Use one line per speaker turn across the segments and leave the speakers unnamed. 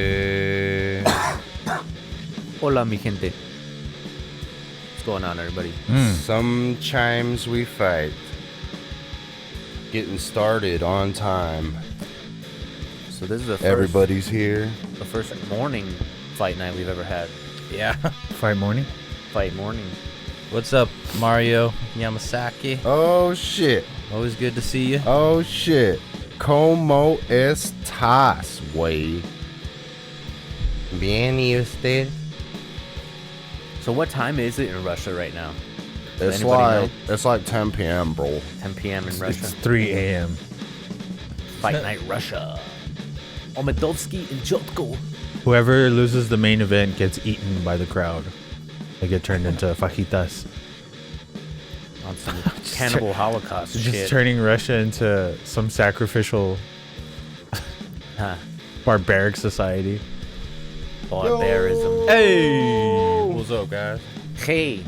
Oye.
Hola, mi gente. What's going on, everybody?
Sometimes we fight. Getting started on time.
So this is the first,
Everybody's here.
the first morning fight night we've ever had.
Yeah.
Fight morning?
Fight morning.
What's up, Mario Yamasaki?
Oh shit.
Always good to see you.
Oh shit. ¿Cómo estás, güey? Bien, ¿y usted?
So what time is it in Russia right now? Does
It's
anybody
like 10 p.m., bro.
10 p.m. in Russia.
It's 3 a.m.
Fight night Russia. Omedovsky and Jotko.
Whoever loses the main event gets eaten by the crowd. They get turned into fajitas.
On some cannibal holocaust
Just
shit.
turning Russia into some sacrificial
Huh.
barbaric society.
Barbarism.
Hey! What's up, guys?
Hey.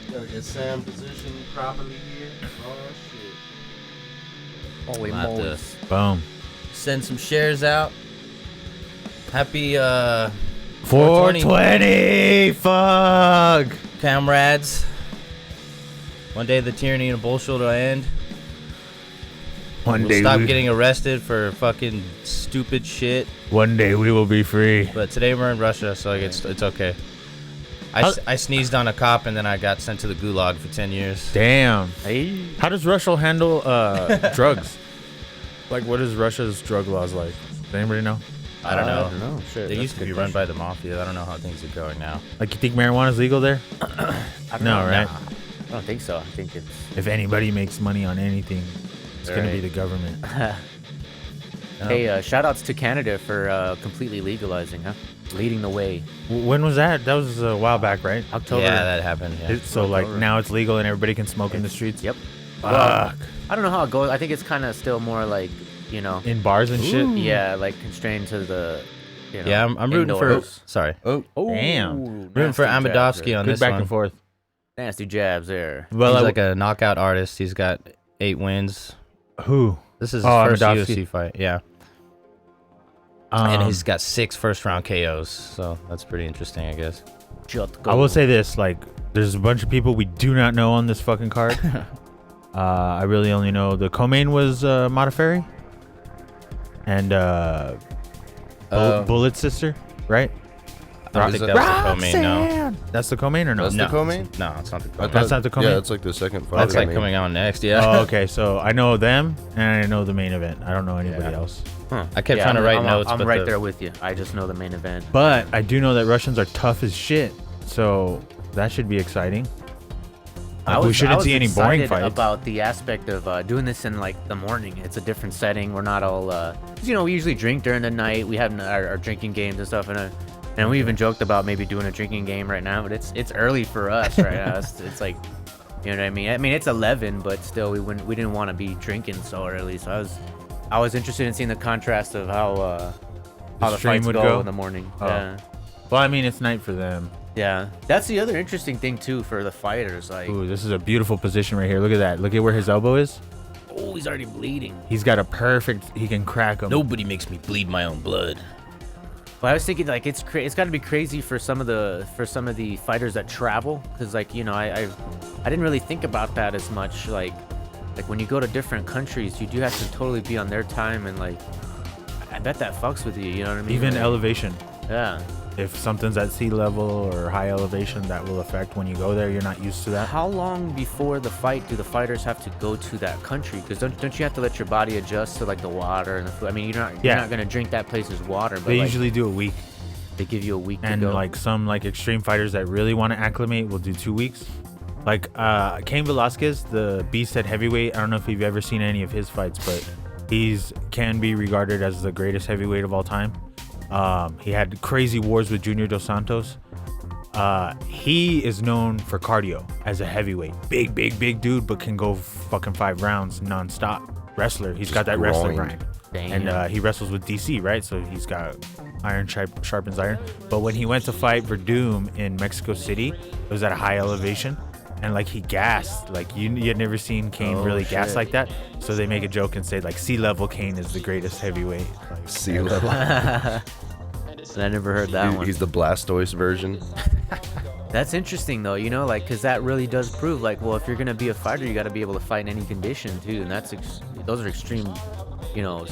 Gotta get Sam positioned properly here. Oh shit.
Holy
I'll have
moly.
to
Boom.
send some shares out. Happy
420! Fuck!
comrades. One day the tyranny and bullshit will end.
One
We'll
day
stop
we,
getting arrested for fucking stupid shit.
one day we will be free.
But today we're in Russia, so it's okay. I sneezed on a cop and then I got sent to the gulag for 10 years.
Damn.
Hey.
How does Russia handle drugs? Like, what is Russia's drug laws like? Does anybody know?
I don't know.
I don't know. Shit,
They
that's
used
a
to
good
be run by the mafia. I don't know how things are going now.
Like, you think marijuana's legal there?
I don't
No,
know.
right?
Nah, I don't think so. I think it's...
If anybody makes money on anything, it's going to be
Right.
the government.
Hey, shout outs to Canada for completely legalizing, huh? Leading the way.
When was that? That was a while back, right?
October.
Yeah, that happened. Yeah.
So, like,
October.
now it's legal and everybody can smoke in the streets?
Yep.
Fuck.
Well, I don't know how it goes. I think it's kind of still more like, you know,
In bars and shit?
yeah, like constrained to the, you know,
Yeah, I'm rooting for.
indoors.
Sorry,
Oh,
Damn.
rooting for
Nasty jabs
Amidovsky
there.
on
Good
this
back
one.
and forth.
Nasty jabs there.
Well,
He's like a knockout artist. He's got 8 wins.
who?
This is his
Oh,
first
Amidovsky.
UFC fight. Yeah, and he's got 6 first-round KOs. So that's pretty interesting, I guess.
I will say this, like, there's a bunch of people we do not know on this fucking card. I really only know the co-main was Modafferi and Bullet's sister, right?
I don't think that was the co-main. No,
That's the co-main or no?
That's
no,
the co-main?
No, it's not the
I
co-main.
That's not the co-main?
Yeah, it's like the second fight.
That's like
co-main.
coming on next. Yeah.
Oh, okay. So I know them and I know the main event. I don't know anybody
Yeah.
else.
I kept trying to write notes,
I'm
but
right there with you. I just know the main event.
But I do know that Russians are tough as shit. So that should be exciting. Like, we shouldn't see any boring
excited
fights.
about the aspect of doing this in like the morning. It's a different setting. We're not all, 'cause, you know, we usually drink during the night. We have our drinking games and stuff, and we even joked about maybe doing a drinking game right now. But it's early for us right now. It's like, you know what I mean? I mean it's 11, but still we didn't want to be drinking so early. So I was interested in seeing the contrast of how the
stream
fights
would
go
go?
in the morning.
Oh.
Yeah.
Well, I mean, it's night for them.
Yeah, that's the other interesting thing too for the fighters. Like,
Ooh, this is a beautiful position right here. Look at that. Look at where his elbow is.
oh, he's already bleeding.
He's got a perfect. He can crack him.
nobody makes me bleed my own blood.
Well, I was thinking like it's got to be crazy for some of the fighters that travel, because like, you know, I didn't really think about that as much. Like when you go to different countries, you do have to totally be on their time, and like I bet that fucks with you. You know what I mean?
Even
Like,
elevation.
yeah.
If something's at sea level or high elevation, that will affect when you go there. You're not used to that.
How long before the fight do the fighters have to go to that country? Because don't you have to let your body adjust to like the water and the food? I mean, you're not gonna drink that place's water, but
They
like,
usually do a week,
they give you a week
and
to go.
like some like extreme fighters that really want to acclimate will do 2 weeks. Like Cain Velasquez, the beast at heavyweight. I don't know if you've ever seen any of his fights, but can be regarded as the greatest heavyweight of all time. He had crazy wars with Junior Dos Santos. He is known for cardio as a heavyweight. Big dude, but can go fucking 5 rounds nonstop. Wrestler. He's got that wrestling grind.
Damn.
And he wrestles with DC, right? So he's got iron sharpens iron. But when he went to fight Verdum in Mexico City, it was at a high elevation. and like he gassed. Like you had never seen Kane really gas like that. So they make a joke and say like sea level Kane is the greatest heavyweight. Like,
Sea level.
I never heard that one.
He's the Blastoise version.
That's interesting though, you know, like, because that really does prove, like, well, if you're gonna be a fighter, you got to be able to fight in any condition too, and those are extreme, you know,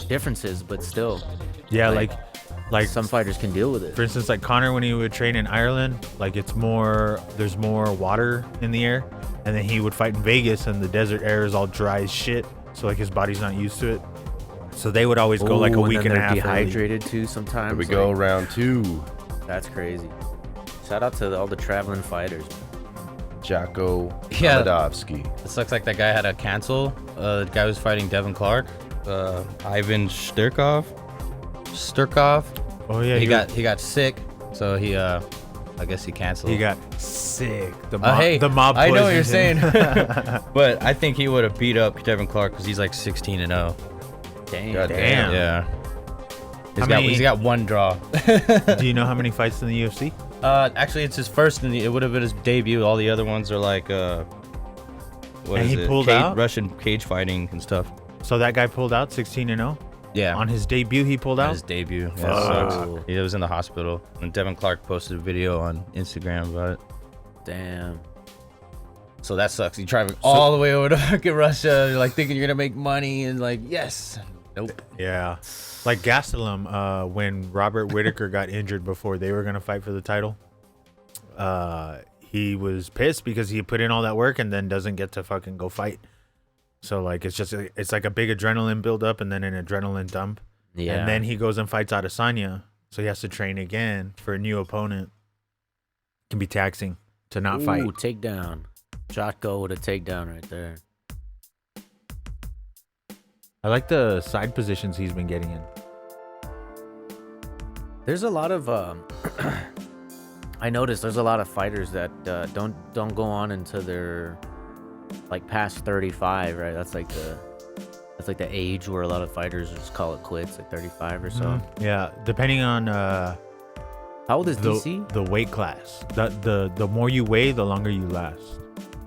differences, but still.
Yeah, like
some fighters can deal with it.
For instance, like Connor, when he would train in Ireland, like there's more water in the air, and then he would fight in Vegas, and the desert air is all dry as shit, so like his body's not used to it. So they would always go like a week and a half
dehydrated too sometimes.
Here we go, round 2.
That's crazy. Shout out to all the traveling fighters.
Jocko
Yeah.
Hamidovsky.
It looks like that guy had to cancel. The guy was fighting Devin Clark, Ivan Sturkov.
Oh yeah,
He got sick, so he I guess he canceled.
he got sick. The mob.
I know what you're
poisoned him.
saying, but I think he would have beat up Devin Clark because he's like 16-0.
Dang.
God
Damn.
Yeah.
How
He's got one draw.
Do you know how many fights in the UFC?
Actually, it's his first, and it would have been his debut. All the other ones are like,
And he pulled out?
Russian cage fighting and stuff.
So that guy pulled out 16-0.
Yeah,
On his debut, he pulled
on
out.
his debut. Yeah,
Fuck.
it sucks. He was in the hospital, and Devin Clark posted a video on Instagram about it.
Damn.
So that sucks. You traveling all the way over to fucking Russia, like thinking you're gonna make money, and like, yes, nope.
Yeah, like Gastelum, when Robert Whittaker got injured before they were gonna fight for the title, he was pissed because he put in all that work and then doesn't get to fucking go fight. So like it's like a big adrenaline buildup and then an adrenaline dump.
Yeah.
And then he goes and fights Adesanya, so he has to train again for a new opponent. Can be taxing to not fight.
Ooh, takedown. Jotko with a takedown right there.
I like the side positions he's been getting in.
There's a lot of I noticed there's a lot of fighters that don't go on until they're like past 35, right? That's like the age where a lot of fighters just call it quits, like 35 or so.
Yeah, depending on
How old is DC?
the weight class. The more you weigh, the longer you last.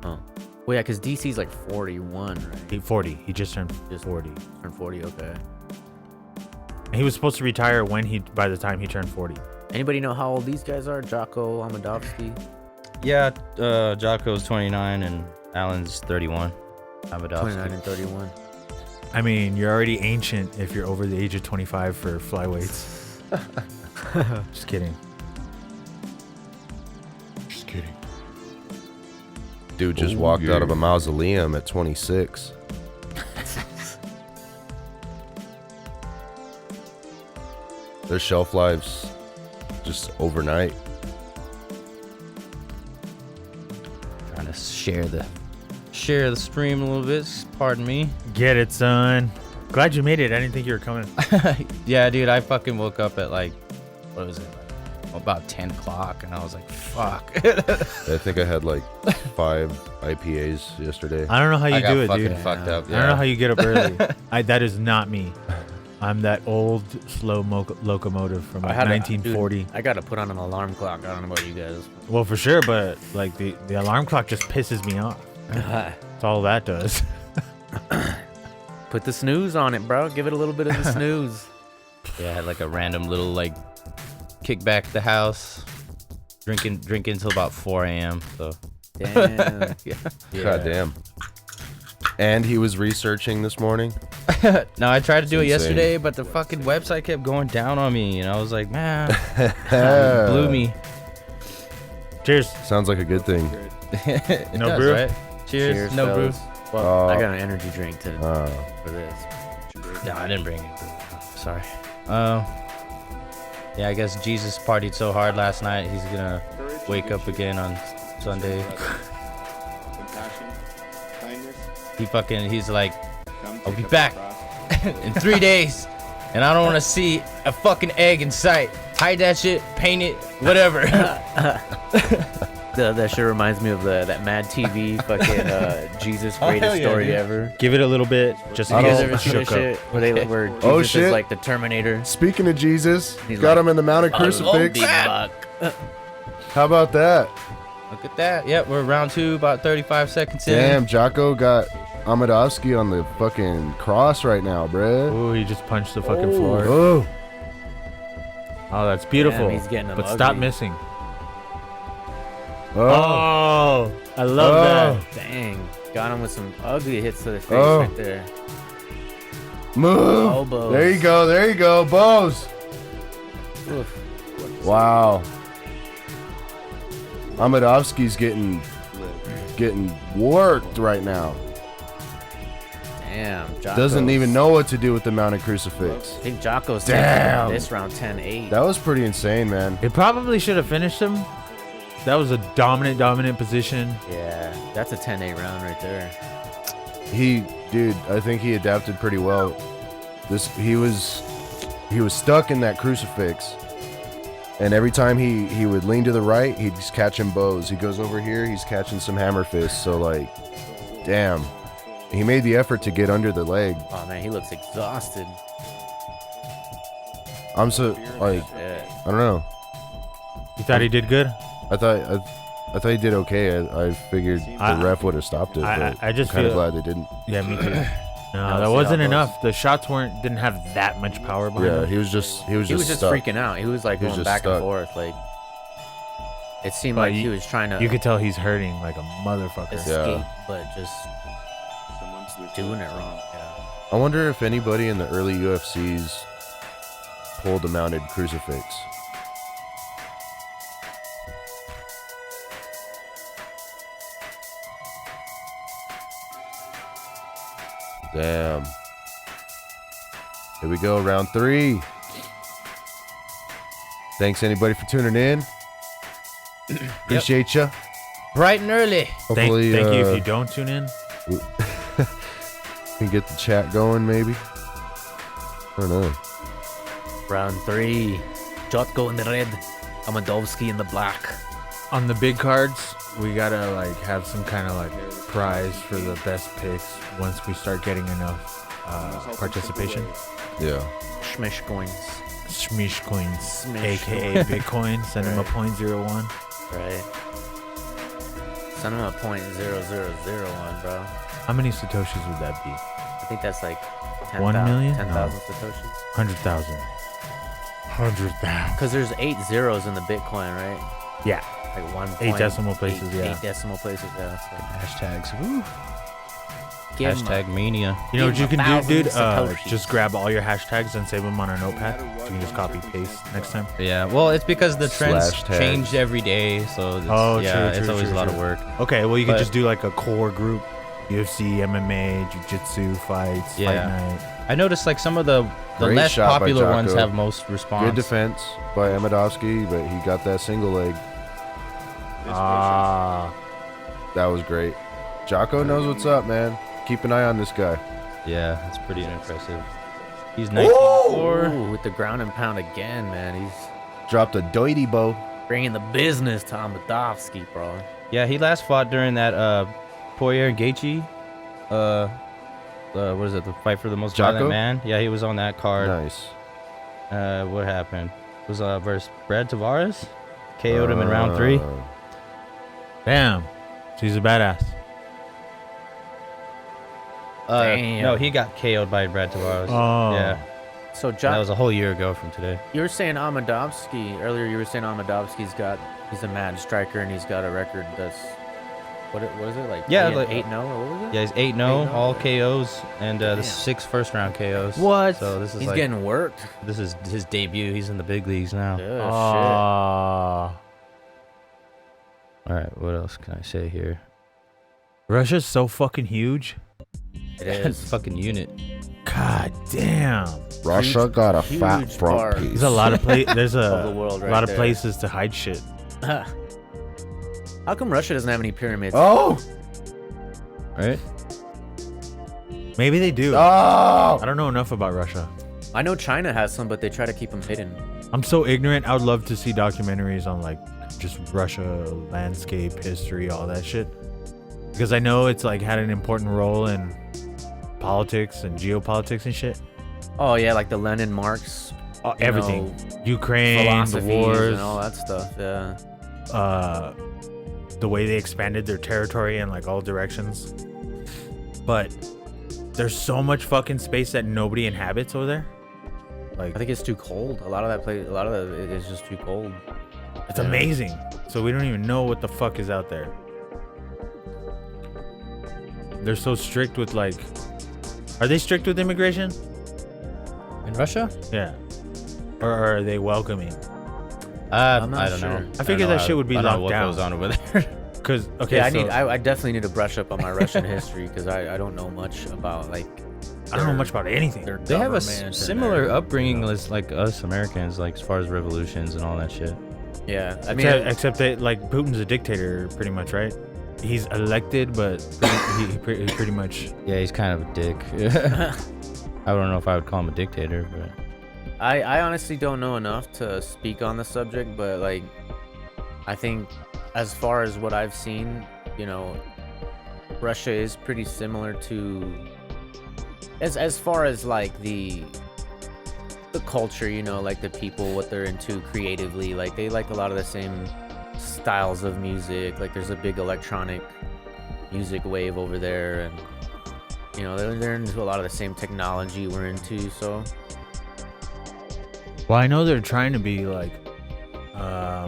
Oh. Well, yeah, because DC's like 41, right?
40. He just turned 40.
Turned 40, okay.
And he was supposed to retire by the time he turned 40.
Anybody know how old these guys are? Jocko, Amidovsky?
Yeah, Jocko's 29 and Allen's 31.
29 and 31.
I mean, you're already ancient if you're over the age of 25 for flyweights. Just kidding.
Just kidding. Dude just walked out of a mausoleum at 26. Their shelf lives just overnight.
Trying to share the stream a little bit. Pardon me.
Get it, son. Glad you made it. I didn't think you were coming.
Yeah, dude, I fucking woke up at like, what was it? About 10 o'clock, and I was like, fuck.
I think I had like 5 IPAs yesterday.
I don't know how you
I got
do it,
fucking
dude.
fucked up.
I don't know how you get up early. That is not me. I'm that old, slow locomotive from like 1940.
Dude, I gotta put on an alarm clock. I don't know about you guys.
Well, for sure, but like the alarm clock just pisses me off. That's all that does.
Put the snooze on it, bro. Give it a little bit of the snooze.
Yeah, I had like a random little like kick back the house, drinking until about 4 a.m. So
Damn.
yeah.
God damn. And he was researching this morning.
No, I tried to do it
It's insane.
yesterday, but the fucking website kept going down on me, and I was like, man, it blew me.
Cheers.
Sounds like a good thing.
It
No
does,
brew?
right? Cheers. No brew.
fellas. Well,
Oh.
I got an energy drink for this.
No, I didn't bring it. Sorry. Yeah, I guess Jesus partied so hard last night, he's gonna wake up again on Sunday.
Compassion, kindness,
He's like,
come
I'll
take
be
up
back.
the cross.
in 3 days, and I don't want to see a fucking egg in sight. Hide that shit, paint it, whatever.
That shit reminds me of that Mad TV fucking Jesus
Oh,
greatest
hell yeah,
story
dude.
ever.
Give it a little bit, just
You
in
guys
case
ever
it
seen that
shook up.
shit where Jesus
Oh, shit.
is like the Terminator?
Speaking of Jesus,
He's
got
like,
him in the mounted
"I love
crucifix.
thee, buck."
How about that?
Look at that. Yep, we're round 2, about 35 seconds in.
Damn, Jocko got Amadovsky on the fucking cross right now, bruh.
Oh, he just punched the fucking
Oh.
floor.
Oh,
Oh, that's beautiful.
Damn, he's getting him
but stop
ugly.
missing.
oh,
Oh, I love that.
Dang. Got him with some ugly hits to the face
Oh.
right there.
move.
Elbows.
There you go, Bows.
Oof.
Wow. Amadovsky's getting worked right now.
Damn. Jocko's,
Doesn't even know what to do with the mounted crucifix.
I think Jocko's
Damn.
taking this round 10-8.
That was pretty insane, man.
It probably should have finished him. That was a dominant position.
Yeah, that's a 10-8 round right there.
Dude, I think he adapted pretty well. He was stuck in that crucifix, and every time he would lean to the right, he'd just catch him bows. He goes over here, he's catching some hammer fists. So like, damn, he made the effort to get under the leg.
Oh man, he looks exhausted.
I'm so like,
Yeah.
I don't know.
You thought he did good?
I thought he did okay. I figured the ref would have stopped it. But
I just
I'm kind of
feel-
glad they didn't.
Yeah, me too. No,
No,
that
see
wasn't
how
enough. The shots didn't have that much power behind
Yeah,
them.
he was just
He was just
stuck.
freaking out. He was like
He was
going
just
back and
stuck.
forth. Like it seemed
But
like he was trying to
You could tell he's hurting like a motherfucker.
escape,
Yeah.
but just doing it wrong. Yeah.
I wonder if anybody in the early UFCs pulled a mounted crucifix. Damn. Here we go, round 3. Thanks anybody for tuning in. Appreciate ya.
Bright and early.
Hopefully,
Thank you if you don't tune in.
can get the chat going, maybe. I don't know.
Round 3. Jotko in the red, Amadovsky in the black.
On the big cards, we gotta like have some kind of like prize for the best picks once we start getting enough participation.
Yeah.
Schmish coins.
Shmish coins,
Smish
aka Bitcoin. Send him a
Right.
0.01.
Right. Send him a .0001, bro.
How many satoshis would that be?
I think that's like 10,000
1 million?
10,000 satoshis.
100,000. 100,000.
Because there's 8 zeros in the Bitcoin, right?
Yeah.
Like 1.
8 decimal places, yeah.
8 decimal places, yeah. So
Hashtags. Woo.
give him
Hashtag mania.
You know what you
Give
can
him
do, dude?
1,000 Satoshis.
Just grab all your hashtags and save them on a notepad. So you can just copy paste next time.
Yeah, well, it's because the trends
Slash tags.
change every day, so it's,
Oh,
yeah,
true,
it's always a lot of
true.
work.
Okay, well you could
But-
just do like a core group: UFC, MMA, Jiu-Jitsu, fights,
Yeah.
fight night.
I noticed like some of the
Great
less
shot by
popular ones
Jocko.
have most response.
Good defense by Amadovsky, but he got that single leg.
Ah,
That was great. Jocko knows what's up, man. Keep an eye on this guy.
Yeah, that's pretty impressive. He's 19-4.
Ooh, with the ground and pound again, man. He's
Dropped a doity bow.
bringing the business to Amadovsky, bro.
Yeah, he last fought during that Poirier and Gaethje. What is it? The fight for the most
Jocko?
violent man. Yeah, he was on that card.
Nice.
What happened? It was versus Brad Tavares. KO'd him in round 3.
damn. She's a badass.
Damn.
No, he got KO'd by Brad Tavares.
Oh.
Yeah,
So,
that was a whole year ago from today.
you were saying Amadovsky earlier. You were saying he's a mad striker and he's got a record that's what is it like?
Yeah,
8-0
like-
or what was it?
Yeah, he's 8-0,
8-0,
all
okay.
KOs, and the
Damn.
6 first-round KOs.
What?
So this is
He's
like
getting worked.
this is his debut. He's in the big leagues now.
Oh,
Ah.
All right, what else can I say here?
Russia's so fucking huge.
shit. It is.
Fucking unit.
God damn.
Russia got a fat
huge
front
part.
piece.
There's a lot of there's
Of the
a
world right
lot of
there.
places to hide shit.
How come Russia doesn't have any pyramids?
Oh!
Right?
Maybe they do.
Oh!
I don't know enough about Russia.
I know China has some, but they try to keep them hidden.
I'm so ignorant. I would love to see documentaries on like just Russia landscape, history, all that shit. Because I know it's like had an important role in politics and geopolitics and shit.
Oh yeah, like the Lenin marks,
Everything. Ukraine, the
philosophies,
wars.
and all that stuff. Yeah.
the way they expanded their territory in like all directions. But there's so much fucking space that nobody inhabits over there. Like
I think it's too cold. A lot of it is just too cold.
it's amazing. So we don't even know what the fuck is out there. They're so strict with like, are they strict with immigration?
In Russia?
Yeah. Or are they welcoming?
I'm not
I don't
sure.
know.
I figured that shit would be
I don't know
locked
what
down.
goes on over there.
Cause okay,
Yeah,
so
I definitely need to brush up on my Russian history because I don't know much about like.
I don't know much about anything.
their
They have a
government and
similar
their-
upbringing as like us Americans, like as far as revolutions and all that shit.
Yeah, I mean,
Except that like Putin's a dictator, pretty much, right? He's elected, but he pretty much.
Yeah, he's kind of a dick. I don't know if I would call him a dictator, but
I honestly don't know enough to speak on the subject, but like, I think as far as what I've seen, you know, Russia is pretty similar to as far as like the culture, you know, like the people, what they're into creatively. Like they like a lot of the same styles of music. Like there's a big electronic music wave over there, and you know they're into a lot of the same technology we're into. So
Well, I know they're trying to be like.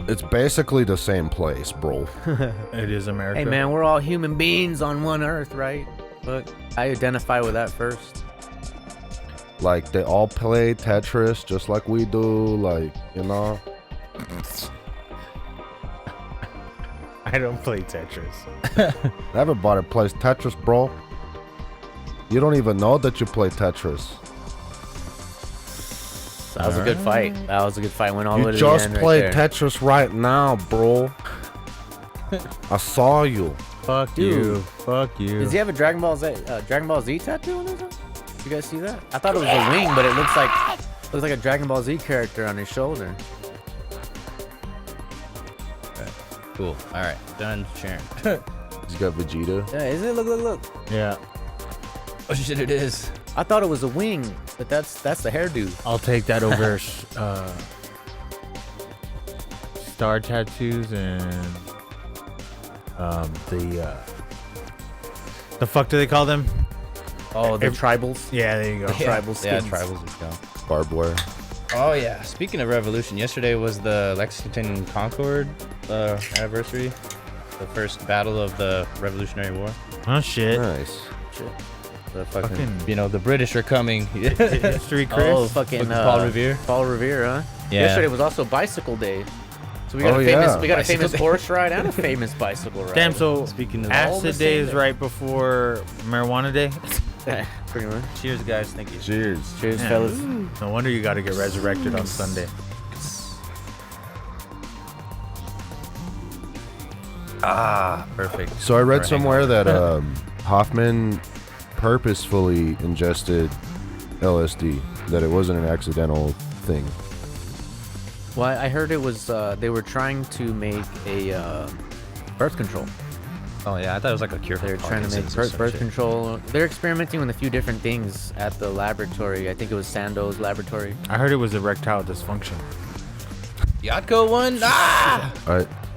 It's basically the same place, bro.
It is America.
hey man, we're all human beings on one earth, right? But I identify with that first.
Like they all play Tetris just like we do. Like, you know.
I don't play Tetris.
Everybody plays Tetris, bro. You don't even know that you play Tetris.
That was a good fight. That was a good fight. Went all the way
You
to the
just
end right
played
there.
Tetris right now, bro. I sax you.
Fuck
Dude.
you. Fuck you.
Does he have a Dragon Ball Z tattoo on his arm? You guys see that? I thought it was a wing, but it looks like a Dragon Ball Z character on his shoulder.
cool. All right, done sharing.
He's got Vegeta.
Yeah, is it? Look.
Yeah.
Oh shit, it is.
I thought it was a wing, but that's the hairdo.
I'll take that over star tattoos and the fuck do they call them?
Oh, the tribals.
Yeah, there you go.
Tribal
Yeah,
skins.
tribals as well.
Barbed wire.
Oh yeah. Speaking of revolution, yesterday was the Lexington Concord anniversary, the first battle of the Revolutionary War.
Oh shit.
Nice.
Shit.
The fucking,
Fucking-
you know, the British are coming.
History, Chris.
Oh, fucking
Paul Revere.
Paul Revere, huh?
Yeah.
Yesterday was also bicycle day. So we got
Oh,
a famous
yeah.
we got a
Bicycle
famous
day.
horse ride and a famous bicycle ride.
Damn, so
Speaking of
all the
acid day
same
is
day.
right before marijuana day.
Yeah, pretty much.
cheers, guys. Thank you.
Cheers.
Cheers,
Yeah.
fellas.
No wonder you got to get resurrected on Sunday.
Ah, perfect.
So I read
For a
somewhere
hangover.
that Hoffman purposefully ingested LSD, that it wasn't an accidental thing.
Well, I heard it was they were trying to make a birth control.
Oh yeah, I thought it was like a cure for
They're trying to make
Parkinson's or some
birth
shit.
control. They're experimenting with a few different things at the laboratory. I think it was Sandoz laboratory.
I heard it was erectile dysfunction.
Yatko one. Ah,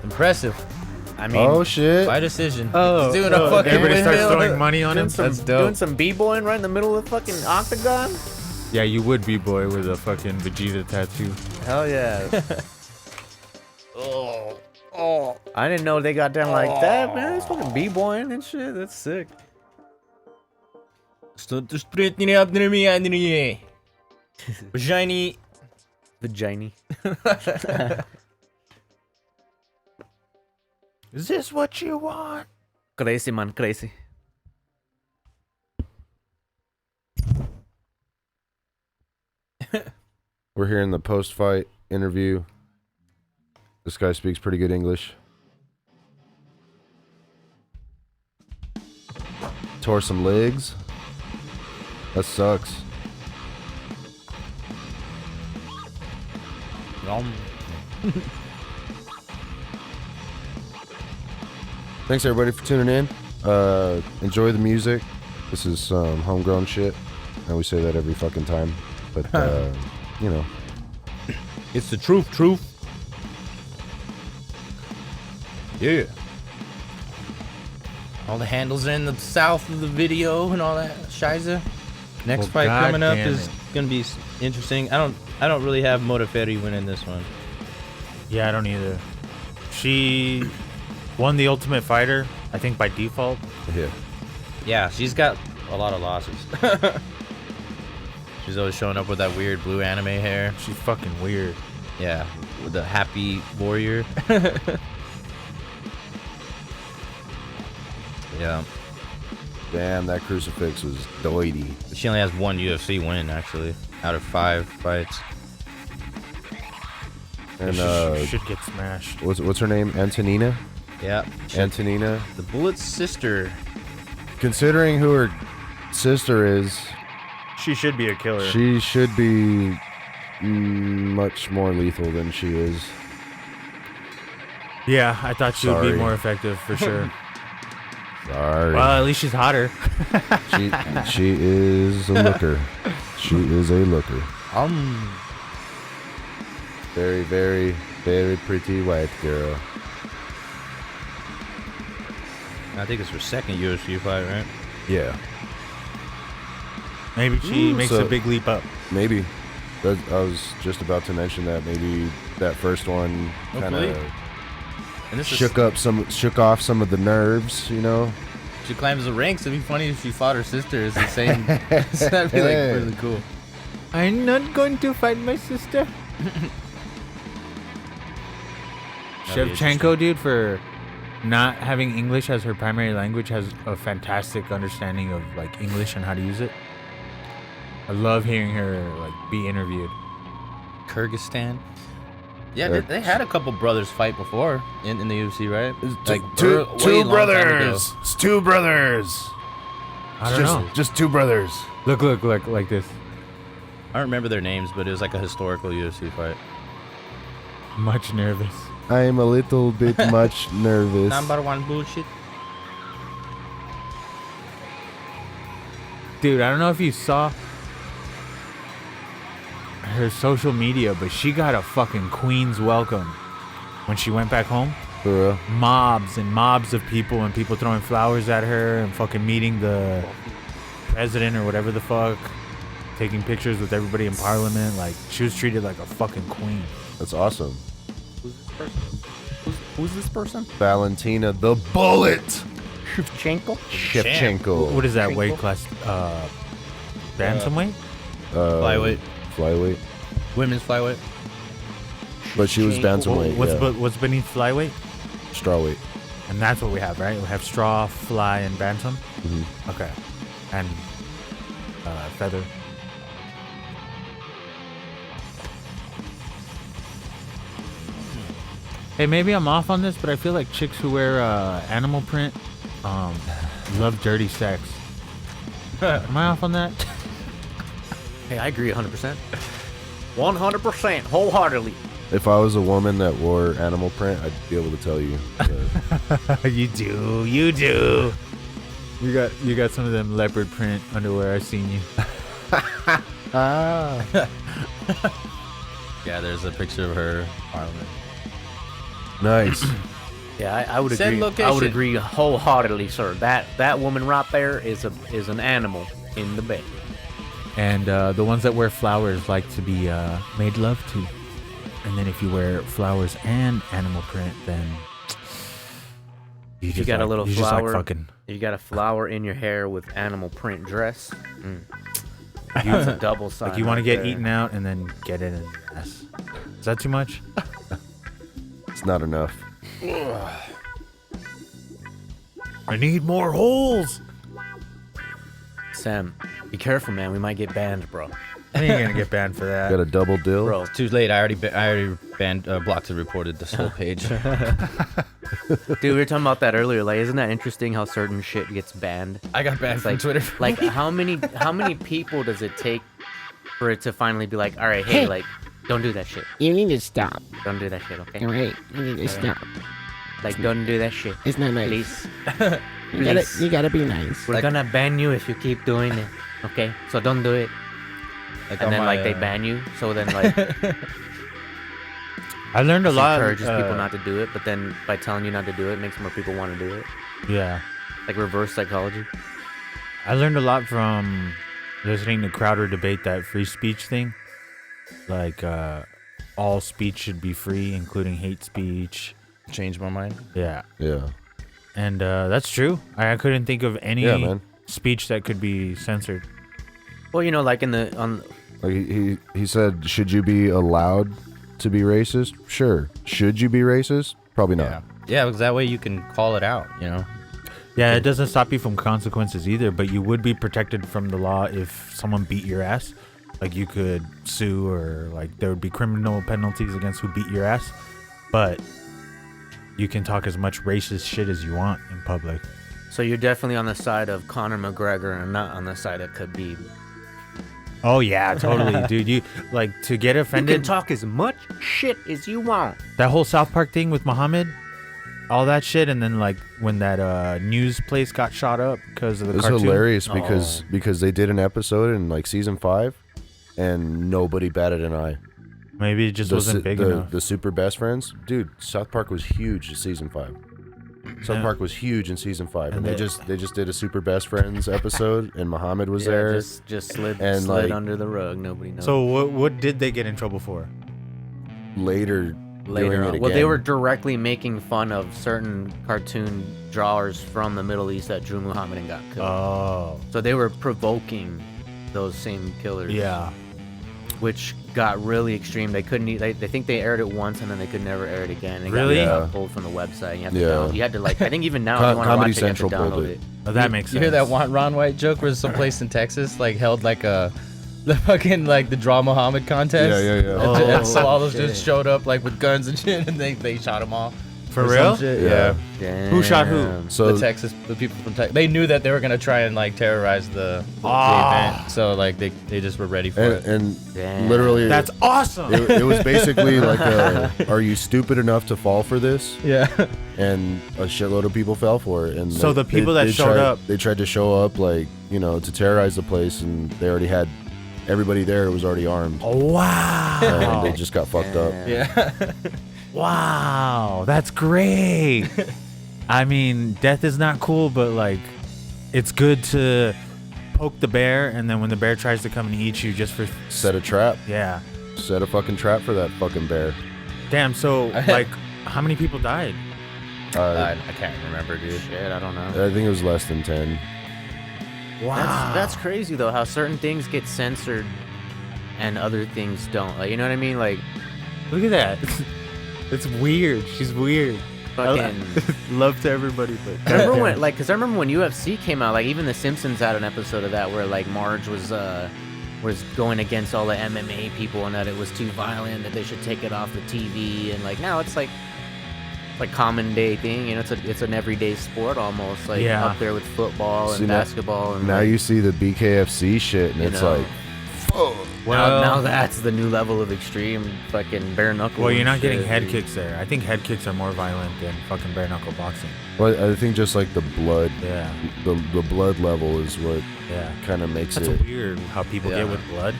impressive.
I mean,
Oh shit.
By decision.
Oh,
He's doing a fucking
everybody starts
windmill.
throwing money on him.
That's dope.
doing some b-boying right in the middle of the fucking octagon.
Yeah, you would be boy with a fucking Vegeta tattoo.
Hell yeah. Oh. I didn't know they got down like that, man. It's fucking b-boying and shit. That's sick.
Vagina.
Vagina.
Is this what you want?
Crazy, man. Crazy.
We're here in the post-fight interview. This guy speaks pretty good English. Tore some legs. That sucks. Thanks everybody for tuning in. Enjoy the music. This is some homegrown shit, and we say that every fucking time. But you know,
It's the truth. Yeah. All the handles are in the south of the video and all that shiza. Next
Well,
fight
God
coming up
damn
is
it.
gonna be interesting. I don't really have Modafferi winning this one.
Yeah, I don't either. She won the Ultimate Fighter, I think by default.
Yeah.
Yeah, she's got a lot of losses. She's always showing up with that weird blue anime hair.
She's fucking weird.
Yeah, with the happy warrior. Yeah,
Damn, that crucifix was doity.
she only has one UFC win actually out of 5 fights.
And
She should get smashed.
what's her name? Antonina.
Yeah,
Antonina.
the Bullet's sister.
Considering who her sister is,
She should be a killer.
she should be much more lethal than she is.
Yeah, I thought she would
Sorry.
be more effective for sure.
Sorry.
Well, at least she's hotter.
She is a looker. She is a looker. Very, very, very pretty white girl.
I think it's her second UFC fight, right?
Yeah,
Maybe she makes
so-
a big leap up.
maybe. I was just about to mention that maybe that first one kind
Hopefully.
of
And this
shook off some of the nerves, you know.
She climbs the ranks. It'd be funny if she fought her sister. It's the same. That'd be like really cool.
I'm not going to fight my sister. Shevchenko, dude, for not having English as her primary language, has a fantastic understanding of like English and how to use it. I love hearing her like be interviewed.
Kyrgyzstan. Yeah, they had a couple brothers fight before in the UFC, right? Like
two
way long time ago.
It's two brothers.
I don't know.
Just two brothers.
Look, like this.
I don't remember their names, but it was like a historical UFC fight.
Much nervous.
I'm a little bit much nervous.
Number one bullshit.
Dude, I don't know if you saw her social media, but she got a fucking queen's welcome when she went back home.
For real?
Mobs and mobs of people and people throwing flowers at her and fucking meeting the president or whatever the fuck, taking pictures with everybody in parliament. Like, she was treated like a fucking queen.
That's awesome.
Who's this person?
Valentina the Bullet
Shevchenko?
Shevchenko.
What is that weight class? Bantamweight?
Flyweight.
Flyweight.
Women's flyweight.
But she was bantamweight.
What's beneath flyweight?
Strawweight.
And that's what we have, right? We have straw, fly, and bantam.
Mhm.
Okay. And feather. Hey, maybe I'm off on this, but I feel like chicks who wear animal print love dirty sex. Am I off on that?
Hey, I agree 100%. 100%, wholeheartedly.
If I was a woman that wore animal print, I'd be able to tell you.
You do. You got some of them leopard print underwear. I've seen you.
Yeah, there's a picture of her. Parliament.
Nice.
Yeah, I would
Send
agree.
location.
I would agree wholeheartedly, sir. That woman right there is an animal in the bed.
And the ones that wear flowers like to be made love to. And then if you wear flowers and animal print, then
You got a little
you
flower.
just like fucking.
You got a flower in your hair with animal print dress. Use a double sign.
Like you want to
right
get
there.
eaten out and then get it in your ass. Is that too much?
It's not enough.
I need more holes.
Sam, be careful, man. We might get banned, bro.
I ain't gonna get banned for that.
Got a double dill.
Bro,
Too late. I already banned, blocked and reported this whole page.
dude, we were talking about that earlier. Like, isn't that interesting how certain shit gets banned?
I got banned
It's
from
like,
Twitter.
like how many people does it take for it to finally be like, all right, hey, like, don't do that shit.
You need to stop.
Don't do that shit, okay?
Alright, you need to stop.
Like, don't do that shit.
It's not nice.
Please.
You gotta be nice.
We're gonna ban you if you keep doing it. Okay? So don't do it.
Like
And
on
then,
my,
like, they ban you. So then, like,
I learned a
it
lot.
encourages people not to do it. But then by telling you not to do it, makes more people want to do it.
Yeah.
Like reverse psychology.
I learned a lot from listening to Crowder debate that free speech thing. Like, all speech should be free, including hate speech.
Changed my mind.
Yeah.
Yeah.
And that's true. I couldn't think of any
Yeah, man.
speech that could be censored.
Well, you know, like
Like he said, should you be allowed to be racist? Sure. Should you be racist? Probably not.
Yeah, because that way you can call it out, you know?
Yeah, it doesn't stop you from consequences either, but you would be protected from the law if someone beat your ass. Like, you could sue, or like there would be criminal penalties against who beat your ass. But you can talk as much racist shit as you want in public.
So you're definitely on the side of Conor McGregor and not on the side of Khabib.
Oh yeah, totally, dude. You like to get
You
offended.
can talk as much shit as you want.
That whole South Park thing with Muhammad, all that shit, and then like when that news place got shot up because of the
It's
cartoon.
hilarious because they did an episode in like season 5, and nobody batted an eye.
Maybe it just wasn't big enough.
The super best friends, dude. South Park was huge in season 5. South
Yeah.
Park was huge in season 5, and
And
they just did a super best friends episode, and Muhammad was there.
Just slid
And, like-
under the rug. Nobody knows.
So what did they get in trouble for?
Later
later
doing
on,
it
well, they
again.
were directly making fun of certain cartoon drawers from the Middle East that drew Muhammad and got killed.
Oh,
So they were provoking those same killers.
yeah.
Which got really extreme. They couldn't. They think they aired it once and then they could never air it again. It
Really?
got
Yeah.
pulled from the website. You have to.
Yeah.
You had to like. I think even now,
Com-
if you want to
Comedy
watch it, you have to
Central pulled
download
it.
it.
Oh, that makes sense.
You hear that Ron White joke where some place in Texas like held like the fucking the Draw Muhammad contest?
Yeah, yeah, yeah.
And,
Oh,
so all those
shit.
dudes showed up like with guns and shit, and they shot them all.
For
Or some
real?
shit,
Yeah.
Yeah.
Who shot who?
Damn.
So
The people from Texas, they knew that they were gonna try and like terrorize the
Ah.
event, so like they just were ready for it.
and
Damn.
literally,
That's awesome.
it was basically like, are you stupid enough to fall for this?
Yeah.
And a shitload of people fell for it. And
So the people that showed up-
they tried to show up like, to terrorize the place, and they already had everybody there was already armed,
Wow.
and they just got fucked up.
Yeah.
Wow, that's great. I mean, death is not cool, but like, it's good to poke the bear, and then when the bear tries to come and eat you, just for
Set a trap.
yeah.
Set a fucking trap for that fucking bear.
Damn. So like, how many people died?
I can't remember, dude.
Shit, I don't know.
I think it was less than 10.
Wow.
That's crazy though. How certain things get censored and other things don't. Like, you know what I mean? Like
Look at that. It's weird. She's weird.
fucking.
Love to everybody, but
Remember when, like, cause I remember when UFC came out, like even The Simpsons had an episode of that where like Marge was going against all the MMA people and that it was too violent, that they should take it off the TV, and like now it's like common day thing, it's an everyday sport almost, like
Yeah.
up there with football and
See, now-
basketball and
Now
like,
you see the BKFC shit, and
You
it's
know.
like,
now that's the new level of extreme fucking bare knuckle.
well, you're not
and
getting
shit,
head
dude.
kicks there. I think head kicks are more violent than fucking bare knuckle boxing.
well, I think just like the blood,
Yeah.
the blood level is what
Yeah.
kind of makes
That's
it.
weird how people
Yeah.
get with blood.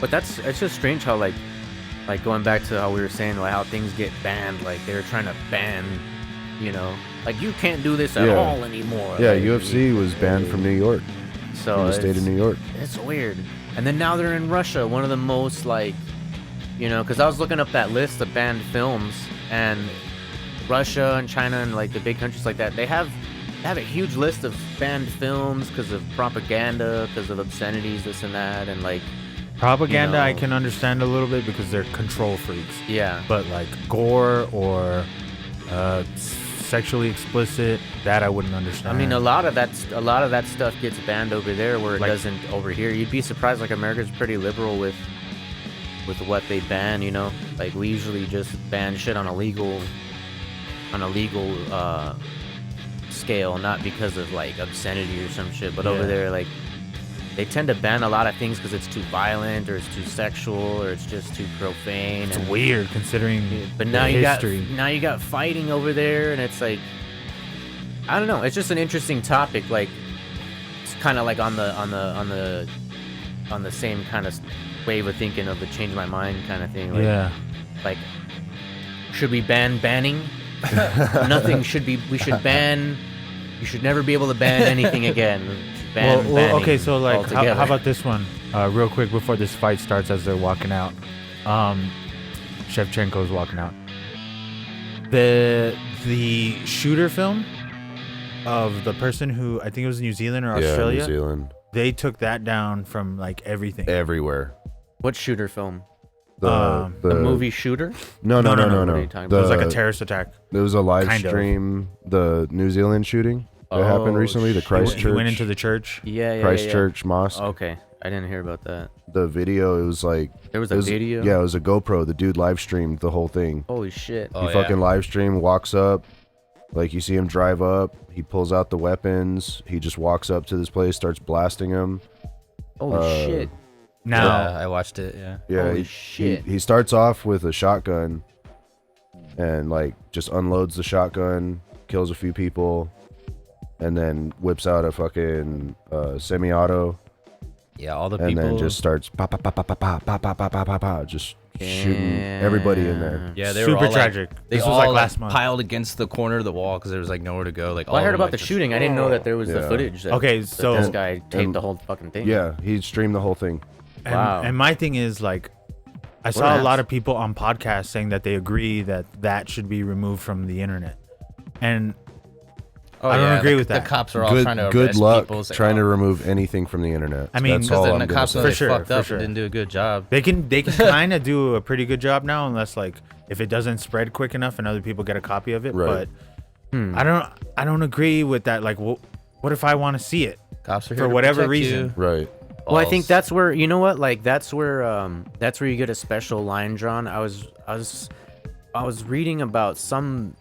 But it's just strange how like going back to how we were saying, like how things get banned, like they were trying to ban, like you can't do this at
Yeah.
all anymore.
Yeah,
Like,
UFC was banned from New York,
so
from the state of New York.
It's weird. And then now they're in Russia, one of the most like, because I was looking up that list of banned films, and Russia and China and like the big countries like that, they have a huge list of banned films because of propaganda, because of obscenities, this and that, and like,
Propaganda, I
know.
can understand a little bit because they're control freaks.
yeah.
But like gore or sexually explicit, that I wouldn't understand.
I mean, a lot of that stuff gets banned over there where it
Like-
doesn't over here. You'd be surprised. Like America's pretty liberal with what they ban. Like we usually just ban shit on a legal scale, not because of like obscenity or some shit. But over
Yeah.
there, like they tend to ban a lot of things because it's too violent or it's too sexual or it's just too profane.
it's
and-
weird considering
but
the
now you
history.
got fighting over there, and it's like, I don't know. It's just an interesting topic. Like it's kind of like on the same kind of wave of thinking of the change my mind kind of thing. Like,
Yeah.
Like, should we ban banning? Nothing should be. We should ban You should never be able to ban anything again. Ban
Well, okay, so like,
altogether.
how about this one? Real quick before this fight starts, as they're walking out, Shevchenko's walking out. The shooter film of the person who I think it was New Zealand or Australia.
New Zealand.
They took that down from like everything.
Everywhere.
What shooter film?
The
movie Shooter?
No.
What are you talking about?
It was like a terrorist attack.
There was a live
Kind of.
stream. The New Zealand shooting that happened recently. The
shit.
Christchurch.
He went into the church.
Yeah.
Christchurch mosque.
Okay, I didn't hear about that.
The video, it was like
There was
it
a video?
Yeah, it was a GoPro. The dude live streamed the whole thing.
Holy shit.
Oh,
He fucking live stream, walks up, like you see him drive up. He pulls out the weapons. He just walks up to this place, starts blasting him.
Holy shit.
Now,
Yeah, I watched it. Yeah.
Yeah,
Holy
he,
shit.
He starts off with a shotgun, and like just unloads the shotgun, kills a few people, and then whips out a fucking semi-auto,
Yeah, all the
and
people.
then just starts pa pa pa pa pa pa pa pa pa pa pa pa, just shooting everybody in there.
Yeah, they
super
were all
tragic.
They
This
all
was like last month.
piled against the corner of the wall because there was like nowhere to go. Like
Well, I
all
heard
of them,
about
like,
the
just-
shooting. I didn't know that there was the
Yeah.
footage. That,
Okay,
that
so-
this guy taped
and-
the whole fucking thing.
Yeah, he streamed the whole thing.
And,
Wow.
and my thing is like, I
an
saw a lot
ass.
of people on podcasts saying that they agree that that should be removed from the internet, and
Oh,
I don't
yeah,
agree
the,
with that.
The cops are all trying to
Good
arrest
luck
people. It's like,
trying to
oh,
remove anything from the internet.
I mean,
that's
because
all
then
I'm
the
gonna
cops
say.
know
For
they
sure,
fucked
for
up
sure.
and didn't do a good job.
they can kind of do a pretty good job now, unless like if it doesn't spread quick enough and other people get a copy of it.
Right.
But I don't agree with that. Like, what if I want to see it?
Cops are here
For
to
whatever
protect
reason.
you.
Right.
Well, I think
Balls.
that's where you know what, like that's where you get a special line drawn. I was reading about some,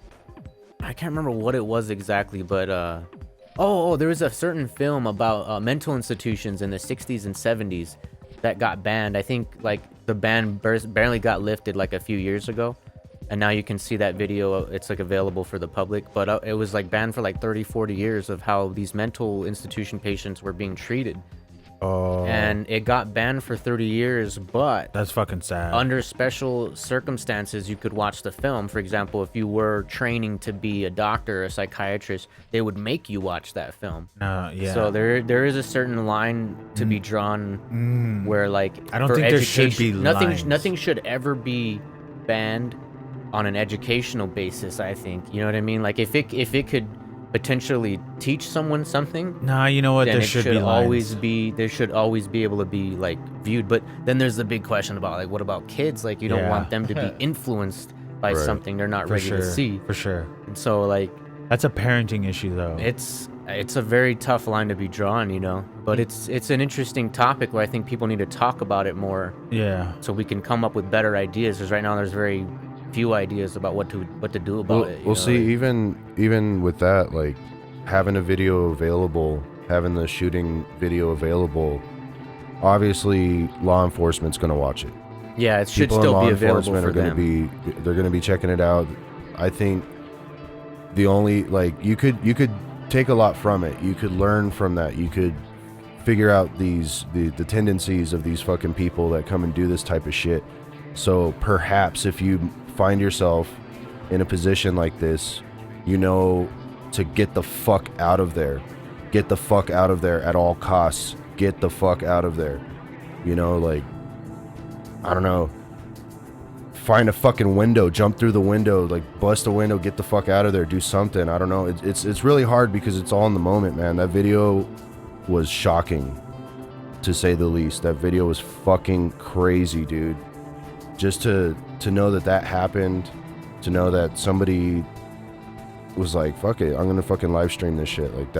I can't remember what it was exactly, but there was a certain film about mental institutions in the 60s and 70s that got banned. I think like the ban barely got lifted like a few years ago, and now you can see that video. It's like available for the public, but it was like banned for like 30-40 years of how these mental institution patients were being treated.
Oh.
And it got banned for 30 years, but
That's fucking sad.
under special circumstances, you could watch the film. For example, if you were training to be a doctor or a psychiatrist, they would make you watch that film.
Yeah.
So there is a certain line to be drawn where, like,
I don't
for
think there should
education-
be lines.
Nothing should ever be banned on an educational basis. I think, you know what I mean. Like if it could potentially teach someone something,
Nah, you know what?
then
There
it
should
should
be
always
lines.
be there should always be able to be like viewed. But then there's the big question about like what about kids? Like you don't
Yeah.
want them to be influenced by
Right.
something they're not
For
ready
sure.
to see.
For sure.
And so like
That's a parenting issue, though.
it's a very tough line to be drawn, you know. But it's an interesting topic where I think people need to talk about it more
Yeah.
so we can come up with better ideas. Because right now there's very few ideas about what to do about it. you
We'll
know,
see.
like-
Even with that, like having a video available, having the shooting video available, obviously law enforcement's gonna watch it.
Yeah, it should
People in
still
law
be available
enforcement
for
are gonna
them.
they're gonna be checking it out. I think the only like you could take a lot from it. You could learn from that. You could figure out the tendencies of these fucking people that come and do this type of shit. So perhaps if you find yourself in a position like this, you know to get the fuck out of there. Get the fuck out of there at all costs. Get the fuck out of there. You know, like, I don't know. Find a fucking window, jump through the window, like bust a window, get the fuck out of there, do something. I don't know. It's really hard because it's all in the moment, man. That video was shocking, to say the least. That video was fucking crazy, dude. Just to know that happened, to know that somebody was like, fuck it, I'm gonna fucking live stream this shit. Like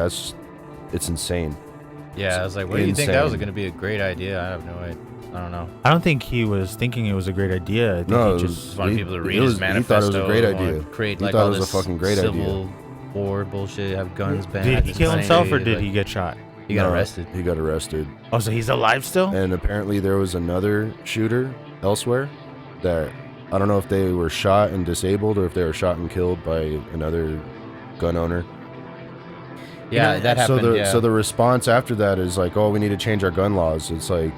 it's insane.
Yeah, I was like, what do you think? That was
Insane.
going to be a great idea. I have no idea. I don't know.
I don't think he was thinking it was a great idea. I think
No,
he
it
just
Just wanted people to read
he
his manifesto.
thought it was a great
wanted
idea.
to Create
He
like
thought
all
it was a
this
fucking great
civil
idea.
war bullshit. Have guns banned.
Did he
this
kill himself or
country,
did
like-
he get shot?
He got
No,
arrested.
He got arrested.
Oh, so he's alive still?
And apparently there was another shooter elsewhere that I don't know if they were shot and disabled or if they were shot and killed by another gun owner.
Yeah, that happened.
So the response after that is like, oh, we need to change our gun laws. It's like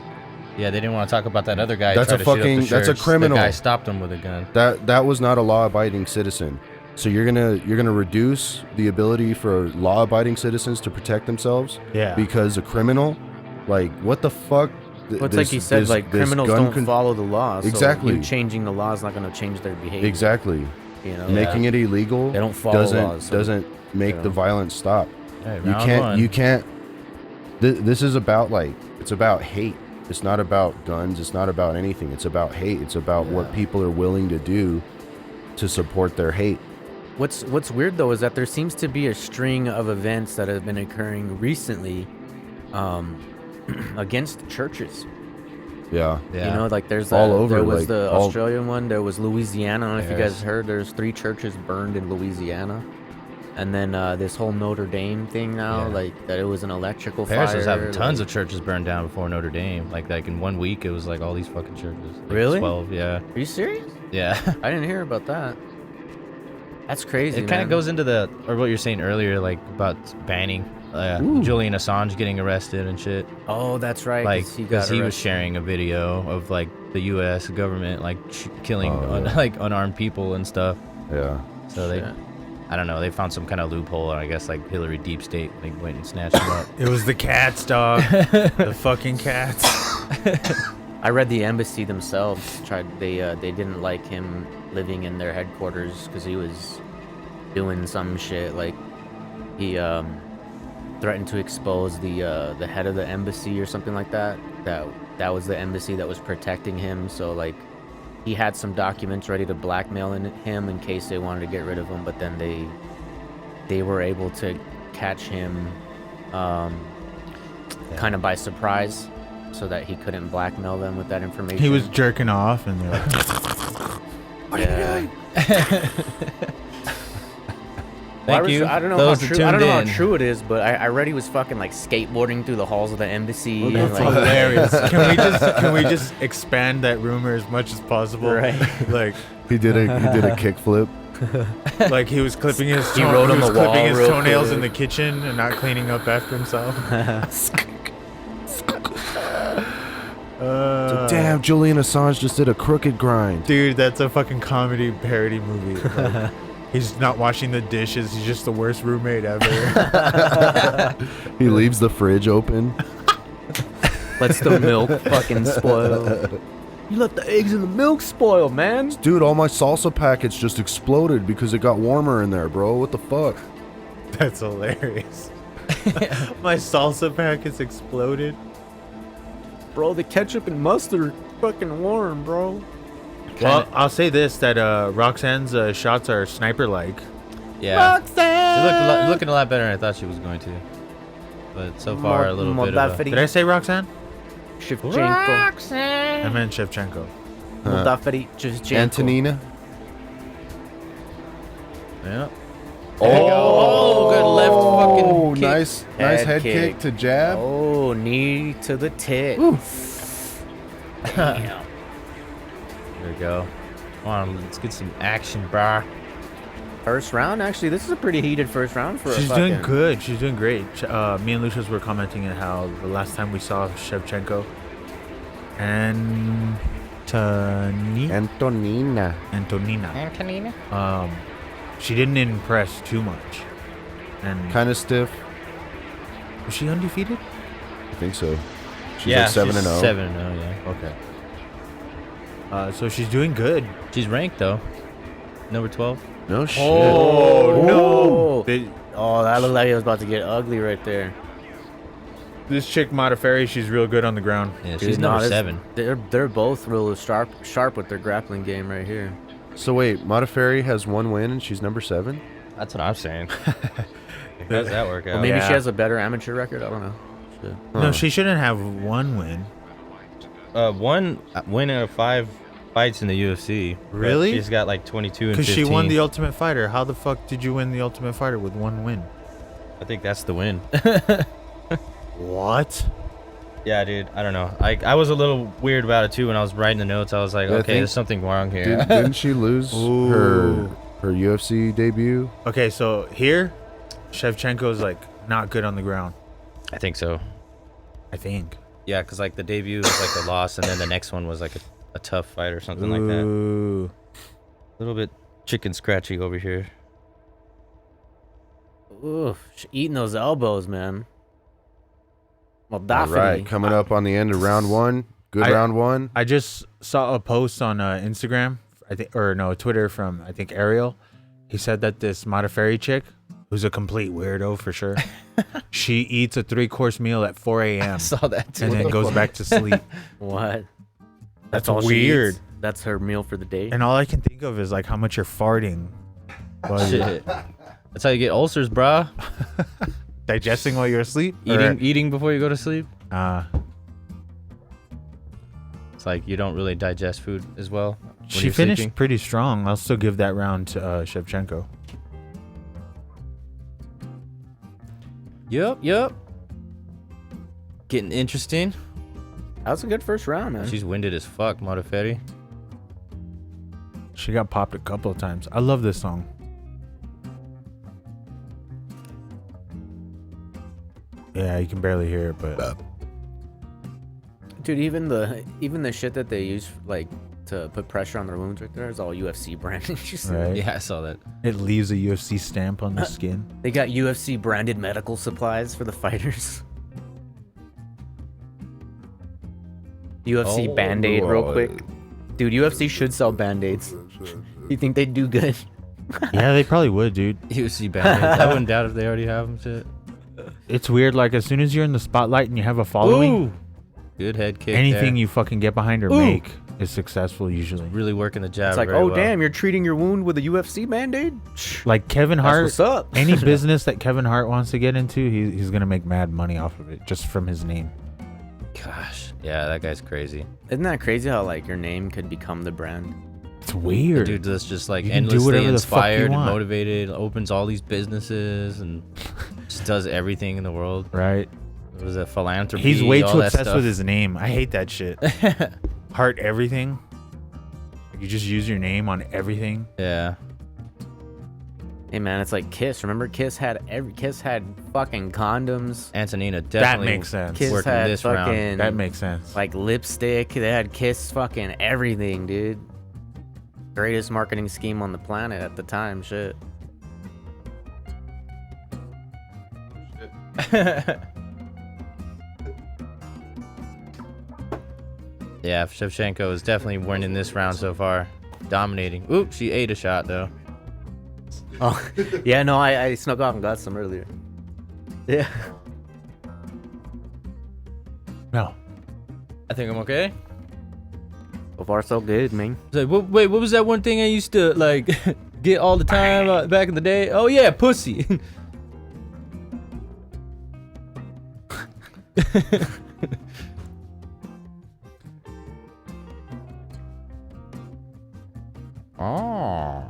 Yeah, they didn't want to talk about that other guy. who
That's
tried
a
to shoot up the
fucking- that's a
church.
criminal.
The guy stopped him with a gun.
that was not a law-abiding citizen. So you're gonna reduce the ability for law-abiding citizens to protect themselves
Yeah.
because a criminal, like what the fuck?
Well, it's like you said, like criminals don't follow the laws.
Exactly.
So you changing the law is not going to change their behavior.
Exactly.
You know,
Making it illegal
They don't follow laws, so
doesn't make the violence stop.
Hey,
You
round
can't.
one.
You can't. This is about it's about hate. It's not about guns. It's not about anything. It's about hate. It's about what people are willing to do to support their hate.
What's weird though is that there seems to be a string of events that have been occurring recently, against churches.
Yeah.
Yeah.
You know, like there's
All over,
there was
like,
the
all-
Australian one. There was Louisiana. I don't know if you
Yes.
guys heard. There's 3 churches burned in Louisiana, and then this whole Notre Dame thing now,
Yeah.
like that it was an electrical
Paris
fire.
was having tons
like-
of churches burned down before Notre Dame. Like in 1 week, it was like all these fucking churches. Like
Really?
12, yeah.
Are you serious?
Yeah.
I didn't hear about that. That's crazy.
It kind of goes into or what you're saying earlier, like about banning Julian Assange getting arrested and shit.
Oh, that's right.
Like,
he
because
got
he was
arrested.
sharing a video of like the U.S. government like killing like unarmed people and stuff.
Yeah.
So they,
Shit.
I don't know, they found some kind of loophole. I guess like Hillary Deep State, like went and snatched him up.
It was the cats, dog. The fucking cats.
I read the embassy themselves they didn't like him living in their headquarters because he was doing some shit, like he threatened to expose the head of the embassy or something like that. That was the embassy that was protecting him, so like he had some documents ready to blackmail him in case they wanted to get rid of him, but then they were able to catch him kind of by surprise, so that he couldn't blackmail them with that information.
He was jerking off, and they're like,
What are you doing?
Thank you.
I don't know
Those
how
that
true. I don't
tuned
know
in.
how true it is, but I read he was fucking like skateboarding through the halls of the embassy. and,
that's
like,
hilarious. Can we just expand that rumor as much as possible?
Right.
Like
He did a kickflip.
like he was clipping his
He wrote on
he was
the wall
clipping his
real
toenails
quick.
in the kitchen and not cleaning up after himself.
Damn, Julian Assange just did a crooked grind.
Dude, that's a fucking comedy parody movie. Like, he's not washing the dishes. He's just the worst roommate ever.
He leaves the fridge open.
lets the milk fucking spoil. You let the eggs and the milk spoil, man.
Dude, all my salsa packets just exploded because it got warmer in there, bro. What the fuck?
That's hilarious. My salsa packets exploded.
Bro, the ketchup and mustard are fucking warm, bro.
Well, I'll say this, that Roxanne's shots are sniper-like.
Yeah. She looking a lot better than I thought she was going to. But so far, a little bit of a...
Did I say Roxanne?
Shevchenko.
I meant Shevchenko.
Moldavity Shevchenko.
Antonina?
Yeah.
Oh, good left fucking kick.
Nice head kick to jab.
Oh, knee to the tit. Damn.
There we go. Come on, let's get some action, brah.
First round, actually, this is a pretty heated first round for
She's
a
doing
fucking...
good. She's doing great. Me and Lucius were commenting on how the last time we saw Shevchenko and
Antonina.
Antonina. She didn't impress too much. And
Kind of stiff.
was she undefeated?
I think so. She's
Yeah,
like 7-0.
7-0, yeah.
Okay.
So she's doing good.
She's ranked, though. Number 12.
No shit.
Oh, no!
Oh, that looked like it was about to get ugly right there.
This chick Modafferi, she's real good on the ground.
Yeah,
Dude,
she's
no,
number
this-
7.
They're both real sharp with their grappling game right here.
So wait, Modafferi has 1 win and she's number 7?
That's what I'm saying. How does that work out?
Well, maybe
Yeah.
she has a better amateur record. I don't know. Shit.
No, she shouldn't have 1 win.
1 win out of 5 fights in the UFC. but
Really?
She's got like 22 and
Because
15.
she won the Ultimate Fighter. How the fuck did you win the Ultimate Fighter with 1 win?
I think that's the win.
What?
Yeah, dude. I don't know. I was a little weird about it too when I was writing the notes. I was like,
Yeah, I
okay,
think-
there's something wrong here.
Didn't she lose
Ooh.
her UFC debut?
Okay, so here, Shevchenko's like not good on the ground.
I think so.
I think.
Yeah, because like the debut was like a loss, and then the next one was like a tough fight or something like that.
Ooh.
A little bit chicken scratchy over here.
Oof, eating those elbows, man. Well,
All
definitely.
right, coming up on the end of round one. Good round one.
I just saw a post on Instagram, Twitter from I think Ariel. He said that this Modafferi chick, who's a complete weirdo for sure, she eats a 3-course meal at 4 a.m.
I saw that too.
and then goes back to sleep.
What?
That's
all she
weird.
eats? That's her meal for the day.
And all I can think of is like how much you're farting. While you're
Shit. That's how you get ulcers, brah.
digesting while you're asleep.
Eating before you go to sleep.
Or,
It's like you don't really digest food as well. when
she
you're
finished
sleeping.
pretty strong. I'll still give that round to Shevchenko.
Yup. Getting interesting.
That was a good first round, man.
She's winded as fuck, Modafferi.
She got popped a couple of times. I love this song. Yeah, you can barely hear it, but
Dude, even the shit that they use like to put pressure on their wounds right there is all UFC branded. You see that?
right?
Yeah, I saw that.
It leaves a UFC stamp on the skin.
They got UFC branded medical supplies for the fighters. UFC Band-Aid real quick. Dude, UFC should sell Band-Aids. You think they'd do good?
Yeah, they probably would, dude.
UFC Band-Aids. I wouldn't doubt if they already have them. Shit.
It's weird. Like as soon as you're in the spotlight and you have a following,
Ooh. Good head kick.
anything
there.
you fucking get behind or make is successful usually.
Really working the jab.
It's like,
very
oh
well.
damn, you're treating your wound with a UFC Band-Aid?
Like Kevin
That's
Hart,
what's up.
any business that Kevin Hart wants to get into, he's gonna make mad money off of it just from his name.
Gosh, yeah, that guy's crazy.
Isn't that crazy how like your name could become the brand?
It's weird.
Dude, that's just like
You can do
endlessly
whatever the fuck you
inspired and
want.
motivated. Opens all these businesses and just does everything in the world.
Right?
It was a philanthropy.
He's way
all
too
that
obsessed
stuff.
with his name. I hate that shit. Heart everything. You just use your name on everything.
Yeah.
Hey man, it's like Kiss. Remember Kiss had fucking condoms.
Antonina definitely
makes sense.
Kiss
working
had
this
fucking
round.
That makes sense.
like lipstick. They had Kiss fucking everything, dude. Greatest marketing scheme on the planet at the time, shit.
Yeah, Shevchenko is definitely winning this round so far. Dominating. Oop, she ate a shot though.
Oh, yeah, no, I snuck off and got some earlier. Yeah.
No.
I think I'm okay.
So far, so good, man.
It's like, wait, what was that one thing I used to like get all the time back in the day? Oh yeah, pussy. Oh.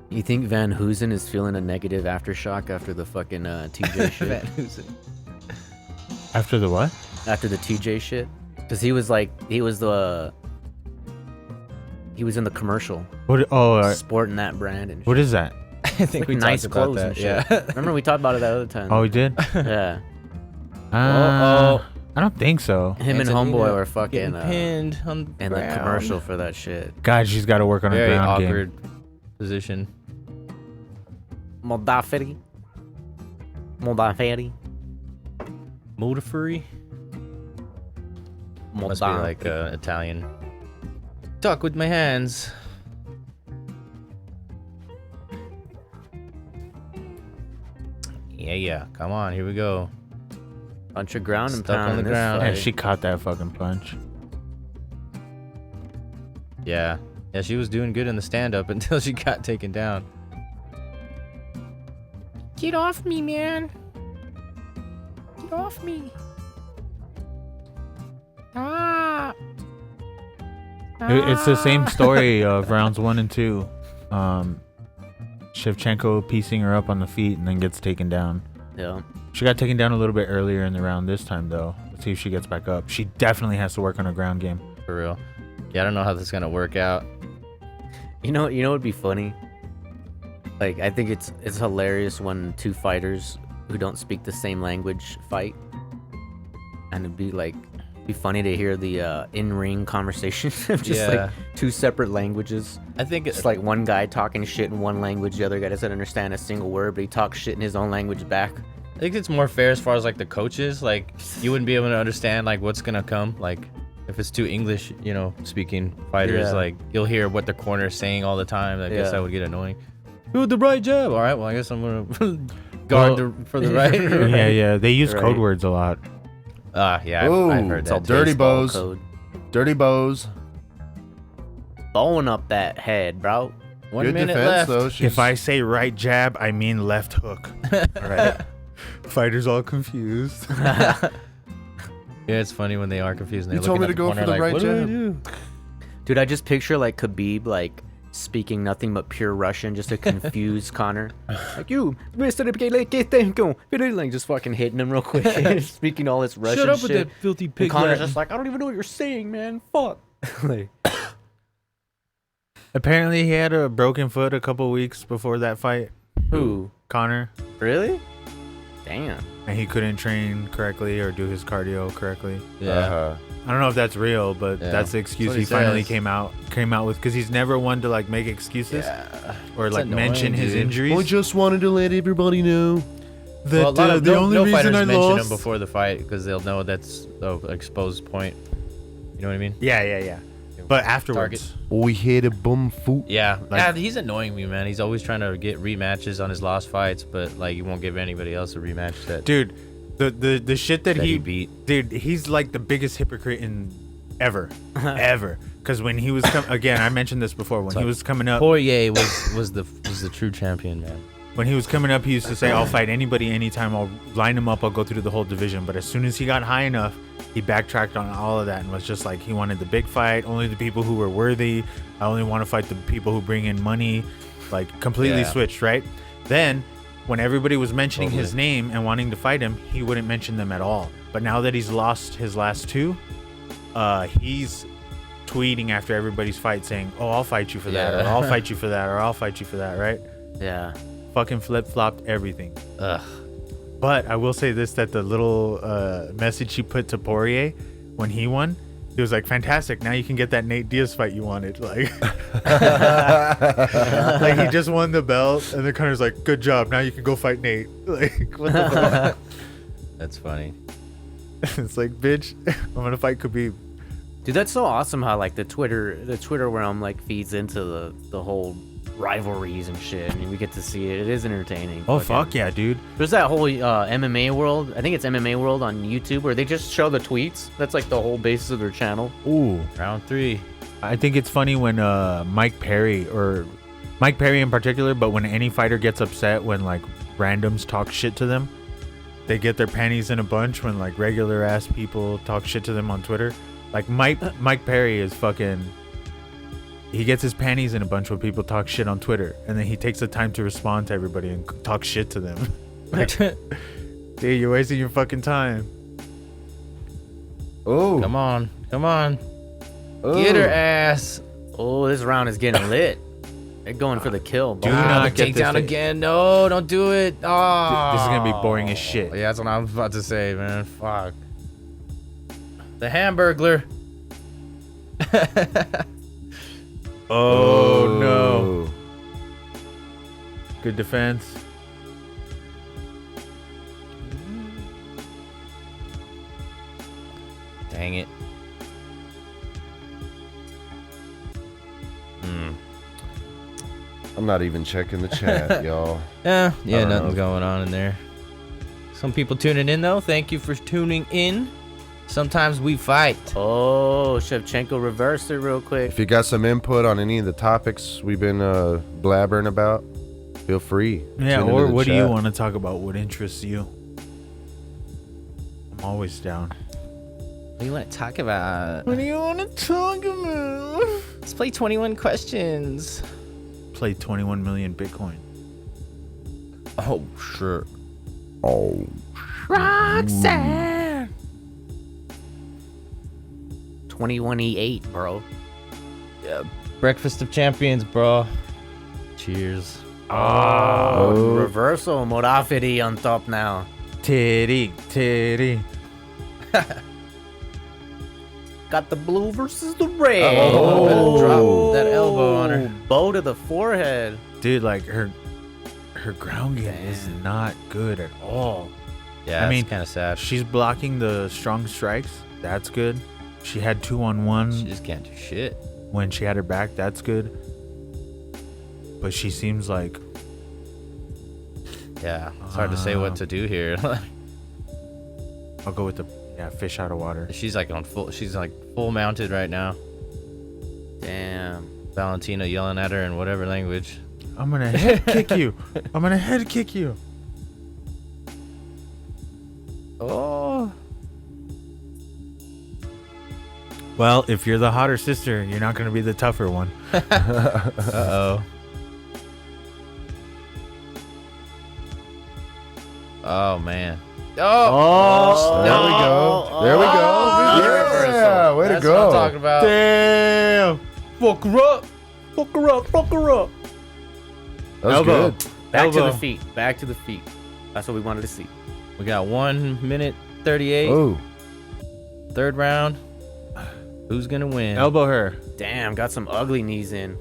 You think Van Hoosen is feeling a negative aftershock after the fucking TJ shit?
After the what?
After the TJ shit? Because he was in the commercial
What? Oh,
sporting that brand and shit.
what is that?
I think we
nice
talked about
clothes
that.
and shit.
Yeah.
Remember we talked about it that other time?
Oh, we did.
Yeah.
I don't think so.
Him and
Antonina
Homeboy were fucking
getting pinned on the
in the
ground.
commercial for that shit.
God, she's got to work on her
Very
ground
awkward
game.
position.
Modafferi.
Modafferi. Must be like Italian. Talk with my hands. Yeah. Come on, here we go.
Bunch of ground and
Stuck
pound
on the
in this
ground.
fight.
And she caught that fucking punch.
Yeah, she was doing good in the stand-up until she got taken down.
Get off me, man. Get off me. Ah.
It's the same story of rounds 1 and 2. Shevchenko piecing her up on the feet and then gets taken down.
Yeah.
She got taken down a little bit earlier in the round this time, though. Let's see if she gets back up. She definitely has to work on her ground game.
For real. Yeah, I don't know how this is gonna work out.
You know what'd be funny? Like, I think it's hilarious when two fighters who don't speak the same language fight. And it'd be like Be funny to hear the in-ring conversation of just
Yeah.
like two separate languages.
I think
It's like one guy talking shit in one language, the other guy doesn't understand a single word, but he talks shit in his own language back.
I think it's more fair as far as like the coaches. Like you wouldn't be able to understand like what's gonna come. Like if it's two English, speaking fighters,
Yeah.
like you'll hear what the corner is saying all the time. I guess
Yeah.
that would get annoying. Do the right jab. All right. Well, I guess I'm gonna guard for the right.
Yeah. They use
Right.
code words a lot.
Yeah.
Ooh,
I've heard
it's
that.
all dirty
Baseball
bows.
code.
Dirty bows.
Bowing up that head, bro.
1
Good
minute
defense,
left.
though.
If I say right jab, I mean left hook. All right. Fighters all confused.
Yeah, it's funny when they are confused. And
You
they're
told me
looking
to
at
go for
corner
the
like,
right
what do I
jab.
do?
Dude, I just picture like Khabib like speaking nothing but pure Russian just to confuse Connor. Like you, like just fucking hitting him real quick, speaking all this Russian
Shut up
shit.
with that filthy
And
pig.
Connor's
Latin.
just like, I don't even know what you're saying, man. Fuck. Like,
Apparently, he had a broken foot a couple weeks before that fight.
who?
Connor,
Really? Damn.
and he couldn't train correctly or do his cardio correctly.
Yeah.
Uh-huh.
I don't know if that's real, but
Yeah.
that's the excuse
That's
he
what he
finally
says.
came out with, because he's never one to like make excuses or
It's
like mention
annoying,
his
dude.
injuries.
I just wanted to let everybody know.
That,
Well, a lot of
the
no,
only
no
reason
fighters
I
mention
lost.
him before the fight because they'll know that's the exposed point. You know what I mean?
Yeah. But afterwards,
We hit a bum foot.
Yeah.
Like-
Yeah, he's annoying me, man. He's always trying to get rematches on his lost fights, but like he won't give anybody else a rematch that
dude, the shit that
he
he
beat.
dude, he's like the biggest hypocrite in ever. Because when he was again, I mentioned this before, when he was coming up,
Poirier was the true champion, man.
when he was coming up, he used to say, I'll fight anybody anytime, I'll line him up, I'll go through the whole division. But as soon as he got high enough, he backtracked on all of that and was just like, he wanted the big fight, only the people who were worthy. I only want to fight the people who bring in money. Like completely
Yeah.
switched, right? Then when everybody was mentioning his
Totally.
name and wanting to fight him, he wouldn't mention them at all. But now that he's lost his last two, he's tweeting after everybody's fight saying, oh, I'll fight you for that, or
Yeah.
I'll fight you for that, or I'll fight you for that, right?
Yeah.
Fucking flip-flopped everything.
Ugh.
But I will say this, that the little message he put to Poirier when he won, he was like, fantastic, now you can get that Nate Diaz fight you wanted. Like, like he just won the belt, and the Connor's like, good job, now you can go fight Nate. Like, what the fuck?
That's funny.
It's like, bitch, I'm gonna fight Khabib.
Dude, that's so awesome how like the Twitter realm like feeds into the whole rivalries and shit. I mean, we get to see it. It is entertaining.
Oh,
Fucking-
fuck yeah, dude.
There's that whole MMA world. I think it's MMA world on YouTube where they just show the tweets. That's like the whole basis of their channel.
Ooh.
Round 3.
I think it's funny when Mike Perry in particular, but when any fighter gets upset when like randoms talk shit to them, they get their panties in a bunch when like regular ass people talk shit to them on Twitter. Like Mike Perry is fucking, he gets his panties in a bunch when people talk shit on Twitter, and then he takes the time to respond to everybody and talk shit to them. Like, dude, you're wasting your fucking time.
Oh.
Come on.
Oh.
Get her ass.
Oh, this round is getting lit. They're going for the kill.
Do
boy.
not get
Takedown
this.
again. No, don't do it. Oh.
This is gonna be boring as shit.
Yeah, that's what I was about to say, man. Fuck. The Hamburglar.
Oh no. Good defense.
Dang it.
I'm not even checking the chat, y'all.
Yeah,
I don't
nothing's
know.
going on in there. Some people tuning in though. Thank you for tuning in. Sometimes we fight.
Oh, Shevchenko reversed it real quick.
If you got some input on any of the topics we've been blabbering about, feel free.
Yeah,
Tune into
or
the
what do you
chat.
want to talk about? What interests you? I'm always down.
What do you want to talk about?
What do you want to talk about?
Let's play 21 questions.
Play 21 million Bitcoin.
Oh, sure.
Oh.
Roxanne.
21E8, bro.
Yeah. Breakfast of Champions, bro. Cheers.
Oh, reversal. Morafidi on top now.
Titty.
Got the blue versus the red.
Oh, drop that elbow on her.
Bow to the forehead.
Dude, like her ground game is not good at all.
Yeah,
I mean,
kind of sad.
She's blocking the strong strikes. That's good. She had 2-on-1.
She just can't do shit.
When she had her back, that's good. But she seems like...
Yeah, it's hard to say what to do here.
I'll go with the fish out of water.
She's like full mounted right now.
Damn.
Valentina yelling at her in whatever language.
I'm gonna head kick you. I'm gonna head kick you.
Oh.
Well, if you're the hotter sister, you're not gonna be the tougher one.
Uh-oh. Oh, man.
Oh, there we go. There we go. Yeah, way to
That's
go.
what I'm talking about.
Damn.
Fuck her up.
Fuck her up. Fuck her up.
That was
Elbow.
good.
Back to
Elbow.
the feet. Back to the feet. That's what we wanted to see.
We got 1 minute 38.
Oh,
Third round. Who's gonna win?
Elbow her.
Damn, got some ugly knees in.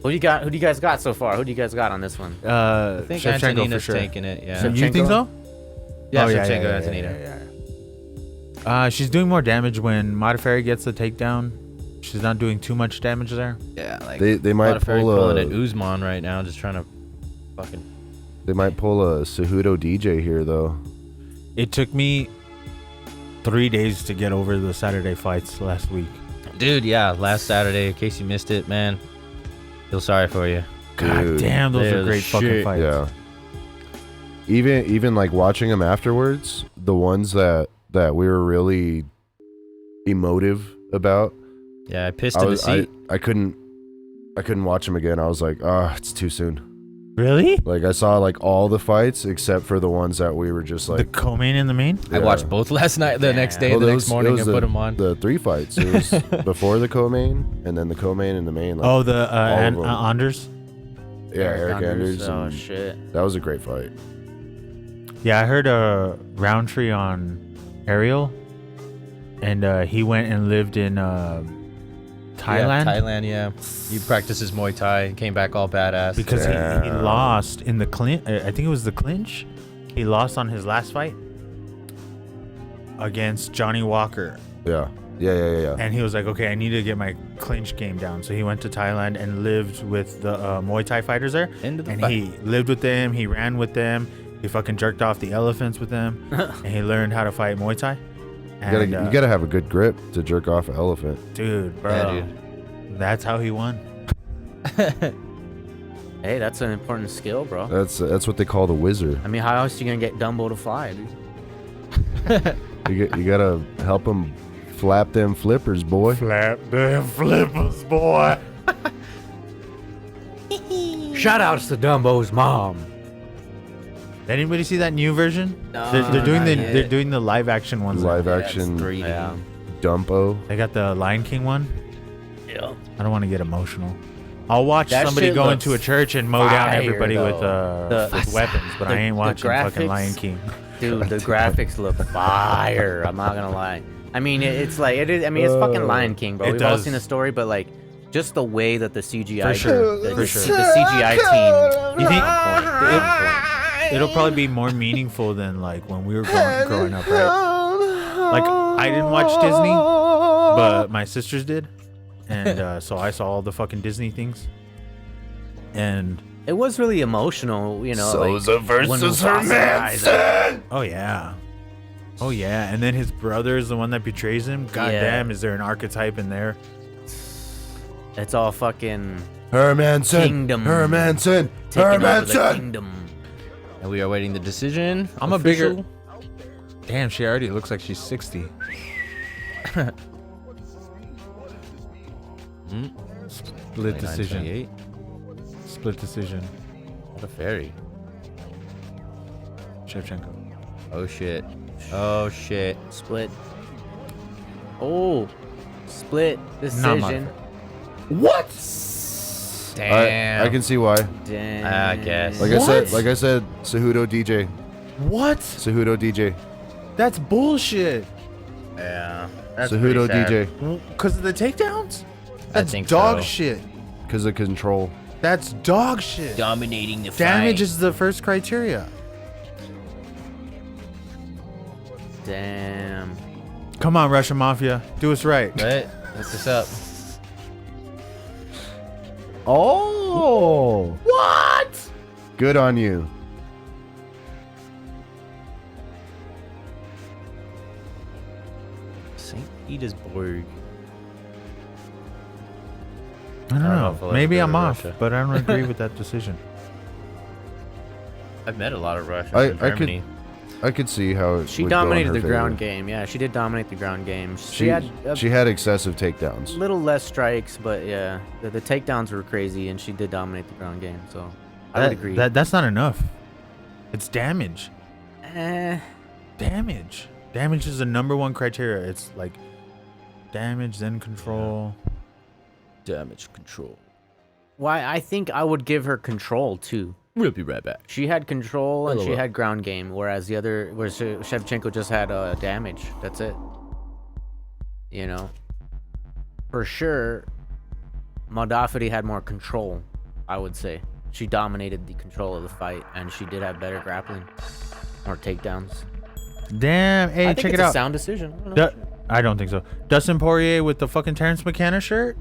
Who do you got? Who do you guys got so far? Who do you guys got on this one?
I think
Shevchenko for
Antonina's
sure.
taking it. Yeah.
Shevchenko?
You think so?
Yeah,
Oh,
Shevchenko,
yeah,
Antonina.
yeah. She's doing more damage when Modafferi gets the takedown. She's not doing too much damage there.
Yeah, like
they might
Modafferi
pull
pulling
a
at Usman right now, just trying to fucking.
they might pull a Cejudo DJ here though.
It took me 3 days to get over the Saturday fights last week.
Dude, yeah, last Saturday, in case you missed it, man. Feel sorry for you.
God
Dude.
damn, those
They're
are
the
great fucking
shit.
fights.
Yeah. Even like watching them afterwards, the ones that we were really emotive about,
Yeah, I pissed
I
in the
was
seat.
I couldn't watch them again. I was like, it's too soon.
Really?
Like I saw like all the fights except for the ones that we were just
The
like
co-main and the main?
I watched both last night, the next day,
Well,
the
there
next
was-
morning,
it was
and put them on.
the 3 fights. It was before the co-main and then the co-main and the main. Like,
Oh, the
of them.
Anders?
yeah, Eric Anders.
Oh
and
shit.
that was a great fight.
Yeah, I heard Roundtree on Ariel, and he went and lived in Thailand.
Yeah, Thailand, yeah. He practices Muay Thai and came back all badass.
Because he
Damn.
lost in the clinch. I think it was the clinch. He lost on his last fight against Johnny Walker.
Yeah.
And he was like, okay, I need to get my clinch game down. So he went to Thailand and lived with the Muay Thai fighters there.
Into the
And
fight.
he lived with them. He ran with them. He fucking jerked off the elephants with them. And he learned how to fight Muay Thai. And,
You gotta have a good grip to jerk off an elephant.
dude, bro.
Yeah, dude.
That's how he won.
Hey, that's an important skill, bro.
That's what they call the wizard.
I mean, how else you gonna get Dumbo to fly, dude?
You gotta help him flap them flippers, boy.
Flap them flippers, boy.
Shout outs to Dumbo's mom.
Anybody see that new version?
No,
they're doing
not yet.
they're doing the live action ones.
Live
Yeah,
action
it's 3D.
Yeah.
Dumpo.
They got the Lion King one.
Yeah.
I don't want to get emotional. I'll watch
That
somebody
shit
go
looks
into a church and mow down
fire,
everybody with
though.
with weapons, but I ain't
the
watching fucking
graphics-
Lion King.
Dude, the graphics look fire. I'm not gonna lie. I mean, it's like it is. I mean, it's fucking Lion King, bro.
It
We've all
does.
seen the story, but like, just the way that the CGI,
For sure,
the,
for
the,
sure.
the CGI team.
You think
on point.
it'll probably be more meaningful than like when we were growing up, right? Like I didn't watch Disney, but my sisters did, and so I saw all the fucking Disney things, and
It was really emotional, you know.
Souza
like, when
versus
Mufasa dies,
Hermanson.
oh yeah, and then his brother is the one that betrays him. God
Yeah.
damn, is there an archetype in there?
It's all fucking
Hermanson.
Kingdom.
Hermanson.
taking over the
Hermanson.
kingdom.
And we are waiting the decision.
I'm a bigger-
Official.
Damn, she already looks like she's 60. Split decision.
29-28.
Split decision.
What a fairy.
Shevchenko.
Oh shit. Oh shit.
Split. Oh, split
Not
decision.
What?
Damn.
I can see why.
Damn.
I guess.
Like I said, Cejudo DJ.
What?
Cejudo DJ.
That's bullshit.
Yeah. That's
Cejudo
pretty sad.
DJ.
Because of the takedowns?
I
That's
think
dog
so.
shit.
Because of control.
That's dog shit.
Dominating the
Damage
fight.
is the first criteria.
Damn.
Come on, Russian Mafia. Do us right.
Right? Look this up.
Oh!
What?
Good on you.
St. Petersburg.
I don't
know
know.
if I'll ever
Maybe
go
I'm
to
off,
Russia.
but I don't agree with that decision.
I've met a lot of Russians
I
in
could-
Germany.
I could see how it
She
would go in
dominated
her
the
favor.
ground game. Yeah, she did dominate the ground game.
She
had a
had excessive takedowns.
little less strikes, but yeah, the takedowns were crazy, and she did dominate the ground game. So I would agree.
That's not enough. It's damage.
Eh,
Damage. Damage is the number one criteria. It's like damage, then control.
Damage control.
why I think I would give her control too.
We'll be right back.
She had control and she
Hello.
had ground game, whereas the other, where Shevchenko just had damage. That's it. You know, for sure, Moldavity had more control. I would say she dominated the control of the fight, and she did have better grappling, more takedowns.
Damn. Hey,
I think
check
it's
it
a
out.
sound decision. I don't know.
I don't think so. Dustin Poirier with the fucking Terrence McKenna shirt.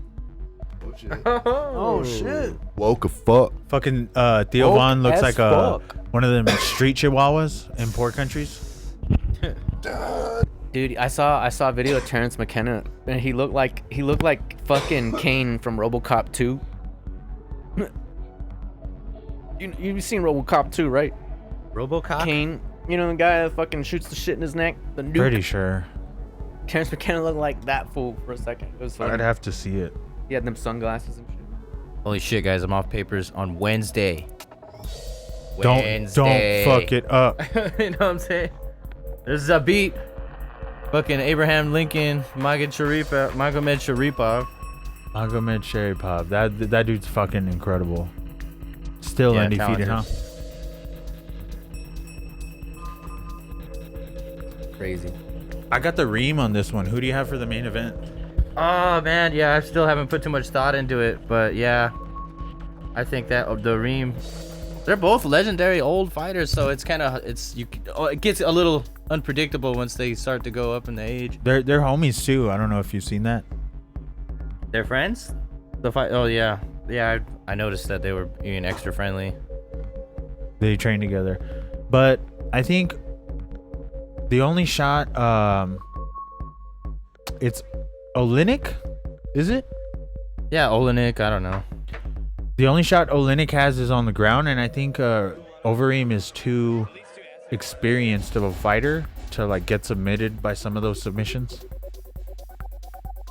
Oh shit!
Woke a fuck.
Fucking Theo
Woke
Vaughn looks
as
like
fuck.
one of them street chihuahuas in poor countries.
Dude, I saw a video of Terrence McKenna, and he looked like fucking Kane from RoboCop 2. You've seen RoboCop 2, right?
RoboCop?
Kane, you know the guy that fucking shoots the shit in his neck, the nuke.
Pretty sure.
Terrence McKenna looked like that fool for a second. It was funny.
I'd have to see it.
He had them sunglasses and shit.
Holy shit, guys! I'm off papers on Wednesday.
Don't fuck it up.
You know what I'm saying? There's a beat. Fucking Abraham Lincoln, Magomed Sharipov.
Magomed Sharipov. That dude's fucking incredible. Still
Yeah,
undefeated,
talented.
Crazy.
I got the ream on this one. Who do you have for the main event?
Oh man, yeah, I still haven't put too much thought into it, but yeah, I think that the Reem, they're both legendary old fighters, so it's kind of it gets a little unpredictable once they start to go up in the age.
They're homies too. I don't know if you've seen that.
They're friends. The fight. Oh yeah, I noticed that they were being extra friendly.
They train together. But I think the only shot, it's Oleinik, is it?
Yeah, Oleinik. I don't know.
The only shot Oleinik has is on the ground, and I think Overeem is too experienced of a fighter to like get submitted by some of those submissions.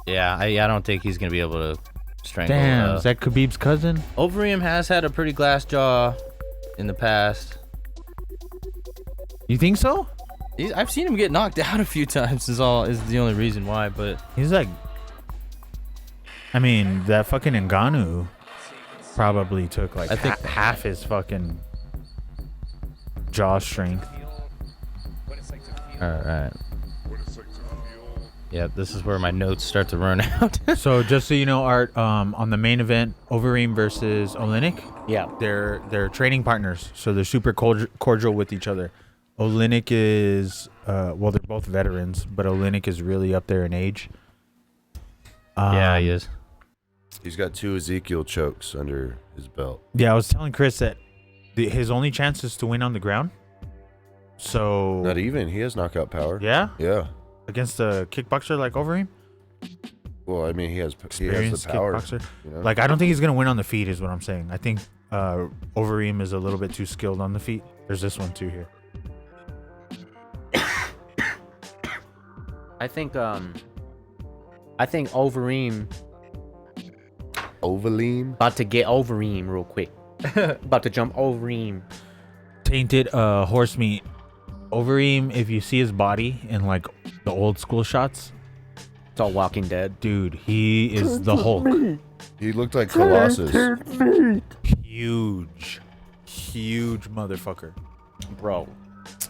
Yeah, I don't think he's gonna be able to strangle.
Damn, is that Khabib's cousin?
Overeem has had a pretty glass jaw in the past.
You think so?
I've seen him get knocked out a few times. Is the only reason why, but
He's like, I mean, that fucking Ngannou probably took like
I think-
half his fucking jaw strength.
all right. Yeah, this is where my notes start to run out.
So just so you know, Art, on the main event, Overeem versus Oleinik,
Yeah.
they're training partners, so they're super cordial with each other. Oleinik is, well, they're both veterans, but Oleinik is really up there in age.
Yeah, he is.
He's got 2 Ezekiel chokes under his belt.
Yeah, I was telling Chris that his only chance is to win on the ground. So
Not even. He has knockout power.
yeah,
Yeah.
against a kickboxer like Overeem,
Well, I mean, he has
experienced
the power.
kickboxer.
You know?
Like, I don't think he's gonna win on the feet, is what I'm saying. I think Overeem is a little bit too skilled on the feet. There's this one too here.
I think Overeem
Overeem.
about to get Overeem real quick. About to jump Overeem.
Tainted horse meat. Overeem, if you see his body in like the old school shots,
It's all Walking Dead.
dude, he is the Hulk.
He looked like Colossus.
Huge motherfucker.
Bro.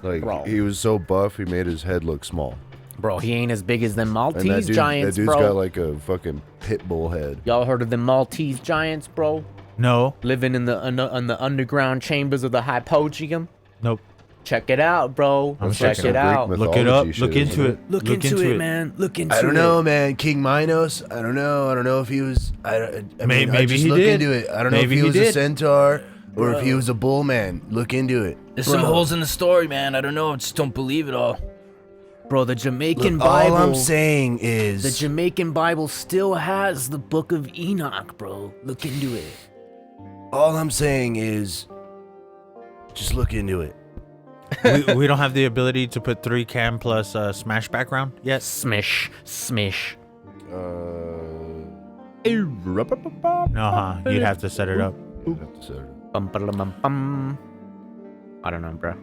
Like
Bro.
he was so buff, he made his head look small.
Bro, he ain't as big as them
And
Maltese giants,
that dude's
bro.
got like a fucking pit bull head.
Y'all heard of them Maltese giants, bro?
No.
Living in the underground chambers of the Hypogeum?
Nope.
Check it out, bro.
I'm
Check
checking
it
it.
out.
Greek
Look it up.
mythology
Look
shit,
into
isn't
it.
Look into it, man. Look into it.
I don't know, man. King Minos. I don't know. I don't know if he was. I mean,
Maybe
just
he
look
did.
into it. I don't know
Maybe
if he
he
was a
did.
centaur or if he was a bull man. Look into it.
There's some holes in the story, man. I don't know. I just don't believe it all.
Bro, the Jamaican
Look,
Bible.
all I'm saying
The
is
Jamaican Bible still has the Book of Enoch, bro. Look into it.
all I'm saying is just look into it.
we don't have the ability to put 3 cam plus smash background yet.
Smish.
No, huh? You'd have to set it up.
Bum. I don't know, bro.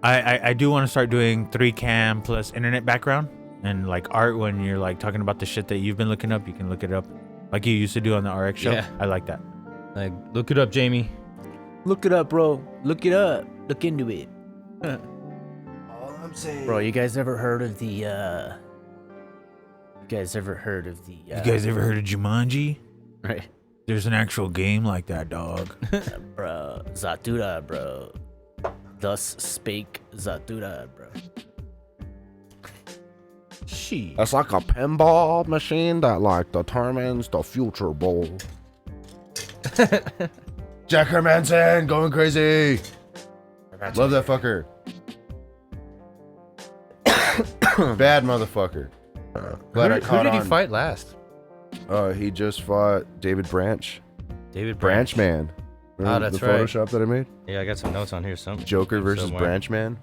I do want to start doing 3 cam plus internet background and like art when you're like talking about the shit that you've been looking up. You can look it up like you used to do on the RX show.
Yeah.
I like that.
Like, look it up, Jamie.
Look it up, bro. Look it up. Look into it.
All I'm saying,
Bro, you guys ever heard of the
You guys ever heard of Jumanji?
Right.
There's an actual game like that, dog.
Bro, Zatura, bro. Thus spake Zatura, bro. She.
it's like a pinball machine that like determines the future, bro. Jack Hermanson going crazy. Love that fucker. Bad motherfucker. Glad I
Who
caught
did he
on.
fight last?
He just fought David Branch.
David
Branch Man. Remember
that's
the
right.
Photoshop that I made?
Yeah, I got some notes on here.
Joker versus
somewhere.
Branch Man.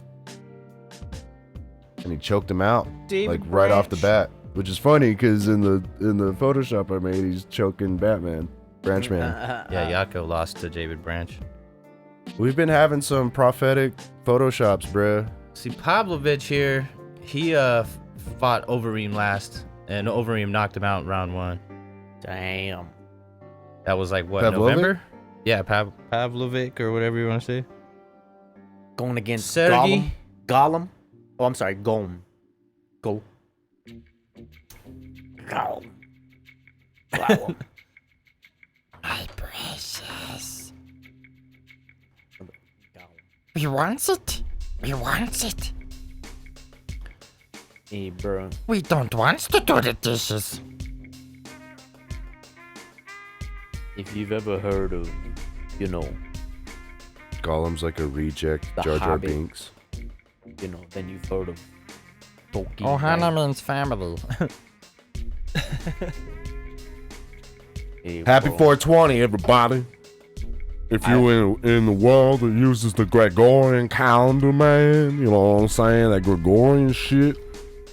And he choked him out
David
like right off the
Branch.
bat, which is funny because in the Photoshop I made, he's choking Batman, Branch Man.
Yeah, Yako lost to David Branch.
We've been having some prophetic Photoshops, bruh.
See, Pavlovich here, he fought Overeem last, and Overeem knocked him out in round 1.
Damn.
That was like, what,
Pavlovic?
November? Yeah, Pavlovic or whatever you want to say.
Going against
Sergey?
Gollum. Oh, I'm sorry, Golem. Go. Gollum. Gollum.
My precious. We want it. We want it.
Hey, bro.
We don't want to do the dishes.
If you've ever heard of, you know,
Gollum's like a reject
The
Jar Jar
Hobbit.
Binks.
then you've heard of Tolkien.
Ohana
right?
means family.
Hey,
Happy
bro.
420, everybody. If you're in the world that uses the Gregorian calendar, man, you know what I'm saying? That Gregorian shit.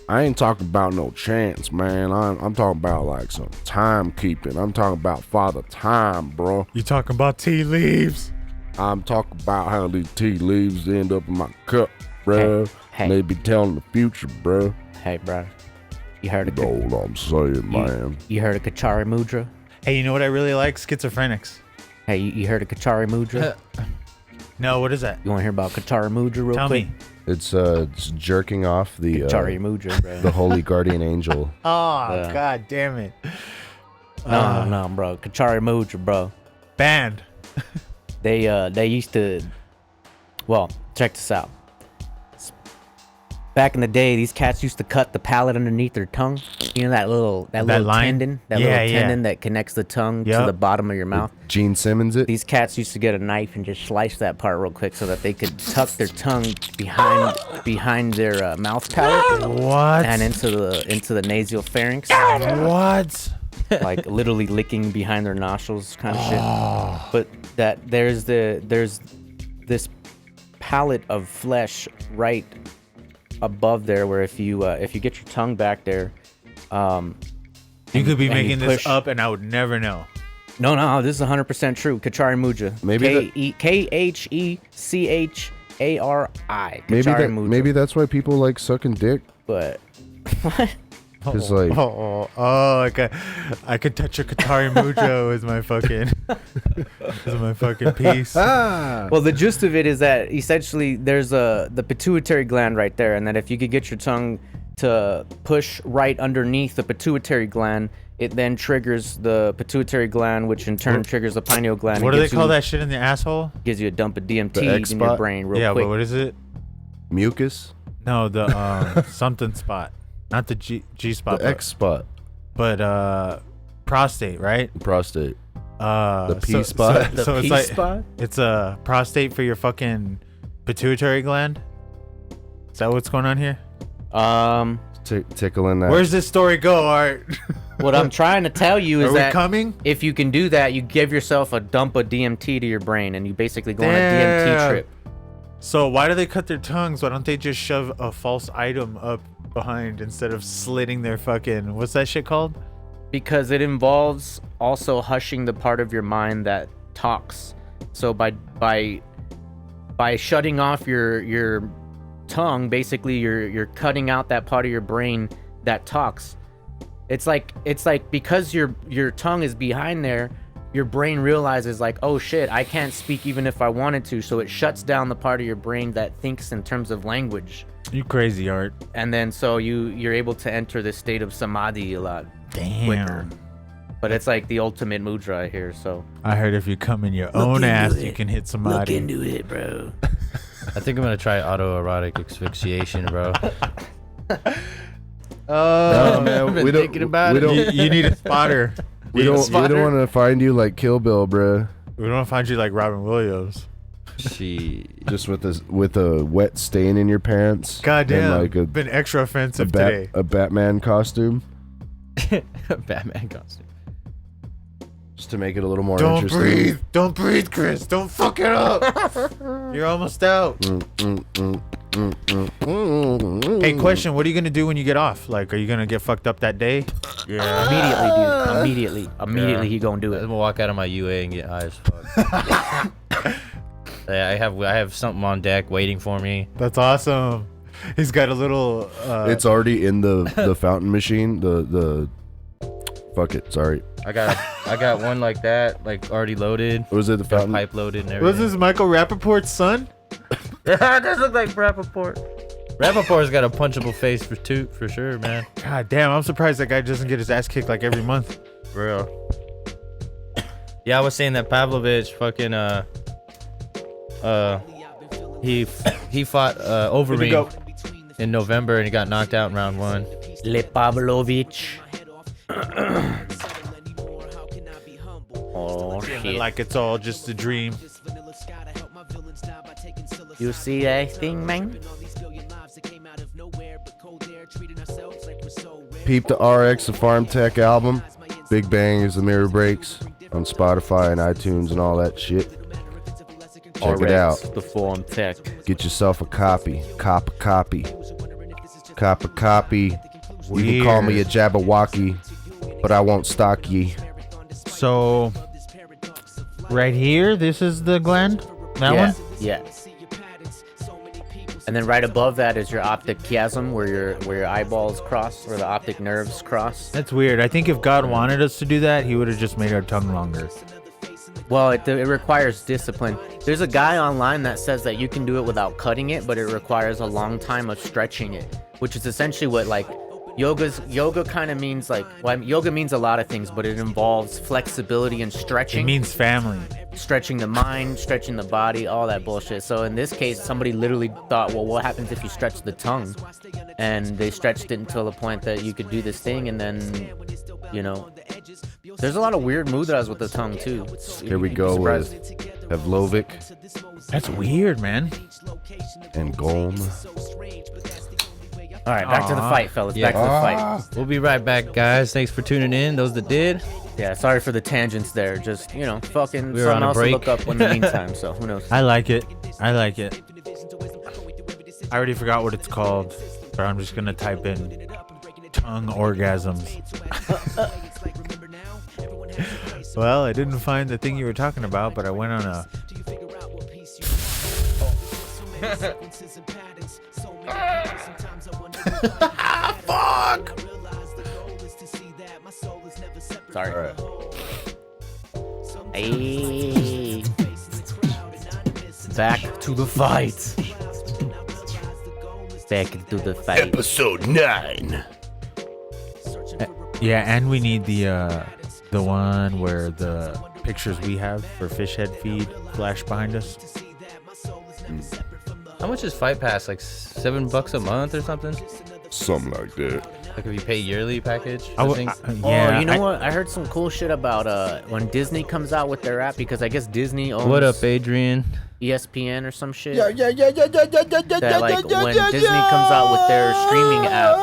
I ain't talking about no chance, man. I'm talking about like some timekeeping. I'm talking about Father Time, bro.
You talking about tea leaves?
I'm talking about how these tea leaves end up in my cup, bro.
Hey.
And they be telling the future, bro.
Hey, bro. You heard
You
of
know what I'm saying, man.
you heard of Kachari Mudra?
Hey, you know what I really like? Schizophrenics.
Hey, you heard of Kachari Mudra?
No, what is that?
You want to hear about Kachari Mudra real
Tell
quick?
me.
It's jerking off the
Kachari Mudra, bro.
the holy guardian angel.
Oh, god damn it.
No, bro. Kachari Mudra, bro.
Banned.
They used to. Well, check this out. Back in the day, these cats used to cut the palate underneath their tongue. You know that little
line?
tendon,
Yeah, yeah.
tendon that connects the tongue to
Yup.
the bottom of your mouth.
Gene Simmons it.
These cats used to get a knife and just slice that part real quick so that they could tuck their tongue behind their mouth palate
What?
and into the nasal pharynx,
What?
like literally licking behind their nostrils, kind of
Oh.
shit. But there's this palate of flesh right above there, where if you get your tongue back there,
You could be
and
making
you
this
push-
up and I would never know.
No, this is 100% true. Kachari Mudra.
Maybe
Khechari. Kachari Mudra.
Maybe that's why people like sucking dick.
But what?
Cause like
I could touch a Qatari Mujo as my fucking piece.
Well, the gist of it is that essentially there's the pituitary gland right there, and that if you could get your tongue to push right underneath the pituitary gland. It then triggers the pituitary gland, which in turn triggers the pineal gland.
What do they call that shit in the asshole?
Gives you a dump of DMT in your
spot?
brain real
Yeah,
quick.
but what is it?
Mucus.
No, the something spot, not the G spot.
The X spot.
But prostate, right?
Prostate.
The
P spot.
The
So it's
P
like
spot?
it's a prostate for your fucking pituitary gland. Is that what's going on here?
Tickling that.
Where's this story go, Art?
What I'm trying to tell you is
Are we
that
coming?
if you can do that, you give yourself a dump of DMT to your brain, and you basically go on a
Damn.
DMT trip.
So why do they cut their tongues? Why don't they just shove a false item up behind instead of slitting their fucking, what's that shit called?
Because it involves also hushing the part of your mind that talks. So by shutting off your tongue, basically you're cutting out that part of your brain that talks. It's like because your tongue is behind there, your brain realizes like, oh shit, I can't speak even if I wanted to, so it shuts down the part of your brain that thinks in terms of language.
You crazy, Art.
And then so you're able to enter this state of samadhi a lot quicker.
Damn.
But it's like the ultimate mudra I hear, so
I heard if you come in your own ass, you can hit somebody.
look into it, bro.
I think I'm gonna try autoerotic asphyxiation, bro.
No, man,
I've been
we don't.
thinking about
we
it.
don't.
You need a spotter.
We don't want to find you like Kill Bill, bruh.
We don't find you like Robin Williams.
She
Just with a wet stain in your pants.
Goddamn.
And like
Been extra offensive today.
a Batman costume,
Batman costume.
just to make it a little more
Don't
interesting.
breathe. Don't breathe, Chris. Don't fuck it up. You're almost out. Hey, question. What are you going to do when you get off? Like, are you going to get fucked up that day?
Immediately, dude. Immediately he gonna do
I'm
it.
gonna walk out of my UA and get high as fuck. Yeah, I have something on deck waiting for me.
That's awesome. He's got a little...
It's already in the fountain machine. The fuck it. Sorry.
I got one like that, like already loaded.
Was it the
Got
fountain?
pipe loaded and
Was
everything.
this Michael Rappaport's son?
Yeah, it does look like Rappaport. Rappaport's got a punchable face for sure, man.
God damn, I'm surprised that guy doesn't get his ass kicked like every month.
For real. Yeah, I was saying that Pavlovich fucking he fought Overeem in November and he got knocked out in round 1.
Le Pavlovich. Oh shit.
Like it's all just a dream.
You see that thing, man?
Peep the RX, the Farm Tech album. Big Bang is the Mirror Breaks on Spotify and iTunes and all that shit. Check it out.
The Form Tech.
Get yourself a copy. Cop a copy. Cop a copy. You can call me a Jabberwocky, but I won't stalk ye.
So, right here, this is the gland? That one?
Yeah. And then right above that is your optic chiasm, where your eyeballs cross, where the optic nerves cross.
That's weird. I think if God wanted us to do that, he would have just made our tongue longer.
Well, it requires discipline. There's a guy online that says that you can do it without cutting it, but it requires a long time of stretching it, which is essentially what like yoga kind of means. Like, well, yoga means a lot of things, but it involves flexibility and stretching.
It means family.
Stretching the mind, stretching the body, all that bullshit. So in this case, somebody literally thought, well, what happens if you stretch the tongue? And they stretched it until the point that you could do this thing, and then, you know, there's a lot of weird mudras with the tongue too.
Here we go with Pavlovic
That's weird, man.
and Golm.
All right, back to the fight, fellas. Back to the fight.
We'll be right back, guys. Thanks for tuning in. Those that did.
Yeah, sorry for the tangents there. Just, you know, fucking
We were on
something
a
else to
break.
look up in the meantime, so who knows.
I like it. I like it. I already forgot what it's called, but I'm just gonna type in tongue orgasms. Well, I didn't find the thing you were talking about, but I went on a...
Fuck! Sorry.
All right.
Hey. Back to the fight. back into the fight.
Episode 9.
Yeah, and we need the one where the pictures we have for fish head feed flash behind us.
How much is Fight Pass? Like $7 a month or something?
Something like that.
Like if you pay yearly package?
Yeah,
Oh, you know what? I heard some cool shit about when Disney comes out with their app, because I guess Disney owns
What up, Adrian?
ESPN or some shit.
Yeah.
That like when Disney comes out with their streaming app,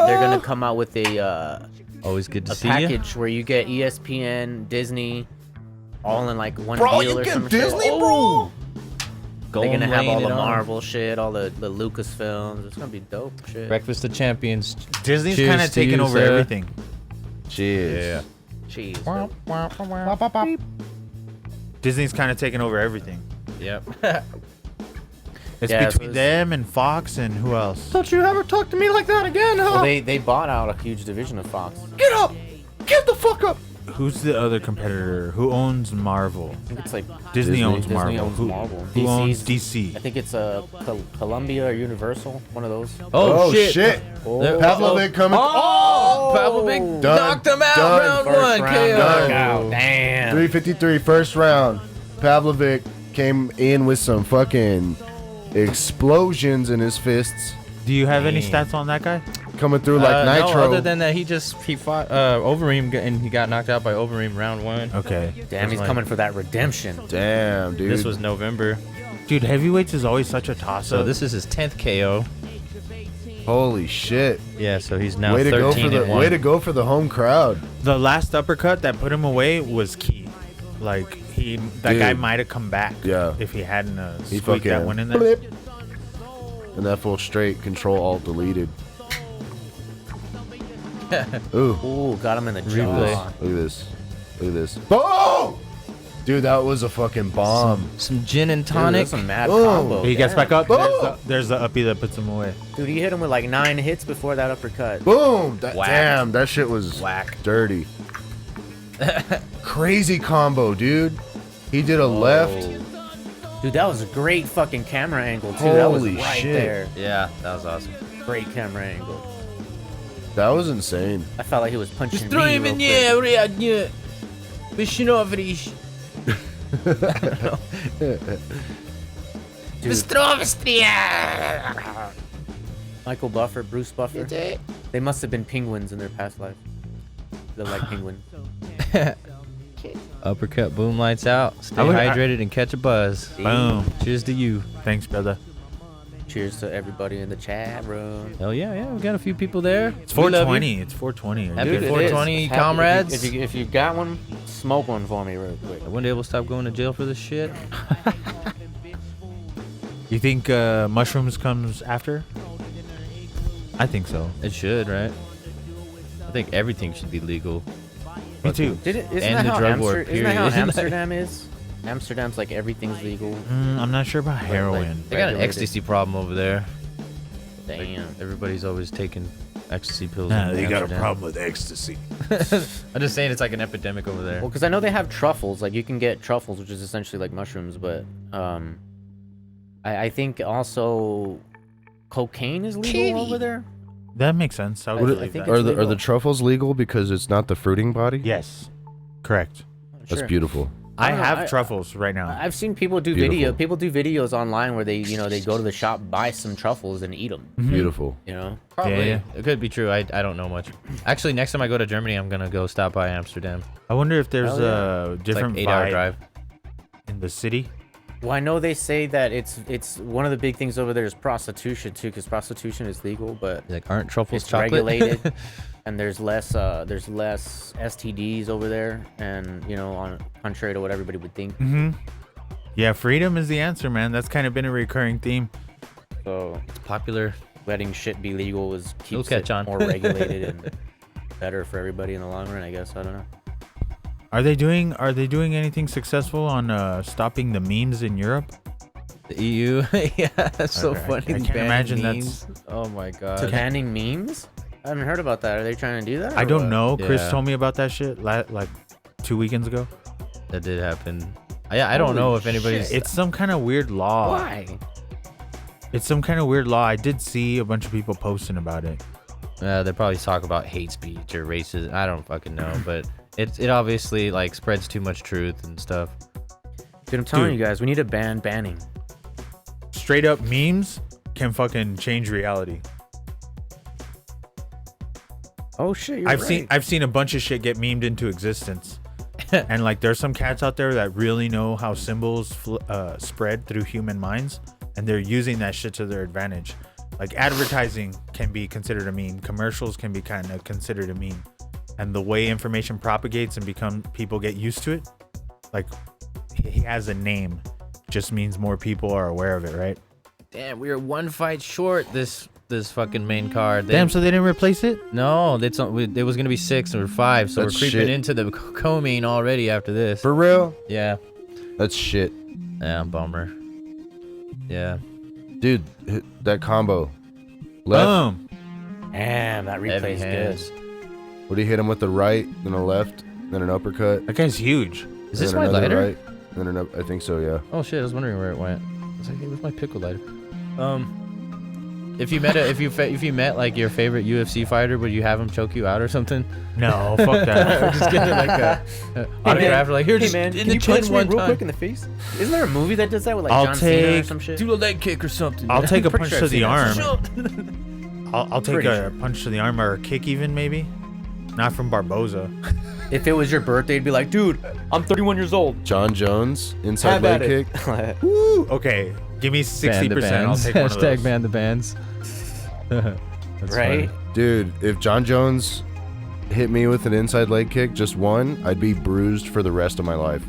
they're gonna come out with a
Always good to see
package where you get ESPN, Disney, all in like one
Bro,
deal
you
or
get
some
Disney,
shit.
bro?
They're gonna have all the
Marvel.
Marvel shit, all the Lucasfilms. It's gonna be dope shit.
Breakfast of Champions.
Disney's
Cheers
kind of
to
taking
you,
over
sir.
everything.
Cheers.
Cheese.
Disney's kind of taking over everything.
Yep.
It's
Yeah, so
between
it's-
them and Fox and who else?
Don't you ever talk to me like that again, huh?
Well, they bought out a huge division of Fox.
Get up! Get the fuck up!
Who's the other competitor? Who owns Marvel?
I think it's like
Disney owns
Disney
Marvel.
owns
Who,
Marvel.
who owns
DC's
DC?
I think it's Columbia or Universal, one of those.
Oh, shit.
Oh,
Pavlovic coming.
Oh! Pavlovic
Done.
knocked him out
Done.
round
First
one.
round
KO.
knockout. Damn.
353, first round. Pavlovic came in with some fucking explosions in his fists,
Do you have any
Damn.
stats on that guy?
coming through like nitro.
No, other than that, he fought Overeem and he got knocked out by Overeem round 1.
Okay.
Damn, he's
like-
coming for that redemption.
Damn, dude.
This was November,
Dude, heavyweights is always such a
so
toss-up.
this is his 10th KO.
Holy shit.
Yeah, so he's now
Way to go
13
for the
and 1.
way to go for the home crowd.
The last uppercut that put him away was key. Like that guy
Dude.
might have come back.
Yeah.
If he hadn't
He
squeaked that
fucking
one in there.
blip. And that full straight control alt deleted. Ooh.
Ooh, got him in the
Replay.
jaw.
Look at this. Look at this. Boom! Dude, that was a fucking bomb.
Some gin and
Dude,
tonic.
that's a mad
Oh.
combo.
He gets
Damn.
back up.
Boom!
There's the uppie that puts him away.
Dude, he hit him with like 9 hits before that uppercut.
Boom!
Whack.
Damn, that shit was
Whack.
dirty. Crazy combo, dude. He did a left.
Dude, that was a great fucking camera angle too. That was
Holy
right
shit.
there.
Yeah, that was awesome.
Great camera angle.
That was insane.
I felt like he was punching me real quick. Michael Buffer, Bruce Buffer. They must have been penguins in their past life. They're like penguins.
Uppercut, boom, lights out. Stay
I would-
hydrated and catch a buzz.
Boom.
Cheers to you.
Thanks, brother.
Cheers to everybody in the chat room.
Hell yeah, we got a few people there.
It's 420. It's 420. Are you
Happy
good?
Dude, it
420,
is. Happy-
comrades.
If you got one, smoke one for me real quick.
I wouldn't able to stop going to jail for this shit.
You think mushrooms comes after? I think so.
It should, right? I think everything should be legal.
Me too.
Isn't
And
that
the
how
drug war,
isn't that how
period.
Amsterdam is? Amsterdam's like everything's legal.
I'm not sure about heroin.
They got an
Regulated.
ecstasy problem over there.
Damn.
Everybody's always taking ecstasy pills.
Nah,
in
they got a
Amsterdam.
problem with ecstasy.
I'm just saying it's like an epidemic over there.
Well, because I know they have truffles. Like you can get truffles, which is essentially like mushrooms, but I think also cocaine is legal over there.
That makes sense. I would
I
believe
think
that.
it's
Are the
legal.
truffles legal because it's not the fruiting body?
Yes. Correct.
That's
Sure.
beautiful.
I
don't know,
have
I-
truffles right now.
I've seen people do
Beautiful.
People do videos online where they go to the shop, buy some truffles, and eat them.
Beautiful.
You know.
Probably.
Yeah.
It could be true. I don't know much. Actually, next time I go to Germany, I'm going to go stop by Amsterdam.
I wonder if there's
Hell yeah.
a
It's
different
like 8-hour
vibe
drive.
in the city.
Well, I know they say that it's one of the big things over there is prostitution too, because prostitution is legal, but
Like, aren't truffles
it's
chocolate?
regulated, and there's less STDs over there, and on contrary to what everybody would think.
Yeah, freedom is the answer, man. That's kind of been a recurring theme.
So
It's popular.
letting shit be legal
It'll
keeps
catch
it
on.
more regulated and better for everybody in the long run, I guess. I don't know.
Are they doing anything successful on stopping the memes in Europe?
The EU. Yeah, that's so
Okay, I
funny.
can't
Banning
imagine
memes.
that's-
Oh my god.
Banning memes? I haven't heard about that. Are they trying to do that?
I
or
don't
what?
know. Chris
Yeah.
told me about that shit like 2 weekends ago.
That did happen. I don't
Holy
know if anybody's.
shit.
It's some kind of weird law.
Why?
It's some kind of weird law. I did see a bunch of people posting about it.
They probably talk about hate speech or racism. I don't fucking know, but it obviously like spreads too much truth and stuff.
Dude, I'm telling
Dude.
you guys, we need to ban banning.
Straight up memes can fucking change reality.
Oh shit, you're
I've seen a bunch of shit get memed into existence. And like there's some cats out there that really know how symbols spread through human minds, and they're using that shit to their advantage. Like advertising can be considered a meme, commercials can be kind of considered a meme, and the way information propagates and people get used to it, like he has a name, just means more people are aware of it, right?
Damn, we were one fight short this fucking main card.
Damn, so they didn't replace it?
No, it was gonna be 6 or 5, so
That's
we're creeping
shit.
into the co-main already after this.
For real?
Yeah.
That's shit.
Yeah, bummer. Yeah.
Dude, that combo. Left.
Boom.
Damn, that
Heavy
replay's good.
hands.
Would he hit him with the right, then a left, then an uppercut?
That guy's huge.
Is this
then
my
another
lighter?
Right, then I think so, yeah.
Oh shit, I was wondering where it went. I was like, hey, where's my pickle lighter? If you met like your favorite UFC fighter, would you have him choke you out or something?
No, fuck that.
Just get like a autograph, like here,
Hey
just
man,
in
can
the
you punch
chin
me
one
real
time.
quick in the face? Isn't there a movie that does that with like
I'll
John Cena or
take-
some shit?
Do a leg kick or something.
I'll take a
Pretty
punch
sure
to
I've
the
seen
arm.
that.
I'll take
Pretty
a
sure.
punch to the arm or a kick even maybe. Not from Barboza.
If it was your birthday, it'd be like, dude, I'm 31 years old.
John Jones, inside
Have
leg
at it.
kick.
Woo! Okay, give me 60%. I'll take one of
Hashtag
those.
ban the bands. That's
Right?
Dude, if John Jones hit me with an inside leg kick, just one, I'd be bruised for the rest of my life.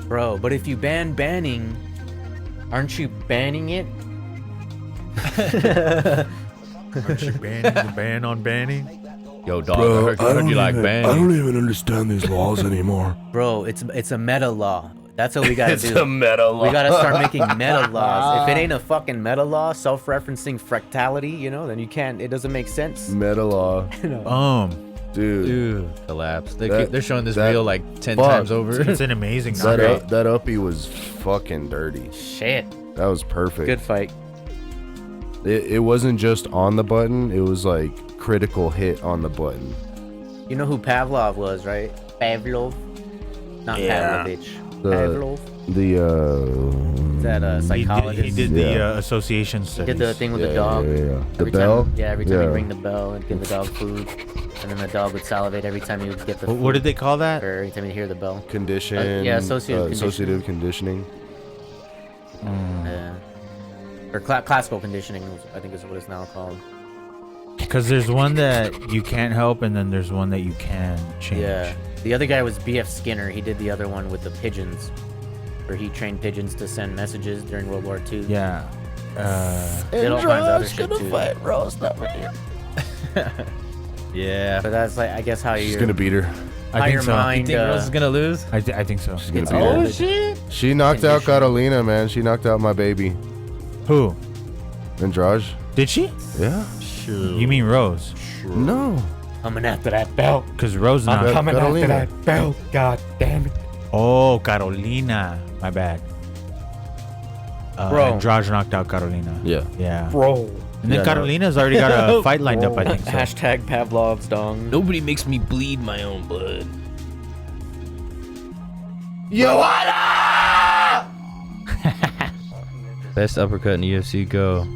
Bro, but if you ban banning, aren't you banning it?
Aren't you banning the ban on banning?
funny. Yo, dog, I heard you like bang.
even understand these laws anymore.
Bro, it's a meta law. That's what we gotta
It's
do.
a meta law.
We gotta start making meta laws. If it ain't a fucking meta law, self-referencing fractality, then you can't. It doesn't make sense.
Meta law. Dude.
Dude, collapse.
That-
They're showing this
that-
reel like 10
fuck.
times over.
It's an amazing
That,
knockout.
that uppie was fucking dirty.
Shit.
That was perfect.
Good fight.
It wasn't just on the button, it was like critical hit on the button.
You know who Pavlov was, right? Pavlov? Not
Yeah.
Pavlovich.
The-
Pavlov?
The
Is that a psychologist?
He did the
Yeah.
association
He
studies.
did the thing with
yeah,
the dog.
Yeah. The
Every
bell?
Time, yeah, every time
Yeah.
you ring the bell and give the dog food, and then the dog would salivate every time he would get the food.
What did they call that?
Or every time you hear the bell.
Condition.
yeah, associative
associative conditioning.
Yeah. Or classical conditioning, I think is what it's now called.
Because there's one that you can't help, and then there's one that you can change.
Yeah. The other guy was B.F. Skinner. He did the other one with the pigeons, where he trained pigeons to send messages during World War II.
Yeah.
Did all kinds of other shit too.
Rose over here.
Yeah.
But that's like, I guess how
She's
you
gonna beat her.
I
how
think
your
so.
mind.
You think Rose is gonna lose?
I think so.
She's gonna
It's
beat
all-
her.
shit.
She knocked out
Conditioning.
Catalina, man. She knocked out my baby.
Who?
Andrade.
Did she?
Yeah.
You mean Rose?
No.
Coming after that belt.
Because Rose
I'm
not.
coming after that
belt. God damn it.
Oh, Carolina. My bad.
Bro.
Andrade knocked out Carolina.
Yeah.
Yeah.
Bro.
And then
Yeah, no.
Carolina's already got a fight lined up, I think. So.
Hashtag Pavlov's dong.
Nobody makes me bleed my own blood. Best uppercut in the UFC, go.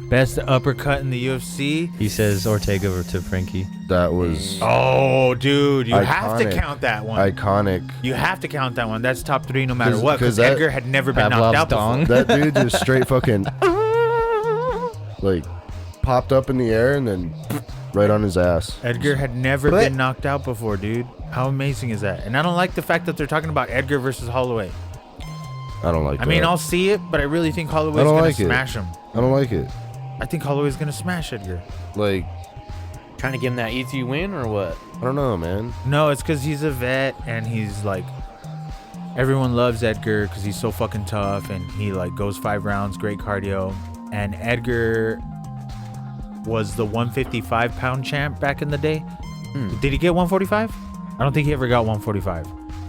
Best uppercut in the UFC.
He says Ortega to Frankie.
That was
Oh, dude, you have to
Iconic.
count that one.
iconic.
You have to count that one. That's top 3 no matter
'Cause-
what.
'cause
Because
that-
Edgar had never been knocked
Pavlov's
out
dong.
before.
That dude just straight fucking like popped up in the air and then right on his ass.
Edgar had never
But-
been knocked out before, dude. How amazing is that? And I don't like the fact that they're talking about Edgar versus Holloway.
I don't like
I mean,
that.
I'll see it, but I really think Holloway's
I don't
gonna
like it.
smash him.
I don't like it.
I think Holloway's gonna smash Edgar.
Like,
Trying to give him that easy win or what?
I don't know, man.
No, it's because he's a vet and he's like, everyone loves Edgar because he's so fucking tough and he like goes 5 rounds, great cardio. And Edgar was the 155-pound champ back in the day. Did he get 145? I don't think he ever got 145.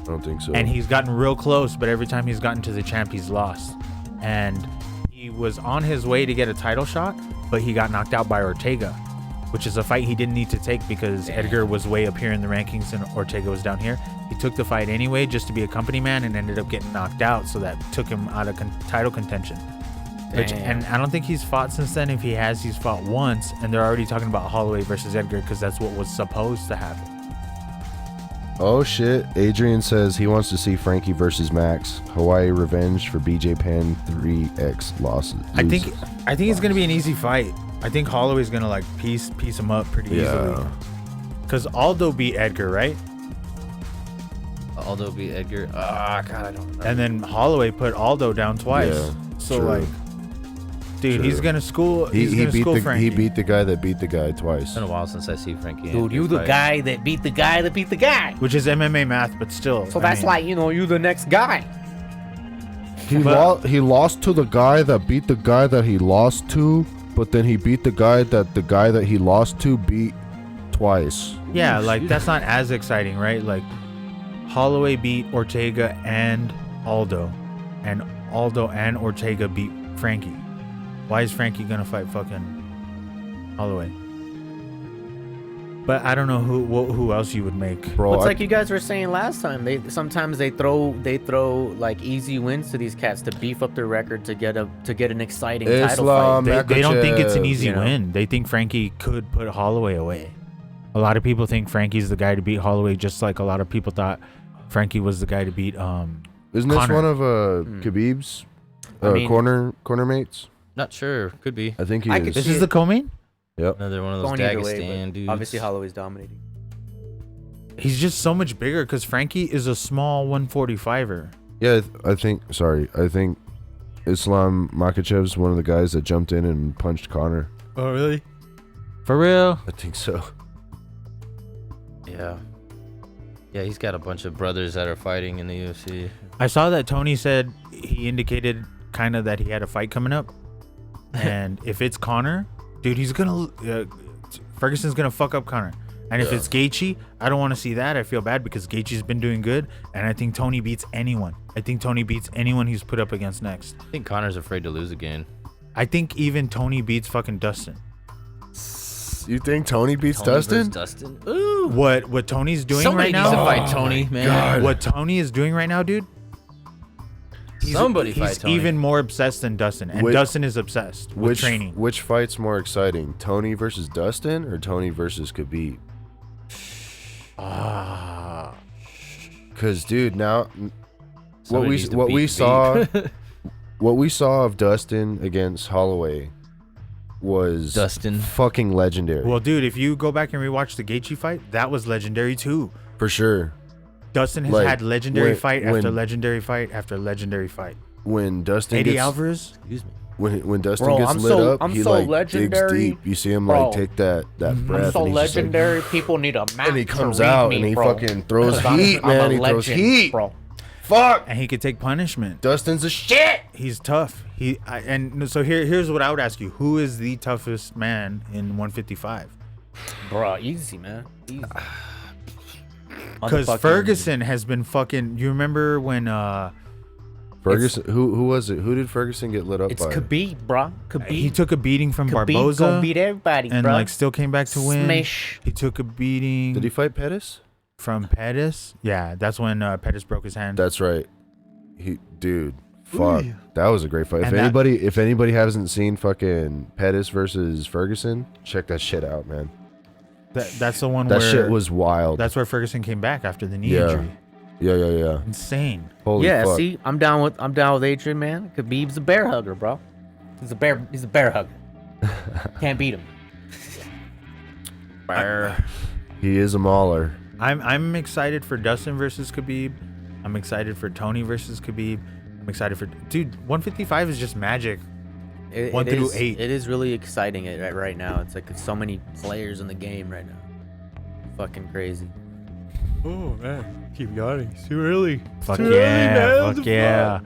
I don't think so.
And he's gotten real close, but every time he's gotten to the champ, he's lost. And he was on his way to get a title shot, but he got knocked out by Ortega, which is a fight he didn't need to take because Edgar was way up here in the rankings and Ortega was down here. He took the fight anyway just to be a company man and ended up getting knocked out, so that took him out of title contention. And I don't think he's fought since then. If he has, he's fought once, and they're already talking about Holloway versus Edgar because that's what was supposed to happen.
Oh shit! Adrian says he wants to see Frankie versus Max. Hawaii revenge for BJ Penn 3x losses.
I think it's gonna be an easy fight. I think Holloway's gonna like piece him up pretty easily. Cause Aldo beat Edgar, right?
Aldo beat Edgar. God, I don't remember.
And then Holloway put Aldo down twice.
Yeah,
so
true.
like, dude, he's gonna school.
He beat the guy that beat the guy twice.
It's been a while since I see Frankie.
Dude, you the guy that beat the guy that beat the guy.
Which is MMA math, but still.
So that's like, you know, you the next guy.
He lost to the guy that beat the guy that he lost to, but then he beat the guy that he lost to beat twice.
Yeah, like that's not as exciting, right? Like Holloway beat Ortega and Aldo and Ortega beat Frankie. Why is Frankie gonna fight fucking Holloway? But I don't know who else you would make.
Bro,
Well, it's like you guys were saying last time. Sometimes they throw like easy wins to these cats to beef up their record to get an exciting title fight.
They don't think it's an easy
you know?
win. They think Frankie could put Holloway away. A lot of people think Frankie's the guy to beat Holloway, just like a lot of people thought Frankie was the guy to beat
Isn't this
Connor.
one of Khabib's corner mates?
Not sure. Could be.
I think he
I
is.
could
This
see
is the co-main?
Yep.
Another one of those
Going either way,
Dagestan
but
dudes.
obviously Holloway's dominating.
He's just so much bigger because Frankie is a small 145er.
Yeah, I think Islam Makhachev's one of the guys that jumped in and punched Connor.
Oh, really? For real?
I think so.
Yeah. Yeah, he's got a bunch of brothers that are fighting in the UFC.
I saw that Tony said he indicated kind of that he had a fight coming up. And if it's Connor, dude, he's going to... Ferguson's going to fuck up Connor. And if it's Gaethje, I don't want to see that. I feel bad because Gaethje's been doing good. And I think Tony beats anyone. I think Tony beats anyone he's put up against next.
I think Connor's afraid to lose again.
I think even Tony beats fucking Dustin.
You think Tony beats
Tony
Dustin?
versus Dustin? Ooh.
What Tony's doing
Somebody
right
needs
now?
to fight Tony, man.
God.
What Tony is doing right now, dude?
Somebody fight
He's
Tony.
even more obsessed than Dustin, and Dustin is obsessed with training.
Which fight's more exciting, Tony versus Dustin or Tony versus Khabib? Because dude, now what we saw of Dustin against Holloway was
Dustin
fucking legendary.
Well, dude, if you go back and rewatch the Gaethje fight, that was legendary too.
For sure.
Dustin has
Like,
had legendary fight after
when-
legendary fight after legendary fight.
When Dustin
Eddie
gets
Alvarez,
Excuse me.
when Dustin
Bro,
gets
I'm
lit
so-
up,
I'm
he
so
like
legendary.
digs deep. You see him
Bro.
like take that breath,
So
and he's just like,
legendary, people need a map
and he
to
comes
read
out
me,
and he
bro.
fucking throws
I'm-
heat,
I'm a
man. He throws
legend,
heat.
bro.
Fuck.
and he could take punishment.
Dustin's a shit.
He's tough. So here's what I would ask you: who is the toughest man in 155?
Bro, easy, man. Easy.
Because
Motherfucking-
Ferguson has been fucking. You remember when
Ferguson, who was it? Who did Ferguson get lit up
It's
by?
Khabib, bro. Khabib.
he took a beating from
Khabib
Barboza
gonna beat everybody,
and
bro.
like still came back to win.
Smash.
He took a beating
Did he fight Pettis?
from Pettis. Yeah, that's when Pettis broke his hand.
That's right. Fuck. That was a great fight.
And
If anybody hasn't seen fucking Pettis versus Ferguson, check that shit out, man.
That's the one
That
where
shit was wild.
That's where Ferguson came back after the knee
Yeah.
injury.
Yeah.
Insane.
Holy
Yeah,
fuck.
see, I'm down with Adrian, man. Khabib's a bear hugger, bro. He's a bear hugger. Can't beat him.
He is a mauler.
I'm excited for Dustin versus Khabib. I'm excited for Tony versus Khabib. I'm excited for 155 is just magic. 1 through 8.
It is really exciting right now. It's like so many players in the game right now. Fucking crazy.
Oh man, keep yawning. It's too early.
Fuck
Too early,
yeah,
man.
fuck yeah.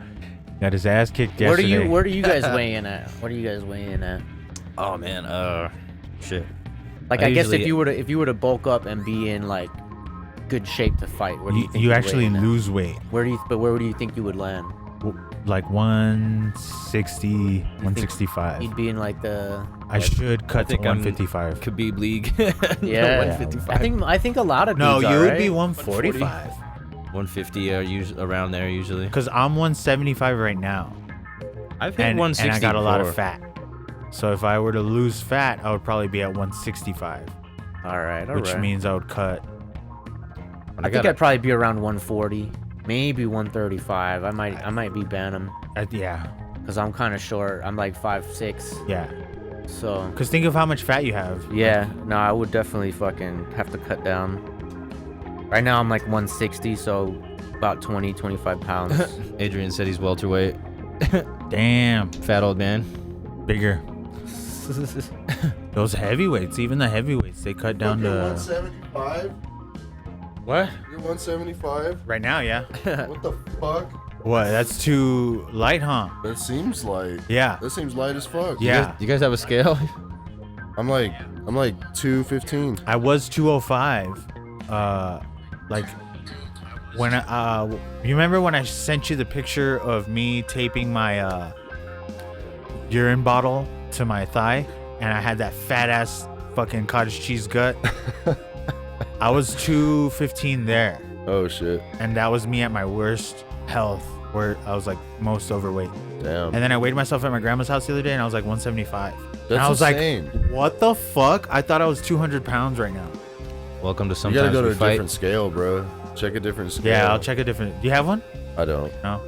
Got his ass kicked
Where
yesterday.
do you guys weigh in at? What are you guys weighing at?
Oh man, shit.
Like
I
I guess
usually-
if you were to bulk up and be in like good shape to fight? Where do you think
you
you'd
actually
weigh in at?
lose weight.
Where do you think you would land?
Like 160, 165.
You'd be in like the.
I should cut to
think I'm
155.
Khabib League.
Yeah,
155.
I think a lot of
No,
dudes
you
are,
would
right?
be 145.
150 are usually around there usually.
Because I'm 175 right now.
I've hit
And
160
I got a lot of
before.
fat. So if I were to lose fat, I would probably be at 165.
All right,
Which means I would cut.
I think I'd probably be around 140, maybe 135. I might be Bantam
Yeah.
because I'm kind of short. I'm like 5'6".
Yeah.
So
Because think of how much fat you have.
yeah, no, I would definitely fucking have to cut down. Right now I'm like 160, so about 25 pounds.
Adrian said he's welterweight.
Damn.
Fat old man.
Bigger. Those heavyweights, even the heavyweights, they cut down
You're
to.
175?
What?
You're 175?
Right now, yeah.
What the fuck?
What? That's too light, huh?
That seems light.
Yeah.
That seems light as fuck.
Yeah.
You guys have a scale?
I'm like 215.
I was 205. Like when you remember when I sent you the picture of me taping my urine bottle to my thigh, and I had that fat ass fucking cottage cheese gut. I was 215 there,
Oh shit.
and that was me at my worst health, where I was like most overweight.
Damn.
And then I weighed myself at my grandma's house the other day, and I was like 175.
That's
and I was
insane.
like, what the fuck? I thought I was 200 pounds right now.
Welcome to
You
Sometimes
gotta go to
We
a
Fight.
different scale, bro. Check a different scale.
Yeah, I'll check a different. Do you have one?
I don't.
No.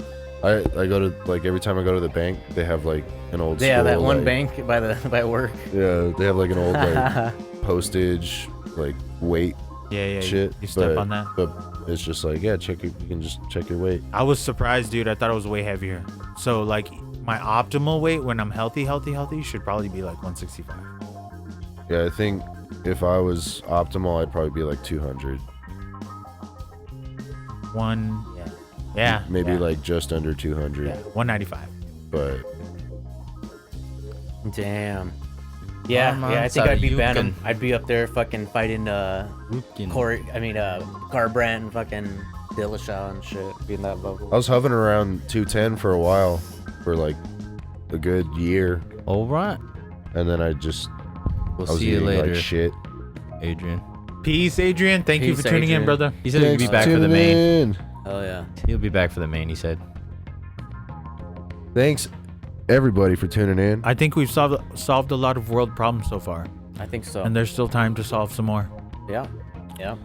I go to, like, every time I go to the bank, they have like an old
Yeah,
school,
that one
like-
bank by work.
Yeah, they have like an old like postage like weight
Yeah,
shit.
You step
but,
on that.
But it's just like, yeah, you can just check your weight.
I was surprised, dude. I thought it was way heavier. So like my optimal weight when I'm healthy should probably be like 165.
Yeah, I think if I was optimal, I'd probably be like 200.
Yeah.
Maybe
yeah,
like just under 200.
yeah, 195.
But
Damn. Yeah,
Come on,
yeah. I think I'd be
Saryukin.
Bantam. I'd be up there fucking fighting
Rukin.
Garbrandt and fucking Dillashaw and shit. Being that level.
I was hovering around 210 for a while, for like a good year,
All right.
and then I
We'll
was
see you
eating
later,
like shit.
Adrian.
Peace, Adrian. Thank you
Peace,
for tuning in,
Adrian.
brother.
He said he'll be back for the main.
Oh yeah.
He'll be back for the main, he said.
Thanks, everybody, for tuning in.
I think we've solved a lot of world problems so far,
I think so.
and there's still time to solve some more.
Yeah. Yeah.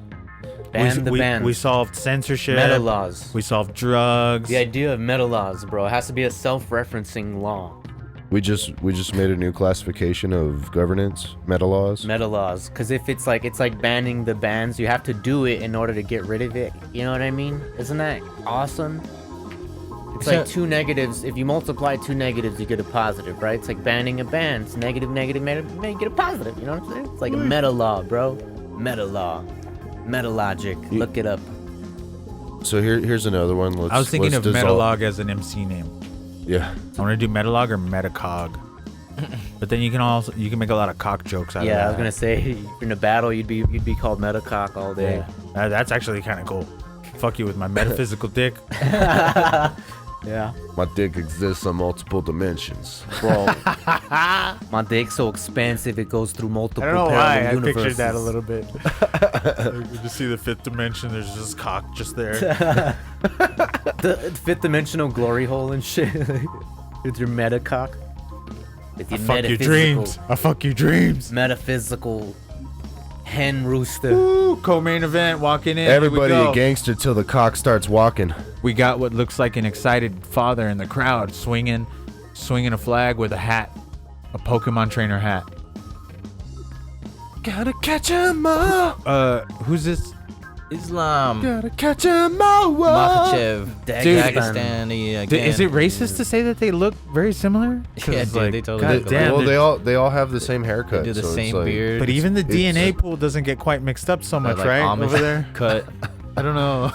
Ban the
we
bans.
solved censorship.
Meta laws.
We solved drugs.
The idea of meta laws, bro. It has to be a self-referencing law.
We just made a new classification of governance, meta laws.
Meta laws. Because if it's like banning the bans, you have to do it in order to get rid of it. You know what I mean? Isn't that awesome? It's like two negatives. If you multiply two negatives, you get a positive, right? It's like banning a ban. It's negative, negative, negative, you get a positive. You know what I'm saying? It's like a meta law, bro. Meta law. Meta logic. Look it up.
So here's another one.
I was thinking
let's
of
dissolve-
Metalog as an MC name.
Yeah.
I want to do Metalog or Metacog. But then you can make a lot of cock jokes out of that.
Yeah, I was gonna say in a battle you'd be called Metacock all day.
Yeah. That's actually kind of cool. Fuck you with my metaphysical dick.
Yeah.
My dick exists on multiple dimensions.
Bro, my dick's so expansive it goes through multiple
I don't know
parallel
why I
universes.
pictured that a little bit. You just see the fifth dimension. There's just cock just there.
The fifth dimensional glory hole and shit. With your metacock. With
I
your
fuck your dreams. I fuck your dreams.
metaphysical hen rooster.
Woo, co-main event. Walking in.
Everybody
Here we
a
go.
gangster till the cock starts walking.
We got what looks like an excited father in the crowd swinging a flag with a hat, a Pokemon trainer hat.
Gotta catch 'em all.
Who's this?
Islam.
Gotta catch 'em all.
Makhachev.
Dude,
Pakistani again.
Is it racist to say that they look very similar?
Yeah,
'Cause,
dude, they totally
God
look
damn,
alike.
Well, they all have the same haircut.
They do the
so it's
same
like-
beard.
But even the
It's-
DNA pool doesn't get quite mixed up so much,
like
right?
Amish
Over there.
cut,
I don't know.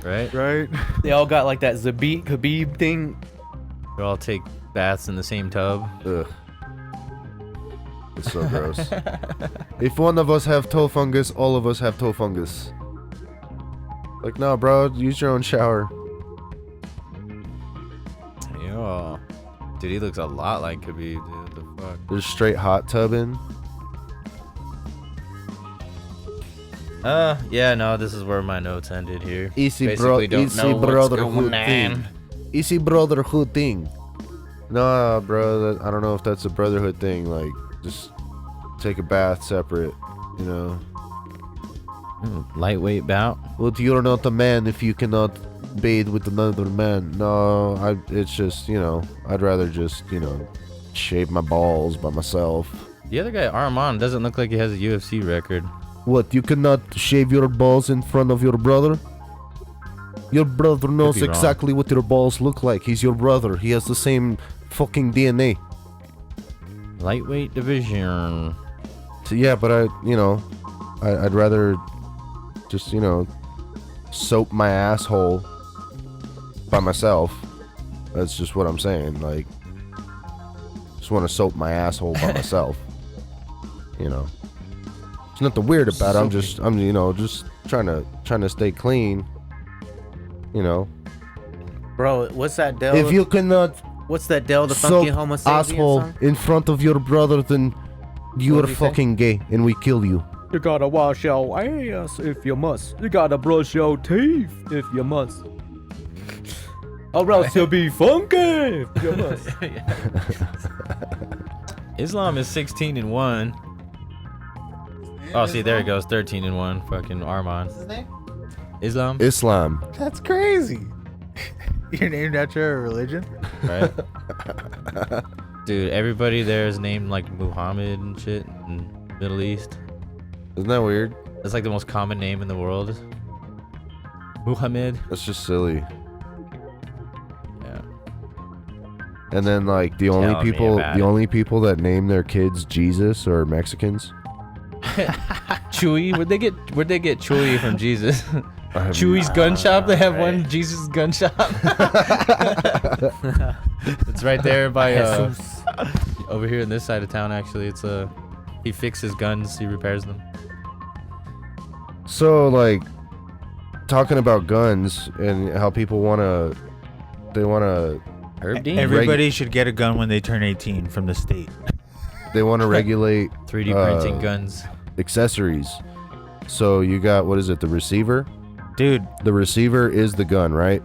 right?
Right?
They all got like that Zabit Khabib thing.
They all take baths in the same tub.
Ugh. It's so gross. If one of us have toe fungus, all of us have toe fungus. Like, no, bro, use your own shower.
Yo. Dude, he looks a lot like Khabib, dude. What the fuck?
There's straight hot tubbing.
Yeah, no, this is where my notes ended here.
Easy,
Basically don't
easy
know what's
brotherhood
going
thing.
on.
Easy brotherhood thing. Nah, bro, I don't know if that's a brotherhood thing. Like, just take a bath separate, you know.
Lightweight bout.
Well, you're not a man if you cannot bathe with another man. No, it's just, you know, I'd rather just, you know, shave my balls by myself.
The other guy, Armand, doesn't look like he has a UFC record.
What, you cannot shave your balls in front of your brother? Your brother knows
be wrong.
exactly what your balls look like. He's your brother. He has the same fucking DNA.
Lightweight division.
So yeah, but I'd rather just, you know, soap my asshole by myself. That's just what I'm saying. Like, just want to soap my asshole by myself. You know, it's nothing weird about it. I'm you know, just trying to stay clean. You know,
Bro, what's that Dell?
if you cannot
What's that Dell the funky
soap
Homo sapien
asshole
song?
in front of your brother, then you
What
are
did he say?
fucking gay, and we kill you.
You gotta wash your ass if you must. You gotta brush your teeth if you must. Or else you'll be funky if you must.
Islam is 16-1. Oh, see, there it goes. 13-1. Fucking Armand.
What's his name?
Islam,
Islam.
That's crazy. You're named after a religion?
right? Dude, everybody there is named like Muhammad and shit in Middle East.
Isn't that weird?
That's like the most common name in the world. Muhammad.
That's just silly.
Yeah.
And then like the only
Tell me
people
about
the
it.
only people that name their kids Jesus are Mexicans.
Chewy. Where'd they get Chewy from Jesus?
I have
Chewy's gun shop. They have one Jesus gun shop. It's right there by over here in this side of town. Actually, it's he fixes guns. He repairs them.
So like talking about guns and how people wanna
Herb Dean.
Everybody should get a gun when they turn 18 from the state.
regulate
3D printing guns.
accessories. So you got, what is it, the receiver?
Dude,
The receiver is the gun, right?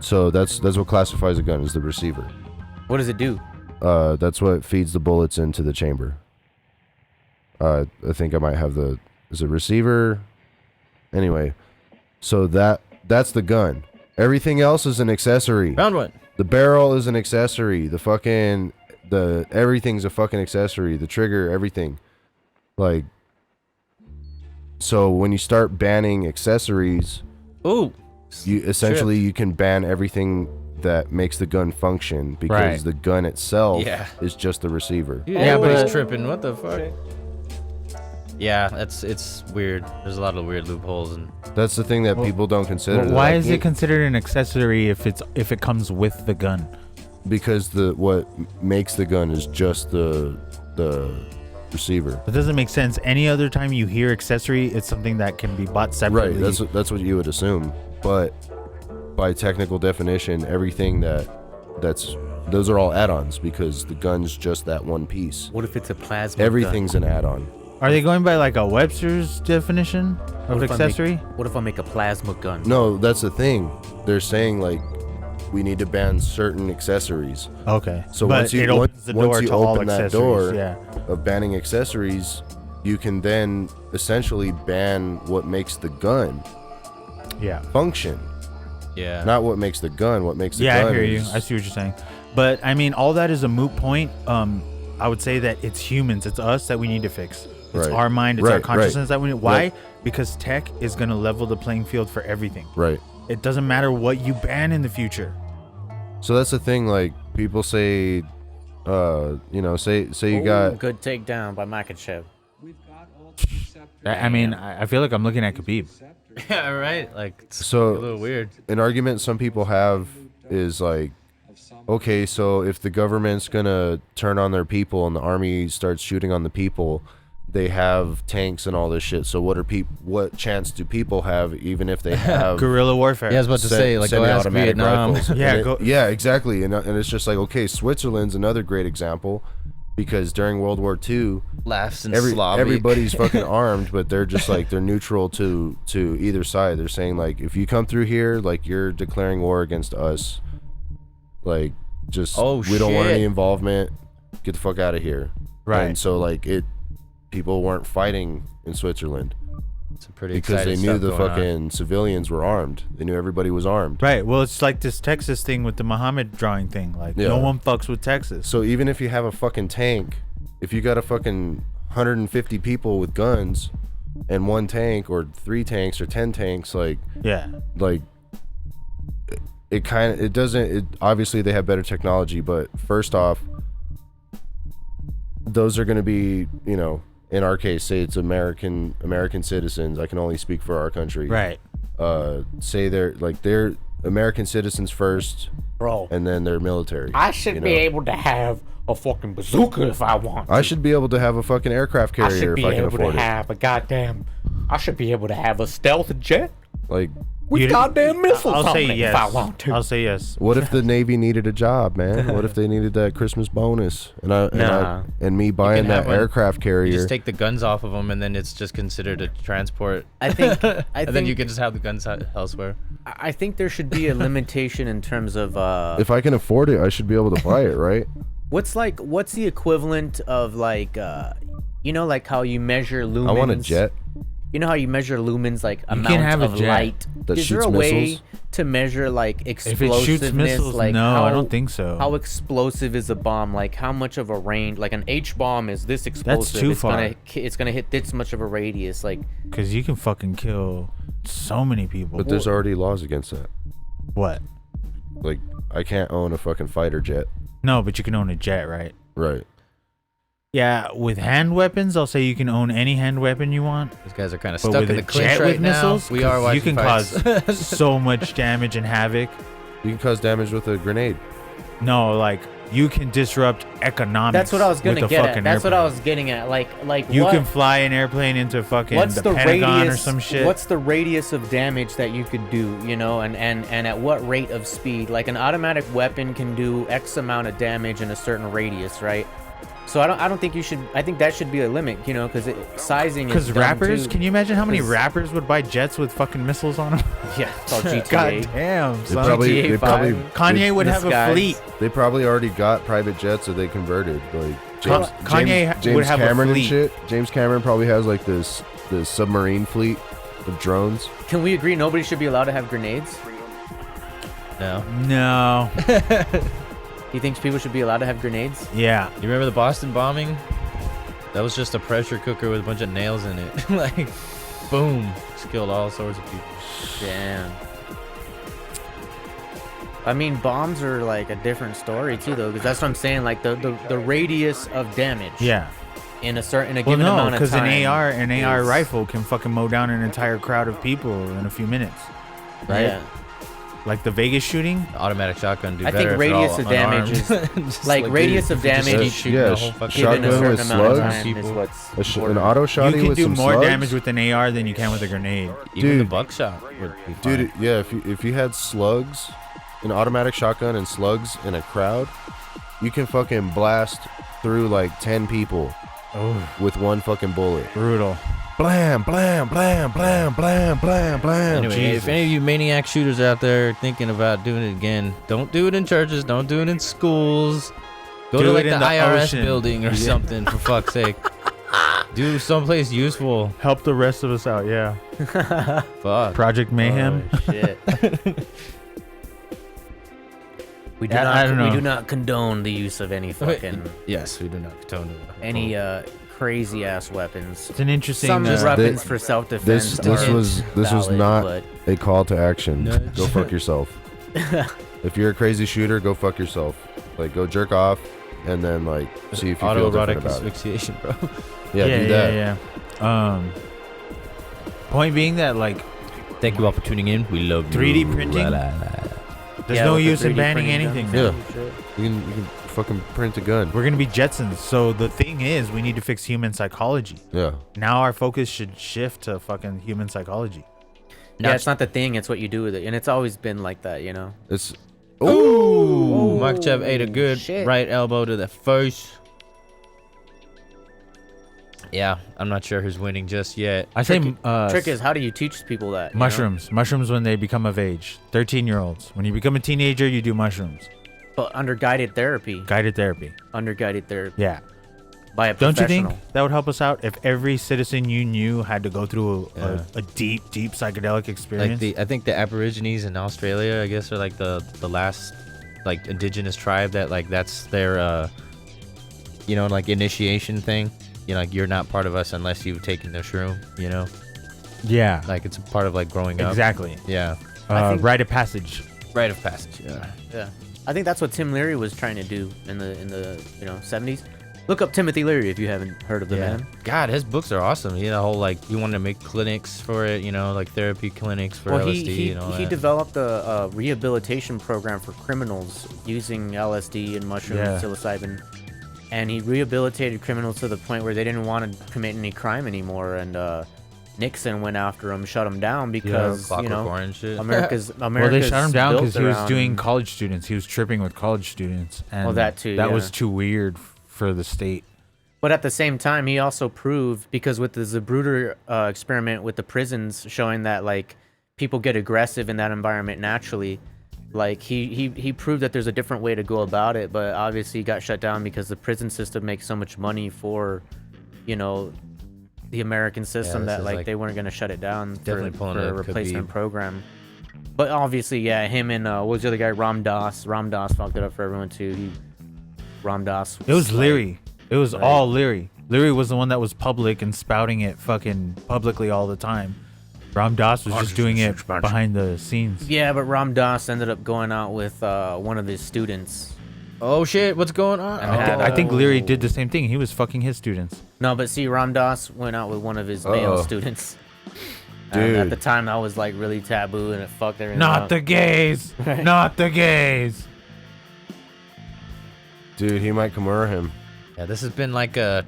So that's what classifies a gun, is the receiver.
What does it do?
That's what feeds the bullets into the chamber. I think I might have is it receiver? Anyway, so that's the gun. Everything else is an accessory.
Round one.
The barrel is an accessory. Everything's a fucking accessory. The trigger, everything. Like, so when you start banning accessories,
Ooh.
you can ban everything that makes the gun function, because
Right.
the gun itself
Yeah.
is just the receiver.
Yeah, but he's tripping. What the fuck? Yeah, it's weird. There's a lot of weird loopholes and
That's the thing that people don't consider.
well,
They're
why
like,
is it considered an accessory if it comes with the gun?
because what makes the gun is just the receiver.
That doesn't make sense. Any other time you hear accessory, it's something that can be bought separately.
Right, that's what you would assume. But by technical definition, everything those are all add-ons, because the gun's just that one piece.
What if it's a plasma
Everything's an add-on.
Are they going by like a Webster's definition of accessory?
What if I make a plasma gun?
No, that's the thing. They're saying like we need to ban certain accessories.
Okay.
So
but
once you
it opens the door
you
to all
open that
accessories.
door
Yeah.
of banning accessories, you can then essentially ban what makes the gun
Yeah.
function.
yeah.
Not what makes the gun. What makes the
Yeah,
gun
I hear you.
is-
I see what you're saying. But I mean, all that is a moot point. I would say that it's humans. It's us that we need to fix. It's
Right.
our mind. It's our
Right,
consciousness that we need. Why?
Right.
Because tech is going to level the playing field for everything.
Right.
It doesn't matter what you ban in the future.
So that's the thing. Like people say, say you
Ooh,
got.
good takedown by Makachev.
I mean, I feel like I'm looking at Khabib.
Yeah, right. Like it's
So-
a little weird.
An argument some people have is like, okay, so if the government's gonna turn on their people and the army starts shooting on the people, they have tanks and all this shit. So what chance do people have, even if they have
Guerrilla warfare.
Yeah, I was about to say, like, go ask
semi-automatic
Vietnam.
rifles?
Yeah,
Yeah, exactly. And it's just like, okay, Switzerland's another great example, because during World War II,
Laughs in Slavic.
everybody's fucking armed, but they're just like, they're neutral to either side. They're saying like, if you come through here, like, you're declaring war against us. Like, just we don't want any involvement. Get the fuck out of here.
Right.
And so like people weren't fighting in Switzerland.
It's a pretty
Because they
exciting
knew
stuff
the
going
fucking
on.
civilians were armed. They knew everybody was armed.
Right. Well, it's like this Texas thing with the Muhammad drawing thing. Like,
Yeah.
no one fucks with Texas.
So even if you have a fucking tank, if you got a fucking 150 people with guns and one tank or 3 tanks or 10 tanks, like it doesn't, obviously they have better technology, but first off, those are going to be, you know, in our case, say it's American citizens. I can only speak for our country.
Right.
Say they're American citizens first,
Bro,
and then they're military.
I should
you
be
know?
able to have a fucking bazooka if I want.
I should be able to have a fucking aircraft
I
carrier
should
if
be
I can
able to
afford it.
have a goddamn. I should be able to have a stealth jet
Like,
with
You-
goddamn missiles
I'll
on
say
it
yes.
if I want to.
I'll say yes.
what if the Navy needed a job, man? What if they needed that Christmas bonus? And me buying
have
that
one.
aircraft
You
carrier.
just take the guns off of them, and then it's just considered a transport.
I think
And then you can just have the guns elsewhere.
I think there should be a limitation in terms of
If I can afford it, I should be able to buy it, right?
what's the equivalent of like you know, like how you measure lumens.
I want a jet.
You know how you measure lumens, like
can
amount
have a
of
jet
light.
that
Is there
shoots
a way
missiles?
to measure like
If
explosiveness?
it shoots missiles,
like
no,
how,
I don't think so.
How explosive is a bomb? Like how much of a range? Like an H bomb is this explosive?
too
it's
far.
It's gonna hit this much of a radius. Like
Because you can fucking kill so many people.
But there's already laws against that.
What?
Like, I can't own a fucking fighter jet.
No, but you can own a jet, right?
Right.
Yeah, with hand weapons, I'll say you can own any hand weapon you want.
These guys are kind of
But
stuck
with
in
a
the clinch
jet
right
with
now.
missiles,
We are
'cause
watching
you can
fights.
cause so much damage and havoc.
You can cause damage with a grenade.
No, like you can disrupt economics.
that's what I was gonna
with a
get at.
fucking
That's what I
airplane.
was getting at. Like
You
what,
can fly an airplane into fucking
what's
the
the
Pentagon
radius
or some shit.
What's the radius of damage that you could do, you know, and at what rate of speed? Like an automatic weapon can do X amount of damage in a certain radius, right? So I don't think you should. I think that should be a limit, you know, because sizing is
Because
dumb
rappers,
too.
can you imagine how many
'Cause-
rappers would buy jets with fucking missiles on them?
Yeah, it's called GTA.
God damn,
They
son.
probably,
GTA
they probably,
5.
Kanye would have a
Disguise.
fleet.
they probably already got private jets that they converted. Like
Kanye
James
would have a
Cameron and
fleet.
shit. James Cameron probably has like the submarine fleet of drones.
Can we agree nobody should be allowed to have grenades?
No.
No.
He thinks people should be allowed to have grenades?
Yeah.
You remember the Boston bombing? That was just a pressure cooker with a bunch of nails in it. Like, boom. Just killed all sorts of people.
Damn. I mean, bombs are like a different story too, though, because that's what I'm saying. Like the radius of damage.
Yeah.
In a given
Well, no,
amount of
because
time.
an AR
is-
rifle can fucking mow down an entire crowd of people in a few minutes, right?
Yeah.
Like the Vegas shooting.
The automatic shotgun do
I
better
think
if they're
radius
all
of damage
unarmed.
is
Just
like radius
dude,
of
if you just
damage
keep shooting
yeah,
the whole fucking
given a
shotgun
certain
with
amount of
slugs?
time is
People.
what's
An
important.
auto
You
shotty
can
with
do
some
more
slugs?
damage with an AR than you can with a grenade.
Even the
Dude.
buckshot would be fine.
Dude, yeah, if you had slugs, an automatic shotgun and slugs in a crowd, you can fucking blast through like 10 people
Oh,
with one fucking bullet.
brutal.
Blam, blam, blam, blam, blam, blam, blam.
Anyway, if any of you maniac shooters out there thinking about doing it again, don't do it in churches. Don't do it in schools. Go
Do
to
it
like the
in the
IRS
ocean.
building or something, for fuck's sake. Do someplace useful.
Help the rest of us out, yeah.
Fuck.
Project Mayhem.
Oh, shit. We do
Yeah, I don't
not. We
know.
do not condone the use of any fucking
Yes, we do not condone it.
any crazy ass weapons.
It's an interesting.
Some weapons
This-
for self-defense.
This
are
was
valid,
not
but
a call to action.
Nudge.
Go fuck yourself. If you're a crazy shooter, go fuck yourself. Like, go jerk off and then like see if you feel
autoerotic
different about it.
asphyxiation, bro.
Yeah, do that.
Yeah. Point being that like
Thank you all for tuning in. We love you.
3D printing? There's
Yeah,
no
with the
use in
3D
banning
printing
anything.
guns.
Yeah. You can fucking print a gun.
We're gonna be Jetsons. So the thing is, we need to fix human psychology.
Yeah.
Now our focus should shift to fucking human psychology.
Yeah, it's not the thing, it's what you do with it. And it's always been like that, you know?
It's
Ooh, Makachev ate a good
shit.
right elbow to the face. Yeah, I'm not sure who's winning just yet.
I say
Trick is, how do you teach people that? you know?
mushrooms when they become of age. 13-year-olds. When you become a teenager, you do mushrooms.
But under guided therapy.
Guided therapy.
Under guided therapy.
Yeah.
By a
Don't you
professional.
think that would help us out if every citizen you knew had to go through a deep psychedelic experience?
Like I think the Aborigines in Australia, I guess, are like the last like indigenous tribe that like that's their you know, like initiation thing. You know, like you're not part of us unless you've taken the shroom. You know,
Yeah.
like it's a part of like growing up.
Exactly.
Yeah.
I think-
Rite of passage.
Rite of passage. Yeah.
Yeah. I think that's what Tim Leary was trying to do in the 70s. Look up Timothy Leary if you haven't heard of the man.
God, his books are awesome. You know, whole like he wanted to make clinics for it. You know, like therapy clinics for
Well,
LSD and all
he
that.
developed a rehabilitation program for criminals using LSD and mushrooms,
Yeah.
psilocybin, and he rehabilitated criminals to the point where they didn't want to commit any crime anymore. And Nixon went after him, shut him down because you
Clockwork
know
Orange shit.
America's
Well, they shut him down
built
because he was
around-
doing college students. He was tripping with college students. And
Well, that too,
That
yeah.
was too weird for the state.
But at the same time, he also proved, because with the Zapruder experiment with the prisons showing that like people get aggressive in that environment naturally, like he proved that there's a different way to go about it. But obviously, he got shut down because the prison system makes so much money for, you know, the American system
this
that
is,
like
like,
they weren't gonna shut it down
definitely
for
pulling
a
a
replacement
Khabib.
program. But obviously, yeah, him and what was the other guy? Ram Dass. Ram Dass fucked it up for everyone too. Ram Dass.
It was
like-
Leary. It was
Right.
all Leary. Leary was the one that was public and spouting it fucking publicly all the time. Ram Dass was just doing it behind the scenes.
Yeah, but Ram Dass ended up going out with one of his students.
Oh shit, what's going on?
I think Leary did the same thing. He was fucking his students.
No, but see, Ram Dass went out with one of his male
Uh-oh.
students. And
Dude.
at the time, that was like really taboo, and it fucked everything
Not
up.
the gays. Not the gays.
Dude, he might Kimura him.
Yeah, this has been like a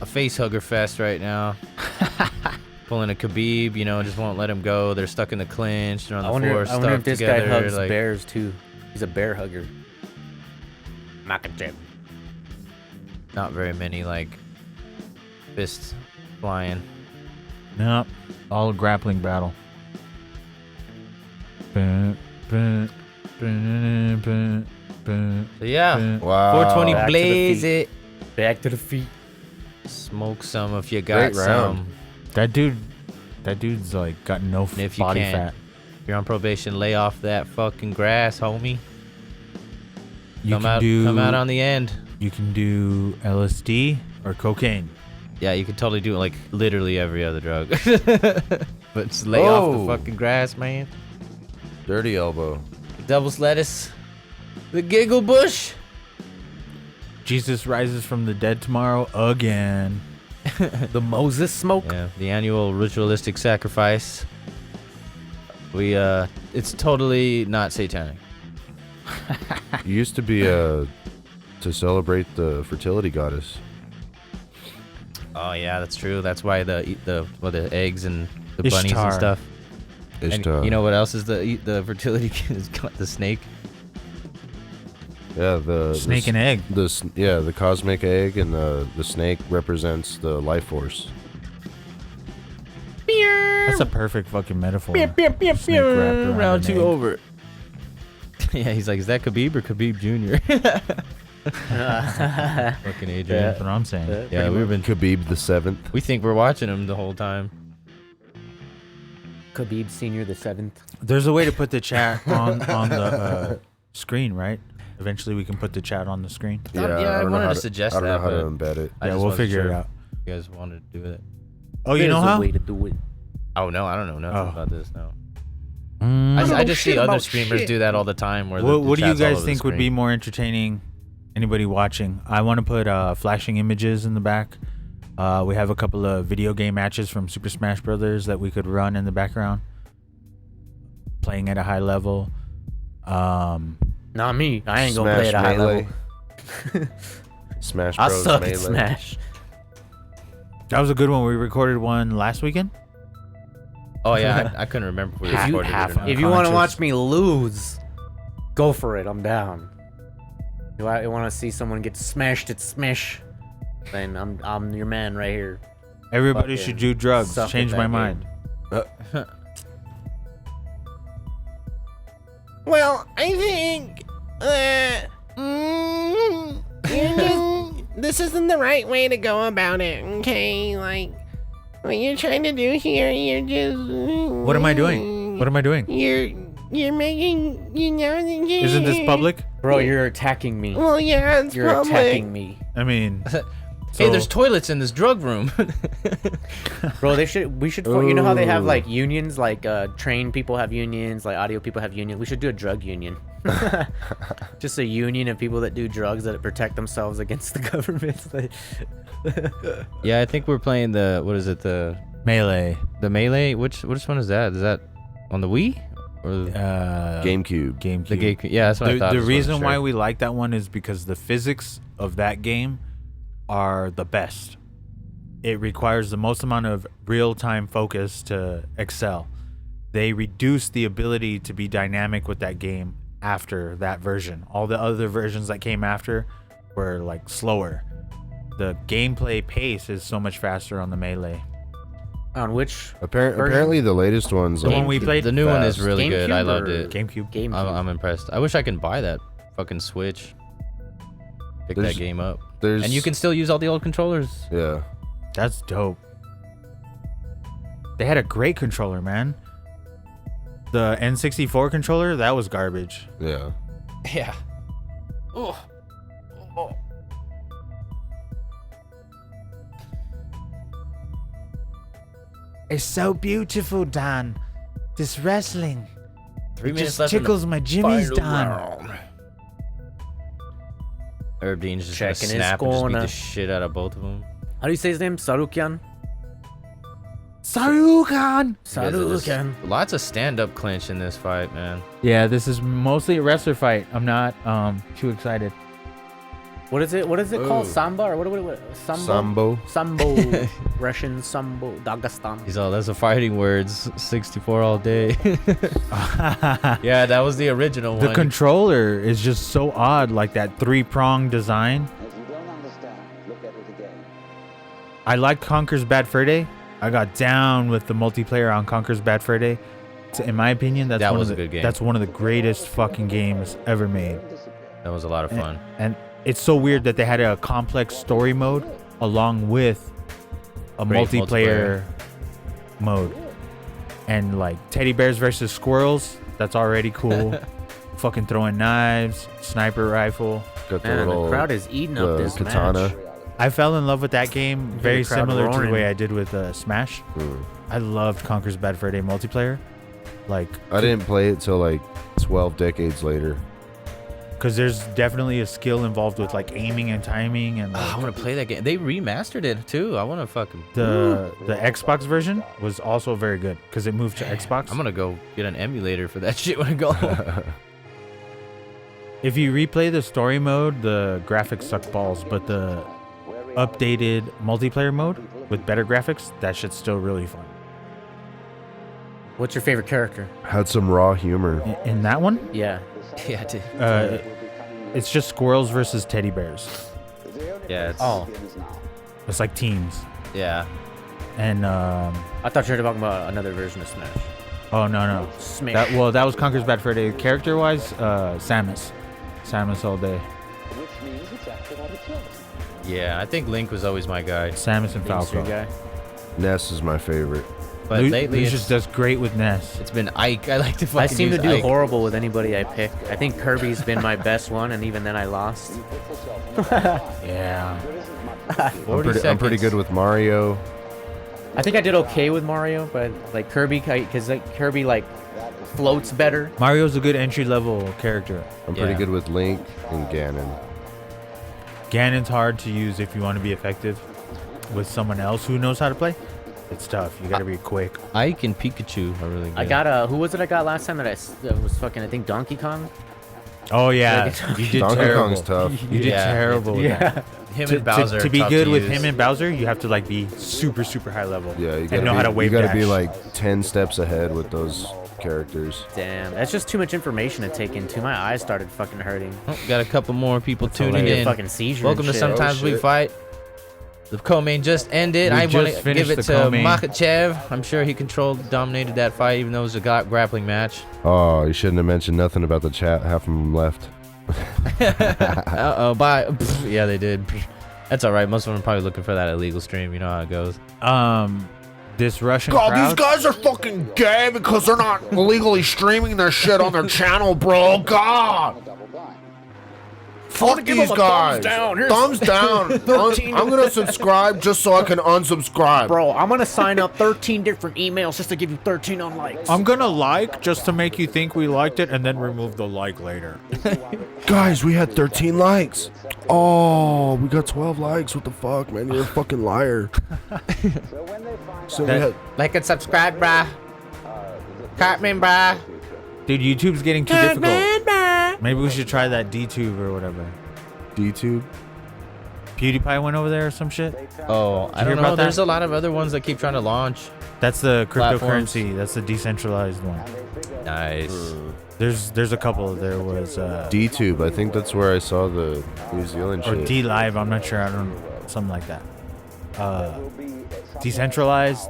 face hugger fest right now. Pulling a Khabib, you know, just won't let him go. They're stuck in the clinch. They're on the floor,
I
stuck
wonder if this
together.
guy hugs
like,
bears too. He's a bear hugger. Makachev.
not very many like fists flying.
No, all a grappling battle. Bun, bun, bun, bun, bun,
So yeah,
bun.
Wow.
420
Back to the
blaze
feet.
it.
Back to the feet.
Smoke some if you got
Great round.
some.
That dude's like got no
And if you
body
can,
fat.
if you're on probation, lay off that fucking grass, homie.
You
Come out on the end.
You can do LSD or cocaine.
Yeah, you could totally do it like literally every other drug. But just lay off the
Oh.
fucking grass, man.
Dirty elbow.
Devil's lettuce. The giggle bush.
Jesus rises from the dead tomorrow again.
The Moses smoke.
Yeah, the annual ritualistic sacrifice. It's totally not satanic.
It used to be to celebrate the fertility goddess.
Oh yeah, that's true. That's why the eggs and the bunnies
Ishtar.
and stuff. And
Ishtar.
you know what else is the fertility is the snake?
Yeah, the
Snake and egg.
The cosmic egg and the snake represents the life force.
That's a perfect fucking metaphor. Snake wrapped around
Round
an
2
egg.
over. Yeah, he's like, is that Khabib or Khabib Jr.? Fucking Adrian.
That's what I'm saying.
Yeah,
Khabib the 7th.
we think we're watching him the whole time.
Khabib Senior the 7th.
There's a way to put the chat on the screen, right? Eventually, we can put the chat on the screen.
Yeah, I
don't know
wanted
how
to suggest
I don't know
that,
how to
but
embed it.
I
Yeah,
just
we'll
wasn't
figure
sure
it out.
if you guys wanted to do it.
Oh, you know
There's a
how?
way to do it.
Oh no, I don't know nothing
Oh.
about this now.
Mm.
I just see other streamers do that all the time. Where the
What do you
chat's all
guys
over the
think would be
screen.
more entertaining? Anybody watching? I want to put flashing images in the back. We have a couple of video game matches from Super Smash Brothers that we could run in the background, playing at a high level.
Not me. I ain't gonna play
Smash
at a high
Melee.
level.
Smash
I
Bros.
suck
Melee.
at Smash.
That was a good one. We recorded one last weekend.
Oh yeah, I couldn't remember if we
If you,
recorded it or not.
if you want to
Unconscious.
watch me lose, go for it. I'm down. Do I want to see someone get smashed at Smash? Then I'm your man right here.
Everybody
Fucking
should do drugs.
suck at
Change
that
my
game.
mind.
Well, I think this isn't the right way to go about it. Okay, like what you're trying to do here, you're just.
What am I doing? What am I doing?
You're making
Isn't this public?
Bro, you're attacking me.
Well, yeah, it's
You're
public.
attacking me.
I mean,
Hey, there's
so-
toilets in this drug room.
Bro, we should, you know how they have like unions, like trained people have unions, like audio people have unions. We should do a drug union. Just a union of people that do drugs that protect themselves against the government.
Yeah, I think we're playing the
Melee.
Melee. Which one is that? Is that on the Wii or
GameCube.
GameCube.
the game? Yeah, that's what I thought.
The
Just wasn't
reason
sure.
why we like that one is because the physics of that game are the best. It requires the most amount of real-time focus to excel. They reduced the ability to be dynamic with that game after that version. All the other versions that came after were like slower. The gameplay pace is so much faster on the Melee.
On which
Apparently, the latest ones.
The one we played,
The new one is
fast.
really good. I
GameCube
loved
or
it.
GameCube.
game?
I'm impressed. I wish I could buy that fucking Switch. Pick
There's-
that game up.
There's,
And you can still use all the old controllers.
Yeah.
That's dope. They had a great controller, man. The N64 controller, that was garbage.
Yeah.
Yeah.
It's so beautiful, Dan. This wrestling.
3
It
minutes
just
left in the
tickles my jimmies,
final
Dan.
round. Herb Dean's just
Checking his
gonna snap and just beat
corner.
the shit out of both of them.
How do you say his name? Sarukyan?
Sarukan!
Sarukyan.
Lots of stand-up clinch in this fight, man.
Yeah, this is mostly a wrestler fight. I'm not too excited.
What is it? What is it called?
Ooh.
Samba or what? Sambo.
Sambo.
Sambo. Russian Sambo. Dagestan.
He's all, that's a fighting words. 64 all day. Yeah, that was the original
The
one.
controller is just so odd, like that 3-prong design. I like Conker's Bad Fur Day. I got down with the multiplayer on Conker's Bad Fur Day. In my opinion, that's
That
one
was
of
a good game.
That's one of the greatest fucking games ever made.
That was a lot of fun.
And it's so weird that they had a complex story mode along with a
Great
multiplayer mode. And like teddy bears versus squirrels, that's already cool. Fucking throwing knives, sniper rifle.
Got the
Man,
little
the crowd is eating up this
katana.
match.
I fell in love with that game very
the crowd
similar to the
roaring.
way I did with Smash. I loved Conker's Bad Fur Day multiplayer. Like,
I didn't play it till like 12 decades later.
because there's definitely a skill involved with like aiming and timing and
Oh, I
like,
want to play that game. They remastered it too. I want to fucking.
the Xbox version was also very good because it moved to Xbox.
I'm gonna go get an emulator for that shit when I go home.
If you replay the story mode, the graphics suck balls, but the updated multiplayer mode with better graphics, that shit's still really fun.
What's your favorite character?
Had some raw humor.
In that one,
Yeah.
Yeah, dude.
it's just squirrels versus teddy bears.
Yeah. It's,
Oh,
It's like teams.
Yeah.
And
I thought you were talking about another version of Smash.
oh no,
Smash.
that was Conker's Bad Fur Day. Character wise, Samus all day.
Yeah, I think Link was always my guy.
Samus and
Thanks, your
Falco.
guy.
Ness is my favorite.
But lately,
Lucius
it's,
does great with Ness.
it's been Ike. I like to fucking
I seem to
use
do
Ike.
horrible with anybody I pick. I think Kirby's been my best one, and even then I lost.
Yeah.
40
I'm pretty
seconds.
good with Mario.
I think I did okay with Mario, but like Kirby, because like Kirby like floats better.
Mario's a good entry level character.
I'm pretty
Yeah.
good with Link and Ganon.
Ganon's hard to use if you want to be effective with someone else who knows how to play. It's tough. You gotta be quick.
Ike and Pikachu are really good.
I got who was it I got last time that was fucking, I think Donkey Kong?
Oh yeah, you did
Donkey
terrible.
Kong's tough.
You did terrible. With that.
Him
To,
and Bowser.
to be
tough
good
to
with
use.
him and Bowser, you have to like be super high level.
Yeah, you
and
gotta
know
be,
how to wave
you gotta
dash.
be like 10 steps ahead with those characters.
Damn, that's just too much information to take in. My eyes started fucking hurting.
Oh, got a couple more people tuning
Like a
in.
fucking seizure.
Welcome
and
to
shit.
Sometimes We
shit.
Fight. The co-main just ended.
We
I want
just
to
finished
give it
the
to
co-main.
Makachev. I'm sure he controlled, dominated that fight, even though it was a grappling match.
Oh, you shouldn't have mentioned nothing about the chat. Half of them left.
Uh-oh, bye. Pfft, yeah, they did. That's all right. Most of them are probably looking for that illegal stream. You know how it goes.
This Russian crowd.
guys are fucking gay because they're not illegally streaming their shit on their channel, bro. God. Fuck these guys. Thumbs down. I'm gonna subscribe just so I can unsubscribe.
Bro, I'm gonna sign up 13 different emails just to give you 13 unlikes.
I'm gonna like just to make you think we liked it, and then remove the like later.
Guys, we had 13 likes. Oh, we got 12 likes. What the fuck, man? You're a fucking liar. So we had,
Like and subscribe, brah. Cartman, brah.
Dude, YouTube's getting too difficult. Maybe we should try that DTube or whatever.
DTube.
PewDiePie went over there or some shit.
Oh, I
you hear
don't know.
about
There's
that?
a lot of other ones that keep trying to launch.
That's the
Platforms.
cryptocurrency. That's the decentralized one.
Nice.
There's a couple. There was
DTube. I think that's where I saw the New Zealand
or
shit.
D Live. I'm not sure. I don't something like that. Decentralized.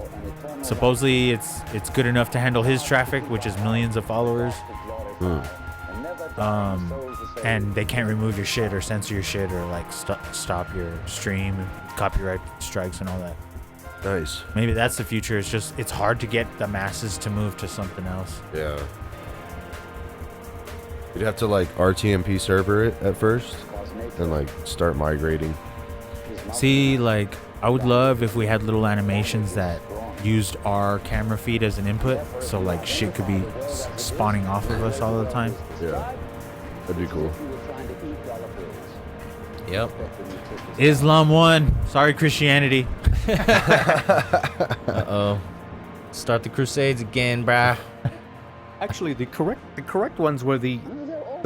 Supposedly it's good enough to handle his traffic, which is millions of followers. And they can't remove your shit or censor your shit or like stop your stream, copyright strikes and all that.
Nice.
Maybe that's the future. It's hard to get the masses to move to something else.
Yeah. You'd have to like RTMP server it at first and like start migrating.
See, like I would love if we had little animations that used our camera feed as an input, so like shit could be spawning off of us all the time.
Yeah. That'd be cool.
Yep.
Islam won. Sorry, Christianity.
Uh-oh. Start the Crusades again, brah.
Actually, the correct ones were the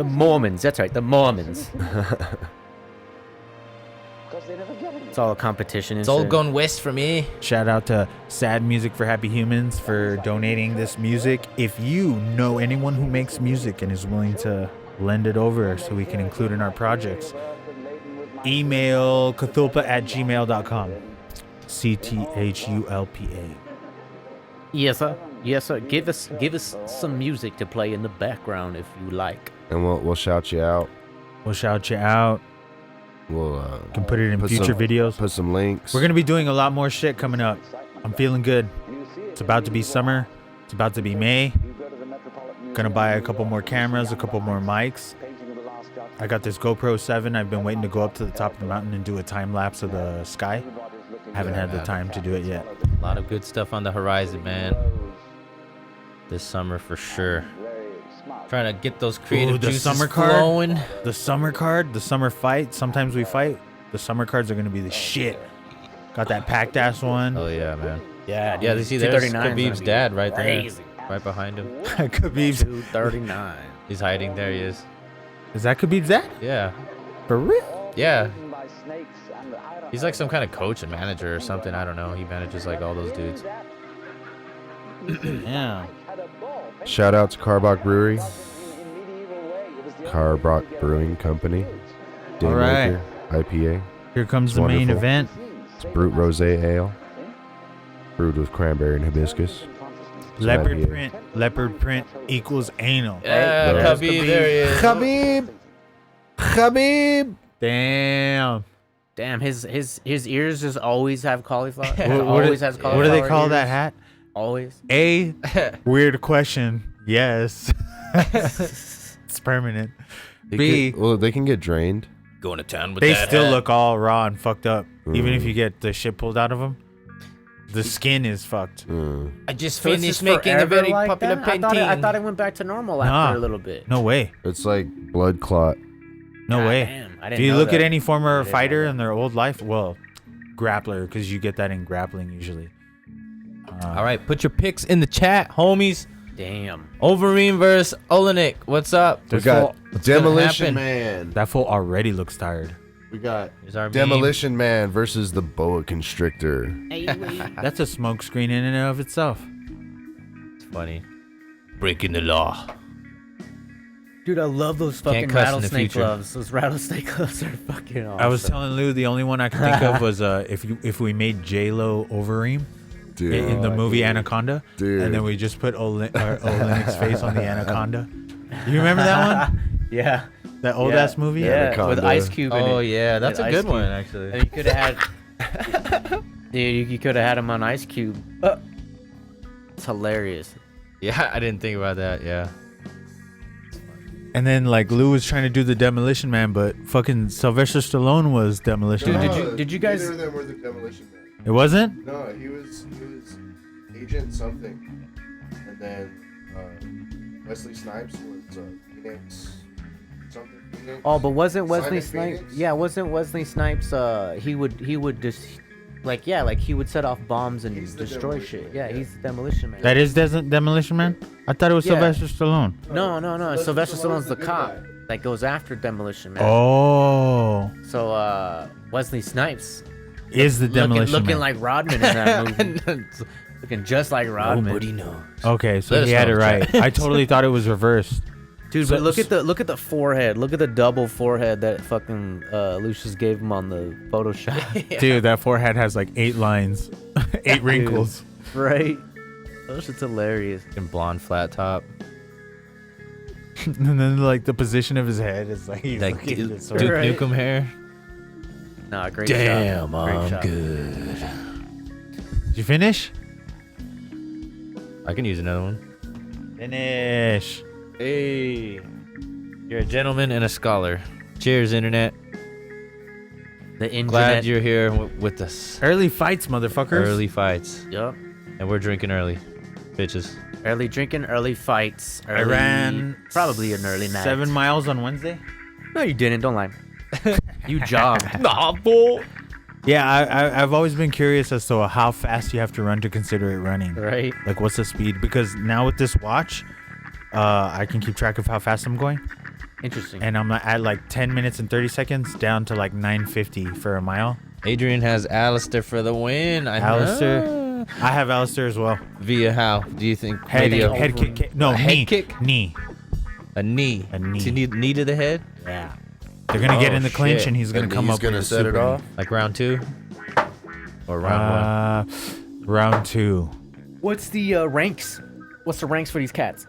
Mormons. That's right, the Mormons. It's all a competition.
It's all going west for me.
Shout out to Sad Music for Happy Humans for donating this music. If you know anyone who makes music and is willing to lend it over so we can include in our projects, email cthulpa@gmail.com. CTHULPA.
Yes, sir. Yes, sir. Give us some music to play in the background if you like.
And we'll shout you out.
We'll shout you out.
We'll
Can put it in
put
future
some-
videos.
put some links.
We're gonna be doing a lot more shit coming up. I'm feeling good. It's about to be summer. It's about to be May. Gonna buy a couple more cameras, a couple more mics. I got this GoPro 7. I've been waiting to go up to the top of the mountain and do a time lapse of the sky. Haven't had the time to do it yet.
A lot of good stuff on the horizon, man. This summer for sure. Trying to get those creative
Ooh, the
juices
summer card?
flowing.
The summer card, the summer fight. Sometimes we fight. The summer cards are gonna be the shit. Got that packed ass one.
Oh yeah, man.
Yeah,
Yeah, they see there's
239 's
Khabib's
gonna be
dad right there,
crazy.
right behind him.
Khabib's.
239.
He's hiding. There he is.
Is that Khabib's dad?
Yeah,
For real?
yeah. He's like some kind of coach and manager or something. I don't know. He manages like all those dudes.
Yeah.
Shout out to Carbach Brewery. Carbach Brewing Company.
All right.
Maker, IPA.
Here comes
It's
the main
wonderful.
event.
It's Brute Rosé Ale. Brewed with cranberry and hibiscus. It's an
Leopard
IPA.
print. Leopard print equals anal.
Yeah,
There.
Khabib, there he is.
Khabib! Khabib!
Damn.
Damn, his ears just always have cauliflower.
What
always has cauliflower.
do they call
ears.
that hat?
Always.
A weird question. Yes. It's permanent. B,
They can get drained.
Going to town with
they
that
still
hat.
look all raw and fucked up. Even if you get the shit pulled out of them, the skin is fucked.
I just
So it's
finished
just
making a
forever
very
like
popular
that?
painting.
I thought it went back to normal
Nah.
after a little bit.
No way.
It's like blood clot.
No way.
Damn, I
Do
didn't
you
know
look
that.
at any former
I didn't
fighter
know
in their old life? Well, grappler, because you get that in grappling usually.
All right, put your picks in the chat, homies.
Damn.
Overeem versus Oleinik. What's up?
We got
What's gonna
Demolition
happen?
Man.
That fool already looks tired.
We got
Here's our
Demolition Man versus the Boa Constrictor.
That's a smoke screen in and of itself.
meme. It's funny. Breaking the law.
Dude, I love those
Can't
fucking
cuss in the
rattlesnake
future.
gloves. Those rattlesnake gloves are fucking awesome.
I was telling Lou the only one I could think of was if we made J-Lo Overeem
Dude.
in the movie Anaconda,
Dude.
and then we just put Oleinik's face on the Anaconda. You remember that one?
Yeah.
That old ass movie?
Yeah, with
Anaconda.
Ice Cube in it.
Oh yeah, that's
With
a good
Ice Cube.
one actually.
And you could have had... Dude, you could have had him on Ice Cube. It's hilarious.
Yeah, I didn't think about that. Yeah.
And then like Lou was trying to do the Demolition Man, but fucking Sylvester Stallone was Demolition
Dude,
Man.
did you guys-
Neither of them were the Demolition Man.
It wasn't?
No, he was Agent something, and then Wesley Snipes was Phoenix something. Phoenix?
Oh, but wasn't Wesley
Simon
Snipes?
Phoenix?
Yeah, wasn't Wesley Snipes? He would just like he would set off bombs and
He's the
destroy
Demolition
shit.
Man,
Yeah,
yeah.
he's the Demolition Man.
That is Demolition Man? I thought it was
Yeah.
Sylvester Stallone.
No. Sylvester
Stallone's
Stallone's
the
the
good
cop
guy.
that goes after Demolition Man.
Oh.
So Wesley Snipes
Is the Demolition
looking
Man.
like Rodman in that movie. Looking just like Rodman.
Nobody knows.
Okay, so
Let us
he had
know
it
in the
right.
chat.
I totally thought it was reversed.
Dude,
So-
but look at the forehead. Look at the double forehead that fucking Lucius gave him on the Photoshop.
Dude, that forehead has like 8 lines, 8 wrinkles.
Right? That shit's hilarious.
And blonde flat top.
And then like the position of his head is like he's
Like
looking
Duke
this way.
Right.
Nukem hair.
Nah, great
Damn,
shot. Great
I'm
shot.
good.
Did you finish?
I can use another one.
Finish.
Hey, you're a gentleman and a scholar. Cheers, internet.
The internet.
Glad you're here with us.
Early fights, motherfuckers.
Early fights,
Yup.
and we're drinking early, bitches.
Early drinking, early fights.
I
Early,
ran
probably an early night.
7 miles on Wednesday.
No, you didn't. Don't lie. You jogged.
Nah, bull.
Yeah, I've always been curious as to how fast you have to run to consider it running.
Right.
Like, what's the speed? Because now with this watch, I can keep track of how fast I'm going.
Interesting.
And I'm at like 10 minutes and 30 seconds down to like 9:50 for a mile.
Adrian has Alistair for the win. I
Alistair.
know.
I have Alistair as well.
Via how? Do you think
Head,
maybe
head kick. No,
a
knee.
head kick?
Knee.
a knee?
A knee.
To knee to the head?
Yeah. They're going to get
Oh,
in the clinch
shit.
and he's going
And
to come
he's
up
gonna
with a
set it
super
off.
Like round 2? Or
knee.
round 1?
Round 2.
What's the ranks? What's the ranks for these cats?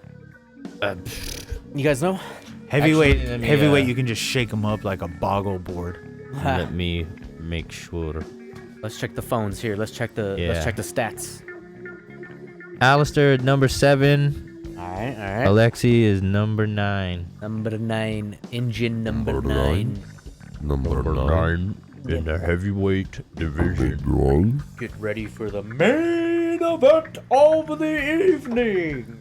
You guys know?
Heavyweight,
Actually, let me,
heavyweight, you can just shake them up like a boggle board.
Let me make sure.
Let's check the phones here. Let's check the stats.
Alistair number 7.
All right.
Aleksi is number 9.
Number 9, engine number 9.
Number 9
in the heavyweight division.
Get ready for the main event of the evening.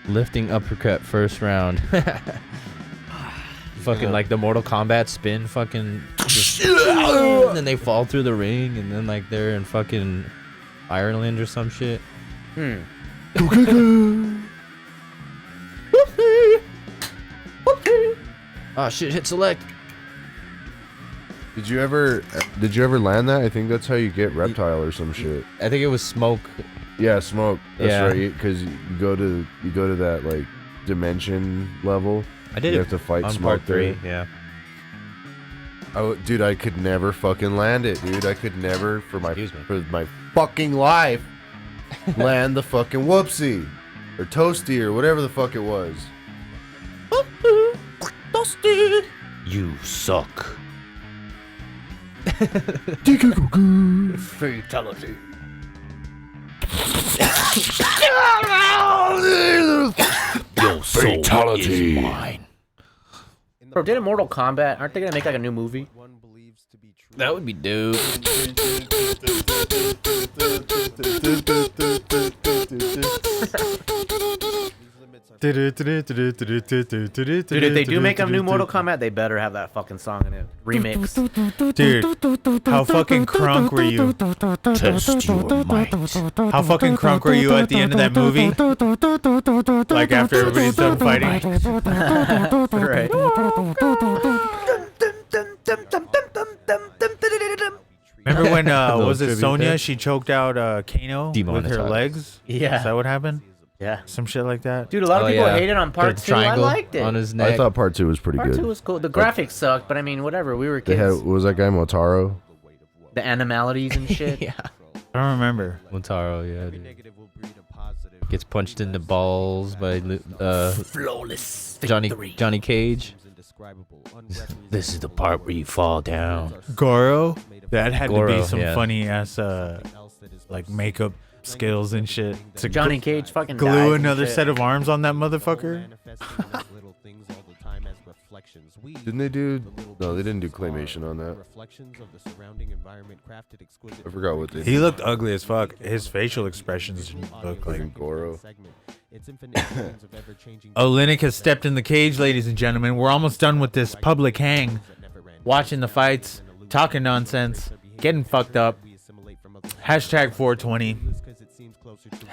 Lifting uppercut first round. Fucking like the Mortal Kombat spin, fucking. And then they fall through the ring, and then like they're in fucking Ireland or some shit. Oh shit! Hit select.
Did you ever land that? I think that's how you get reptile or some shit.
I think it was smoke.
Yeah, smoke. That's
Yeah.
right. Because you go to that like dimension level.
I did
You
it
have to fight
on
smoke
part 3.
there.
Yeah.
Oh, dude, I could never fucking land it, dude. I could never for my
Excuse me.
fucking life land the fucking whoopsie or toasty or whatever the fuck it was.
You suck.
Fatality.
Your soul is mine.
Bro, didn't Mortal Kombat? Aren't they gonna make like a new movie?
That would be dope.
Dude, if they do make a new Mortal Kombat, they better have that fucking song in it. Remix.
Dude, how fucking crunk were you?
Test your might.
How fucking crunk were you at the end of that movie? Like after everybody's done fighting?
Right.
Remember when, was it Sonya? She choked out Kano with her
Demonetized.
legs?
Yeah.
Is that what happened?
Yeah.
Some shit like that?
Dude, a lot of people
yeah.
hated on part
The
2. I
triangle
liked it.
on his neck.
I thought part 2 was pretty
Part
good.
2 was cool. The graphics sucked, but I mean, whatever. We were
They
kids.
had, what was that guy, Motaro?
The animalities and shit.
Yeah.
I don't remember.
Motaro, yeah. Dude. Gets punched in the balls by
Flawless.
Johnny Cage. This is the part where you fall down.
Goro? That had to
Goro,
be some
yeah.
funny ass, like makeup skills and shit. To
Johnny Cage fucking
glue
died and
another
shit.
set of arms on that motherfucker?
Didn't they do? No, they didn't do claymation on that. I forgot what they
He looked ugly as fuck. His facial expressions look like...
fucking Goro.
Oleinik has stepped in the cage, ladies and gentlemen. We're almost done with this public hang. Watching the fights, talking nonsense, getting fucked up. Hashtag 420.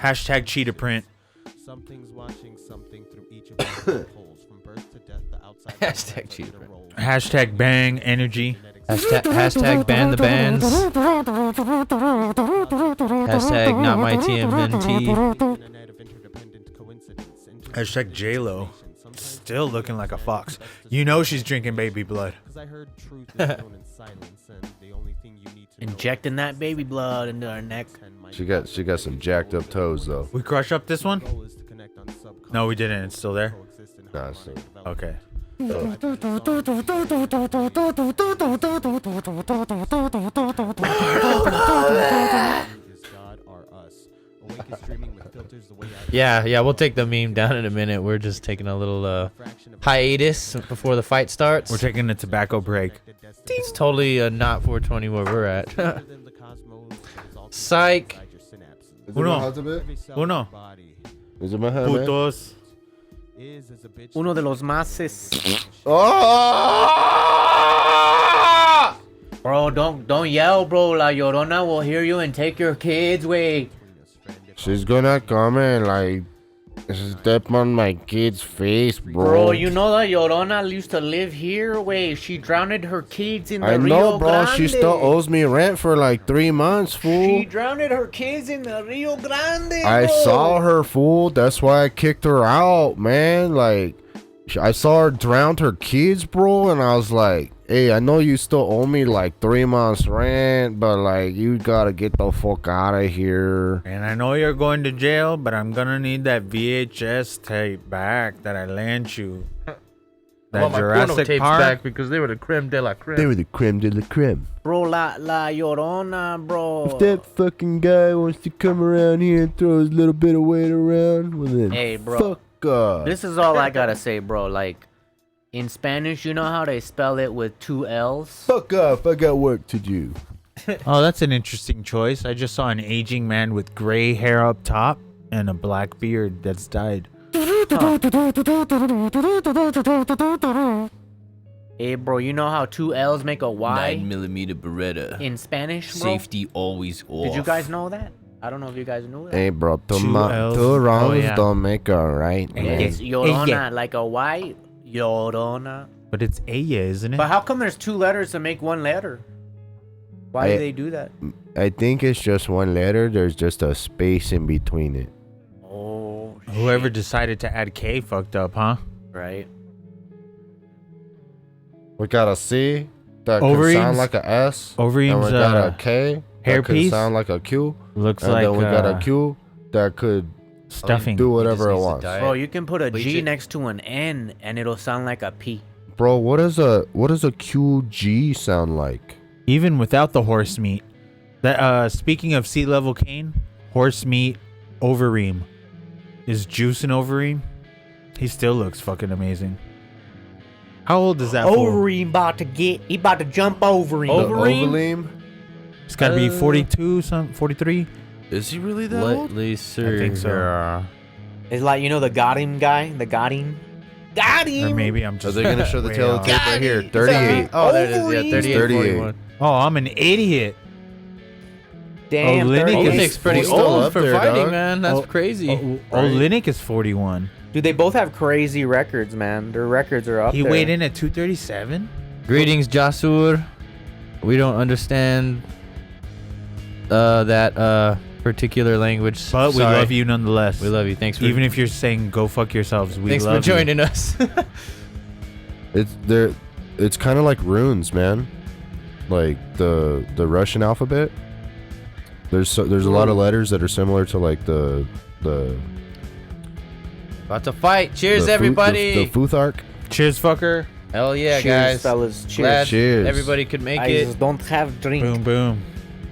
Hashtag cheetah print.
Hashtag cheater.
Hashtag bang energy.
Hashtag ban the bands. Hashtag not my TMNT.
Hashtag JLo. Still looking like a fox. You know she's drinking baby blood.
Injecting that baby blood into our neck.
She got some jacked up toes though.
We crush up this one? No, we didn't. It's still there?
Nah, so
Okay.
Yeah, we'll take the meme down in a minute. We're just taking a little hiatus before the fight starts.
We're taking a tobacco break.
It's totally not 420 where we're at. Psych.
Uno. Uno.
Is it my hand, man?
Putos.
Uno de los mases.
Oh!
Bro, don't yell, bro. La Llorona will hear you and take your kids. Wait.
She's gonna come and like step on my kid's face, bro.
Bro, you know that Llorona used to live here? Wait, she drowned her kids in the
I
Rio
know, bro.
Grande.
She still owes me rent for like 3 months, fool.
She drowned her kids in the Rio Grande,
I
bro.
saw her, fool. That's why I kicked her out, man. Like, I saw her drown her kids, bro, and I was like, hey, I know you still owe me like 3 months rent, but like, you gotta get the fuck out of here.
And I know you're going to jail, but I'm gonna need that VHS tape back that I lent you. That Jurassic Park.
because they were the creme de la creme.
They were the creme de la creme.
Bro, La Llorona, bro.
If that fucking guy wants to come around here and throw his little bit of weight around, well then,
Hey, bro.
fuck off.
This is all I gotta say, bro. Like, in Spanish, you know how they spell it with 2 L's?
Fuck off. I got work to do.
Oh, that's an interesting choice. I just saw an aging man with gray hair up top and a black beard that's dyed.
Hey, bro, you know how 2 L's make a Y
9mm Beretta.
in Spanish, bro?
Safety always off.
Did you guys know that? I don't know if you guys knew that.
Hey, bro, two
L's.
wrongs
Oh, yeah.
don't make a right, man.
It's Llorona, like a Y. Llorona.
But it's Aya, isn't it?
But how come there's 2 letters to make 1 letter? Why do they do that?
I think it's just one letter. There's just a space in between it.
Oh,
Whoever decided to add K fucked up, huh?
right.
We got a C that
Overeem's-
could sound like a S.
Overeem's,
and we got a K that could
hairpiece
sound like a Q.
looks
And
like
then we got a Q that could
stuffing.
do whatever it
needs to
wants.
die.
Bro, you can put a
Bleach
G
it.
next to an N and it'll sound like a P.
Bro, what does a QG sound like?
Even without the horse meat. That speaking of sea level cane, horse meat, Overeem. Is juice an Overeem? He still looks fucking amazing. How old is that fool?
Overeem he about to jump over him.
The Overeem?
It's gotta be 42, 43.
Is he really that old?
Let me see.
I think so.
It's like, you know, the got him guy? The got him? Got
Or
him!
maybe I'm
Are
just.
they gonna show the
way
tail of
off.
tape right here? 38.
Oh, there it is. Yeah,
Overeem.
38,
38.
41.
Oh, I'm an idiot.
Damn,
Oleinik
38.
is
Olenik's pretty
still
old
up
for
there,
fighting,
dog.
man. That's
Oh,
crazy.
Oleinik is 41.
Dude, they both have crazy records, man. Their records are up
He
there.
weighed in at 237.
Greetings, Jasur. We don't understand that particular language.
But we
Sorry.
love you nonetheless.
We love you. Thanks for
Even if you're saying go fuck yourselves, we
thanks
love
for joining us.
It's kind of like runes, man. Like the Russian alphabet. There's a lot of letters that are similar to like the
About to fight. Cheers,
the
everybody.
the Futhark.
Cheers, fucker.
Hell yeah,
Cheers,
guys.
fellas. Cheers.
Glad
Cheers.
everybody could make
I
it.
just don't have drink,
Boom, boom.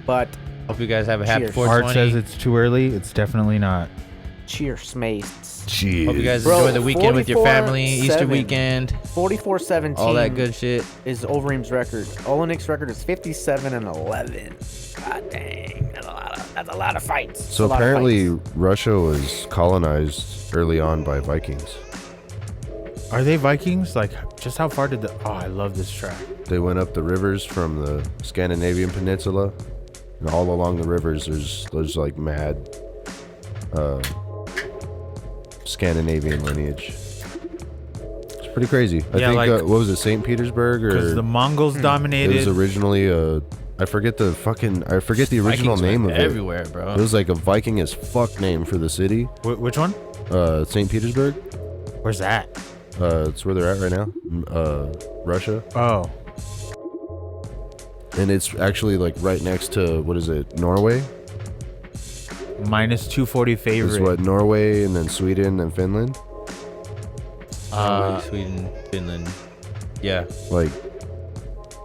but
Hope you guys have a happy
Cheers.
420.
Art says it's too early. It's definitely not.
cheers, mates.
Cheers.
Hope you guys
Bro,
enjoy the weekend with your family, Easter
44-7.
weekend,
44-17.
all that good shit.
Is Overeem's record. Oleinik's record is 57-11. God dang, that's a lot of fights.
So
A lot of
apparently
fights.
Russia was colonized early on by Vikings.
Are they Vikings? Like, just how far did the? Oh, I love this track.
They went up the rivers from the Scandinavian peninsula, and all along the rivers there's like mad Scandinavian lineage. It's pretty crazy. I
Yeah,
think
like-
what was it, St. Petersburg,
Because
or
the Mongols
it
dominated.
was originally I forget the original
Vikings
name of
went
it.
everywhere, bro.
It was like a Viking as fuck name for the city.
Which one?
St. Petersburg.
Where's that?
It's where they're at right now. Russia.
Oh,
And it's actually like right next to, what is it, Norway?
minus 240
It's
favorite.
what, Norway and then Sweden and Finland?
Norway, Sweden, Finland. Yeah.
Like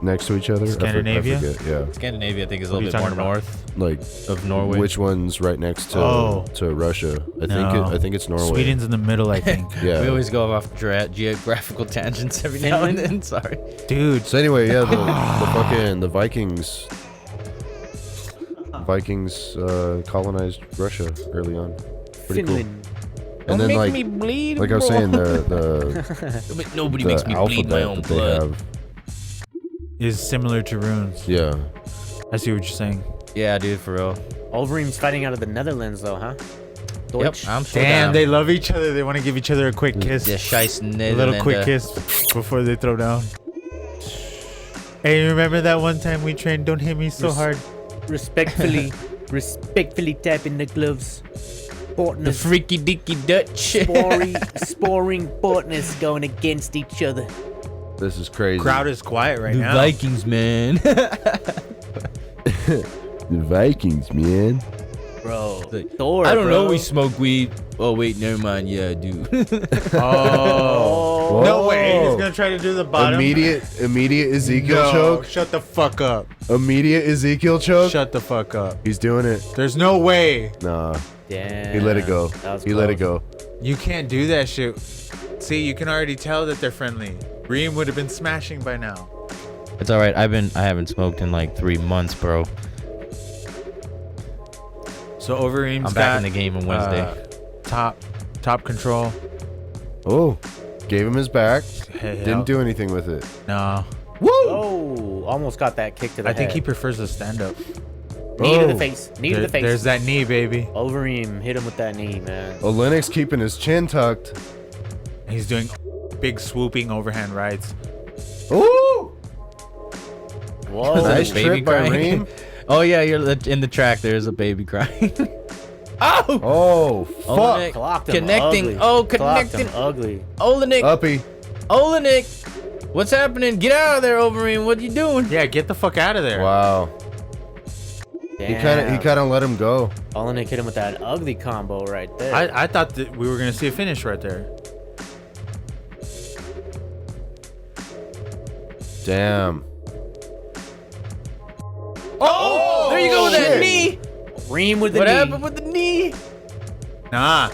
next to each other?
Scandinavia?
I forget, yeah.
Scandinavia, I think, is a
What are
little
you
bit more
talking
north
Like
of Norway.
which one's right next to Russia?
No.
I think it's Norway.
Sweden's in the middle, I think.
Yeah.
We always go off geographical tangents every now and then. Sorry.
Dude,
So anyway, yeah, the Vikings colonized Russia early on. Pretty
Finland.
cool. And then like
bleed,
I was saying the
Nobody
the
makes me bleed my
alphabet
own
that they
blood.
have.
is similar to runes.
Yeah.
I see what you're saying.
Yeah, dude, for real.
Overeem's fighting out of the Netherlands, though, huh?
Yep,
Deutsch.
I'm so
Damn,
down.
they love each other. They want to give each other a quick kiss.
Yeah, scheiß
A little quick
Nederländer.
kiss before they throw down. Hey, remember that one time we trained Don't Hit Me So Hard?
Respectfully tapping the gloves.
The
Partners,
freaky dicky Dutch.
sparring partners going against each other.
This is crazy.
Crowd is quiet right
The
now.
Vikings, man.
The Vikings, man.
Bro,
Like,
Thor,
I don't know.
bro.
We smoke weed. Oh wait, never mind. Yeah, I do.
Oh. No way. He's
Whoa.
going to try to do the bottom.
Immediate Ezekiel
No,
choke.
shut the fuck up.
Immediate Ezekiel choke.
Shut the fuck up.
He's doing it.
There's no way.
Nah,
Damn.
he let it go.
That was
He let it
close.
go.
You can't do that shit. See, you can already tell that they're friendly. Reem would have been smashing by now.
It's all right. I haven't smoked in like 3 months, bro.
So Overeem's
I'm back
got
in the game on Wednesday.
top control.
Oh, gave him his back.
Hey,
Didn't do anything with it.
No.
Oh, almost got that kick to the
I
head.
think he prefers the stand up.
Knee to the
Oh.
face. Knee to the face.
There's that knee, baby.
Overeem hit him with that knee, man.
Oleinik's keeping his chin tucked.
He's doing big swooping overhand rights.
Ooh!
Whoa.
Nice
baby
trip by
crying.
Reem.
Oh yeah, you're in the track. There's a baby crying. Oh,
Oh, fuck.
Oleinik.
Clocked him
Connecting.
ugly.
Oh,
Clocked
connecting.
him ugly.
Oleinik.
Uppy.
Oleinik. What's happening? Get out of there, Overeem. What you doing?
Yeah, get the fuck out of there.
Wow.
Damn.
He kind of let him go.
Oleinik hit him with that ugly combo right there.
I thought that we were gonna see a finish right there.
Damn.
Oh, there you go with that
shit.
knee.
Reem with the
What
knee.
happened with the knee?
Nah,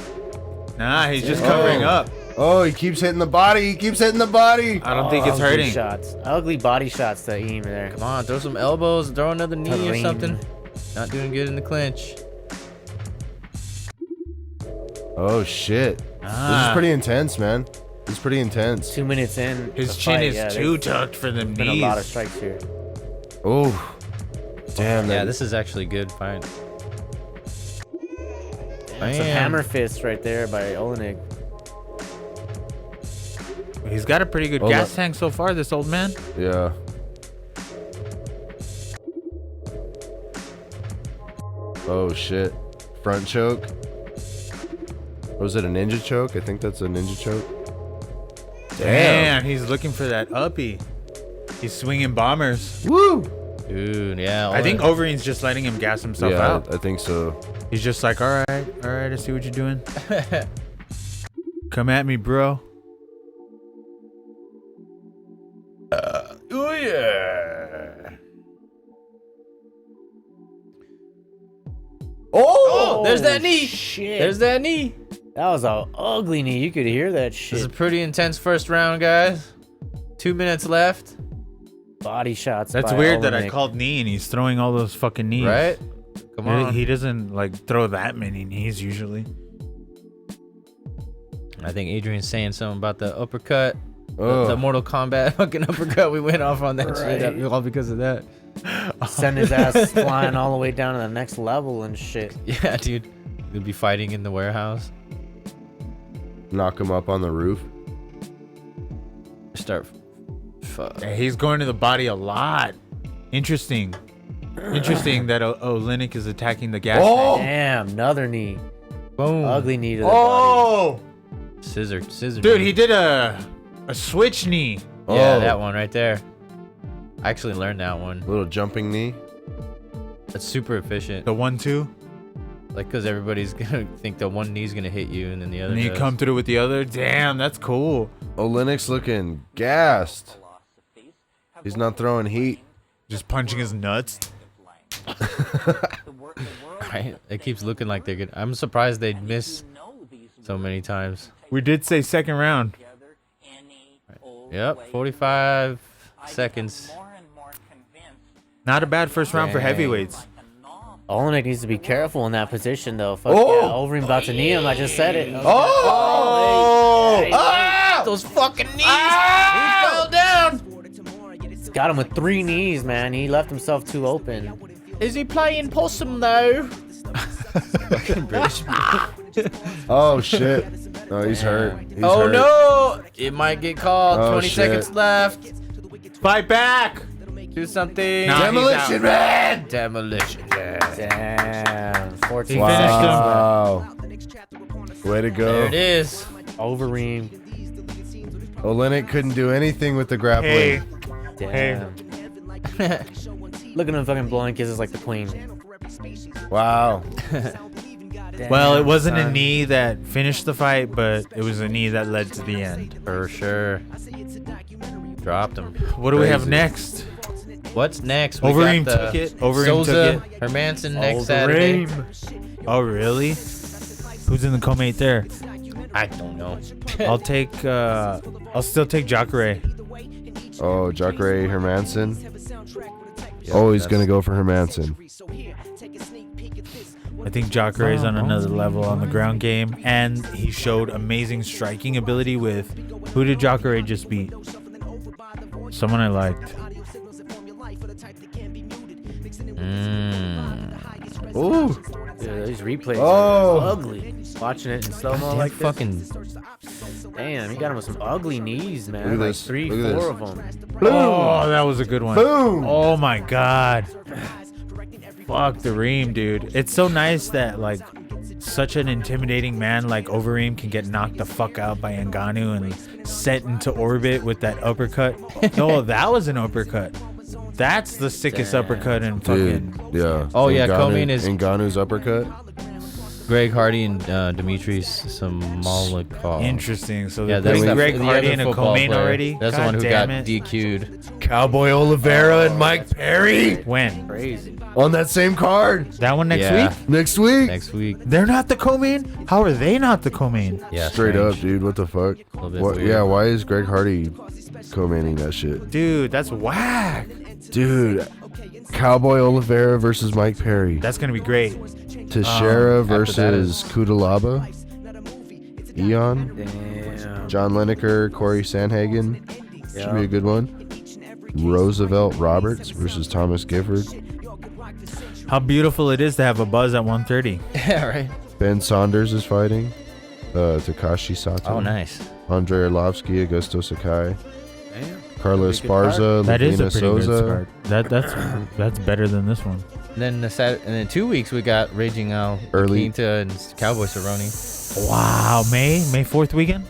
he's just covering
Oh.
up.
Oh, he keeps hitting the body. He keeps hitting the body.
I don't think it's
Ugly
hurting.
Shots. Ugly body shots to Eam there.
Come on, throw some elbows, throw another knee or
Reem.
something. Not doing good in the clinch.
Oh shit. This
Ah.
is pretty intense, man. This is pretty intense.
2 minutes in.
His
the
chin
fight,
is
yeah,
too
there's
tucked for them
been
knees.
a lot of strikes here.
Oh. Damn.
Yeah,
that-
this is actually good fight.
Some hammer fists right there by Oleinik.
He's got a pretty good
Hold
gas
up.
tank so far, this old man.
Yeah. Oh shit. Front choke. Was it a ninja choke? I think that's a ninja choke.
Damn, he's looking for that uppy. He's swinging bombers.
Woo!
Dude, yeah.
I think Overeem's just letting him gas himself
Yeah,
out.
I think so.
He's just like, all right, I see what you're doing. Come at me, bro.
Oh yeah. Oh, there's that knee.
Shit.
There's that knee.
That was a ugly knee. You could hear that
This is a
shit.
pretty intense first round, guys. 2 minutes left.
Body shots.
That's
by
weird that I
Oleinik.
called knee and he's throwing all those fucking knees.
Right? Come on.
He doesn't like throw that many knees usually.
I think Adrian's saying something about the uppercut.
Oh.
The Mortal Kombat fucking uppercut. We went off on that shit all because of that.
Send his ass flying all the way down to the next level and shit.
Yeah, dude. We'll be fighting in the warehouse.
Knock him up on the roof.
Start. Fuck.
Yeah, he's going to the body a lot. Interesting. Interesting that Oleinik is attacking the gas tank.
Damn, another knee.
Boom.
Ugly knee to the body.
Oh,
Scissor.
dude, he did a switch knee.
Yeah,
Oh.
that one right there. I actually learned that one.
Little jumping knee.
That's super efficient.
The 1-2,
Like, because everybody's gonna think the one knee's gonna hit you and then the other.
and you
does.
come through with the other. Damn, that's cool.
Oleinik's looking gassed. He's not throwing heat.
Just punching his nuts.
Right? It keeps looking like they're good. I'm surprised they'd miss so many times.
We did say second round.
Yep, 45 seconds.
Not a bad first round for
Dang.
heavyweights.
Oleinik needs to be careful in that position, though. Fuck
Oh.
yeah, Overeem about to knee him. I just said it.
Oh!
Hey,
Ah!
Those fucking knees! He fell down!
got him with 3 knees, man. He left himself too open.
Is he playing possum though?
Oh shit. Oh, he's hurt. He's
Oh
hurt.
no! It might get called.
Oh,
20
shit.
seconds left.
Fight back!
Do something.
Nah, he's
Demolition
out.
Man!
Demolition Man.
Damn. 14
He finished him.
Wow. Way to
There
go.
it is.
Overeem.
Oleinik couldn't do anything with the grappling.
Hey,
Damn. Look at him fucking blowing kisses like the queen.
Wow.
well, it wasn't a
son.
knee that finished the fight, but it was a knee that led to the end.
For sure. Dropped him.
What do we have
Crazy.
next?
What's next? We
Overeem
got the
took it. Overeem
Souza,
took it.
Hermanson next Saturday.
Oh, really? Who's in the co-mate there?
I don't know.
I'll still take Jacare.
Oh, Jacare Hermanson.
Yeah,
Oh, he's
that's-
gonna go for Hermanson.
I think Jacare is on another level on the ground game, and he showed amazing striking ability with. Who did Jacare just beat? Someone I liked.
Ooh.
Dude, these replays
Oh.
are ugly. Watching it in slow-mo
Damn
like this.
fucking.
Damn, he got him with some ugly knees, man.
Look at
like
this.
3,
Look at
4
this.
of them.
Oh, that was a good one.
Boom.
Oh my god. Fuck the Reem, dude. It's so nice that like such an intimidating man like Overeem can get knocked the fuck out by Ngannou and set into orbit with that uppercut. No, that was an uppercut. That's the sickest uppercut in
Dude,
fucking.
yeah.
Oh, yeah, co-main is-
Ngannou's uppercut.
Greg Hardy and Dimitris Samalikov.
Interesting. So
Yeah,
they're
that's
putting
the
Greg Hardy
other
in a
football
co-main
player.
already.
That's the
God
one who
damn
got
it.
DQ'd.
Cowboy Oliveira and Mike Perry
When?
Crazy.
on that same card
That one next
Yeah.
week?
next week.
Next week.
They're not the co-main? How are they not the co-main?
Yeah.
Straight
strange.
up, dude. What the fuck?
Little bit
What?
weird.
Yeah. Why is Greg Hardy co-maining that shit,
Dude, that's whack.
dude? Cowboy Oliveira versus Mike Perry.
That's gonna be great.
Teixeira
after that
versus Kudalaba. Eon.
Damn.
John Lineker, Corey Sanhagen. Should be a good one. Roosevelt Roberts versus Thomas Gifford.
How beautiful it is to have a buzz at 1:30.
Yeah, right.
Ben Saunders is fighting. Takashi Sato.
Oh, nice.
Andre Arlovsky, Augusto Sakai.
Damn.
Carlos
Pretty good
Esparza,
That is a
Lavina
pretty
Souza.
good card. That's better than this one.
And then and in 2 weeks we got Raging Al,
Early.
Quinta, and Cowboy Cerrone.
Wow, May 4th weekend.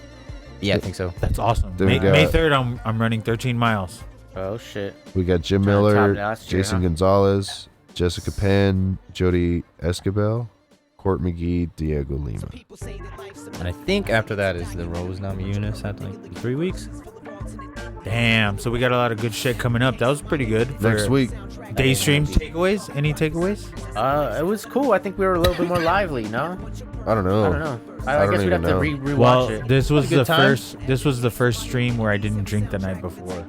Yeah, I think so.
That's awesome.
Then we
May
got-
3rd, I'm running 13 miles.
Oh shit.
We got Jim
Trying to top
Miller,
last year,
Jason
huh?
Gonzalez, Jessica Penn, Jody Escobar, Court McGee, Diego Lima.
And I think after that is the Rose Namajunas, I think 3 weeks.
Damn. So we got a lot of good shit coming up. That was pretty good.
Next
for
week,
Day stream takeaways? Any takeaways?
It was cool. I think we were a little bit more lively, no?
I don't know.
I don't know.
I
I
don't
guess we'd have
even
to
know.
rewatch
Well,
it.
this was
a good
the
time.
first stream where I didn't drink the night before.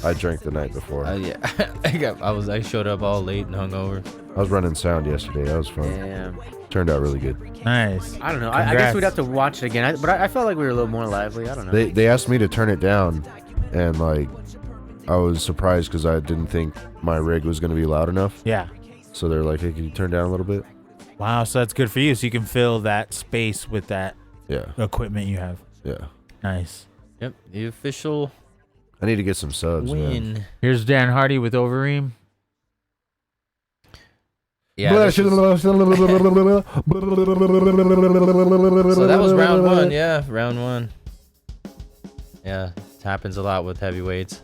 I drank the night before.
Yeah, I showed up all late and hungover.
I was running sound yesterday. That was fun.
Damn.
Turned out really good.
Nice.
I don't know. I guess
Congrats.
we'd have to watch it again. But I felt like we were a little more lively. I don't know.
They asked me to turn it down, and like, I was surprised because I didn't think my rig was going to be loud enough.
Yeah.
So they're like, "Hey, can you turn down a little bit?"
Wow, so that's good for you. So you can fill that space with that
Yeah,
equipment you have.
yeah.
Nice.
Yep, the official
I need to get some subs, man.
win.
Here's Dan Hardy with Overeem.
Yeah. So that was round one. Yeah, round one. Yeah, it happens a lot with heavyweights.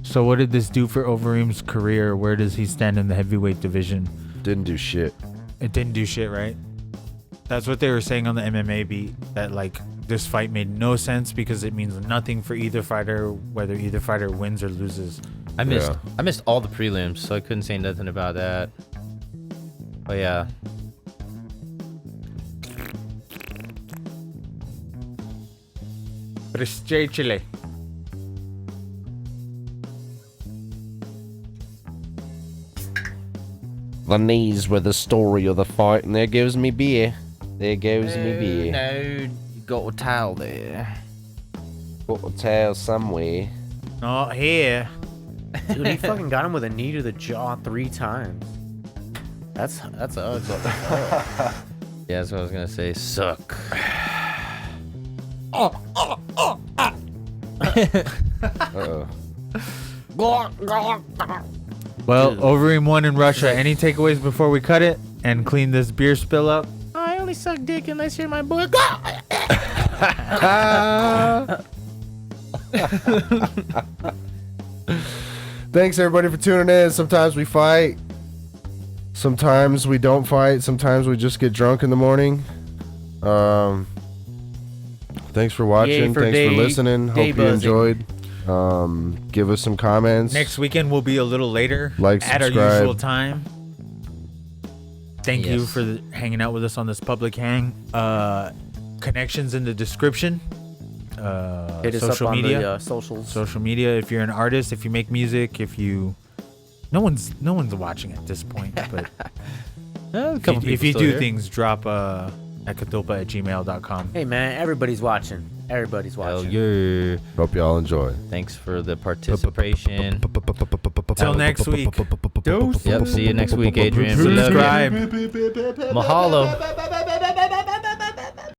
So what did this do for Overeem's career? Where does he stand in the heavyweight division?
Didn't do shit.
It didn't do shit, right? That's what they were saying on the MMA beat, that like this fight made no sense because it means nothing for either fighter, whether either fighter wins or loses.
I missed all the prelims, so I couldn't say nothing about that. But yeah.
But it's J Chile.
The knees were the story of the fight, and there goes me beer. There goes me beer.
No, you got a towel there.
Got a tail somewhere.
Not here.
Dude, he fucking got him with a knee to the jaw 3 times. That's ugly.
Yeah, that's what I was gonna say. Suck.
Uh-oh.
Well, Overeem won in Russia. Any takeaways before we cut it and clean this beer spill up?
I only suck dick unless you're my boy.
Thanks everybody for tuning in. Sometimes we fight. Sometimes we don't fight. Sometimes we just get drunk in the morning. Thanks for watching.
for
Thanks
day-
for listening.
day
Hope you
buzzing.
enjoyed. Give us some comments.
Next weekend will be a little later
Like,
at our
subscribe.
usual time. Thank you
Yes.
for hanging out with us on this public hang. Connections in the description.
Hit us
Social
up on
media.
the socials.
Social media. If you're an artist, if you make music, no one's watching at this point. But if you do things, drop at katulpa@gmail.com.
Hey man, everybody's watching. Everybody's
Hell
watching.
yeah.
Hope y'all enjoy.
Thanks for the participation.
Till next week.
Yep, see you next week, Adrian. We love you.
Subscribe.
Mahalo.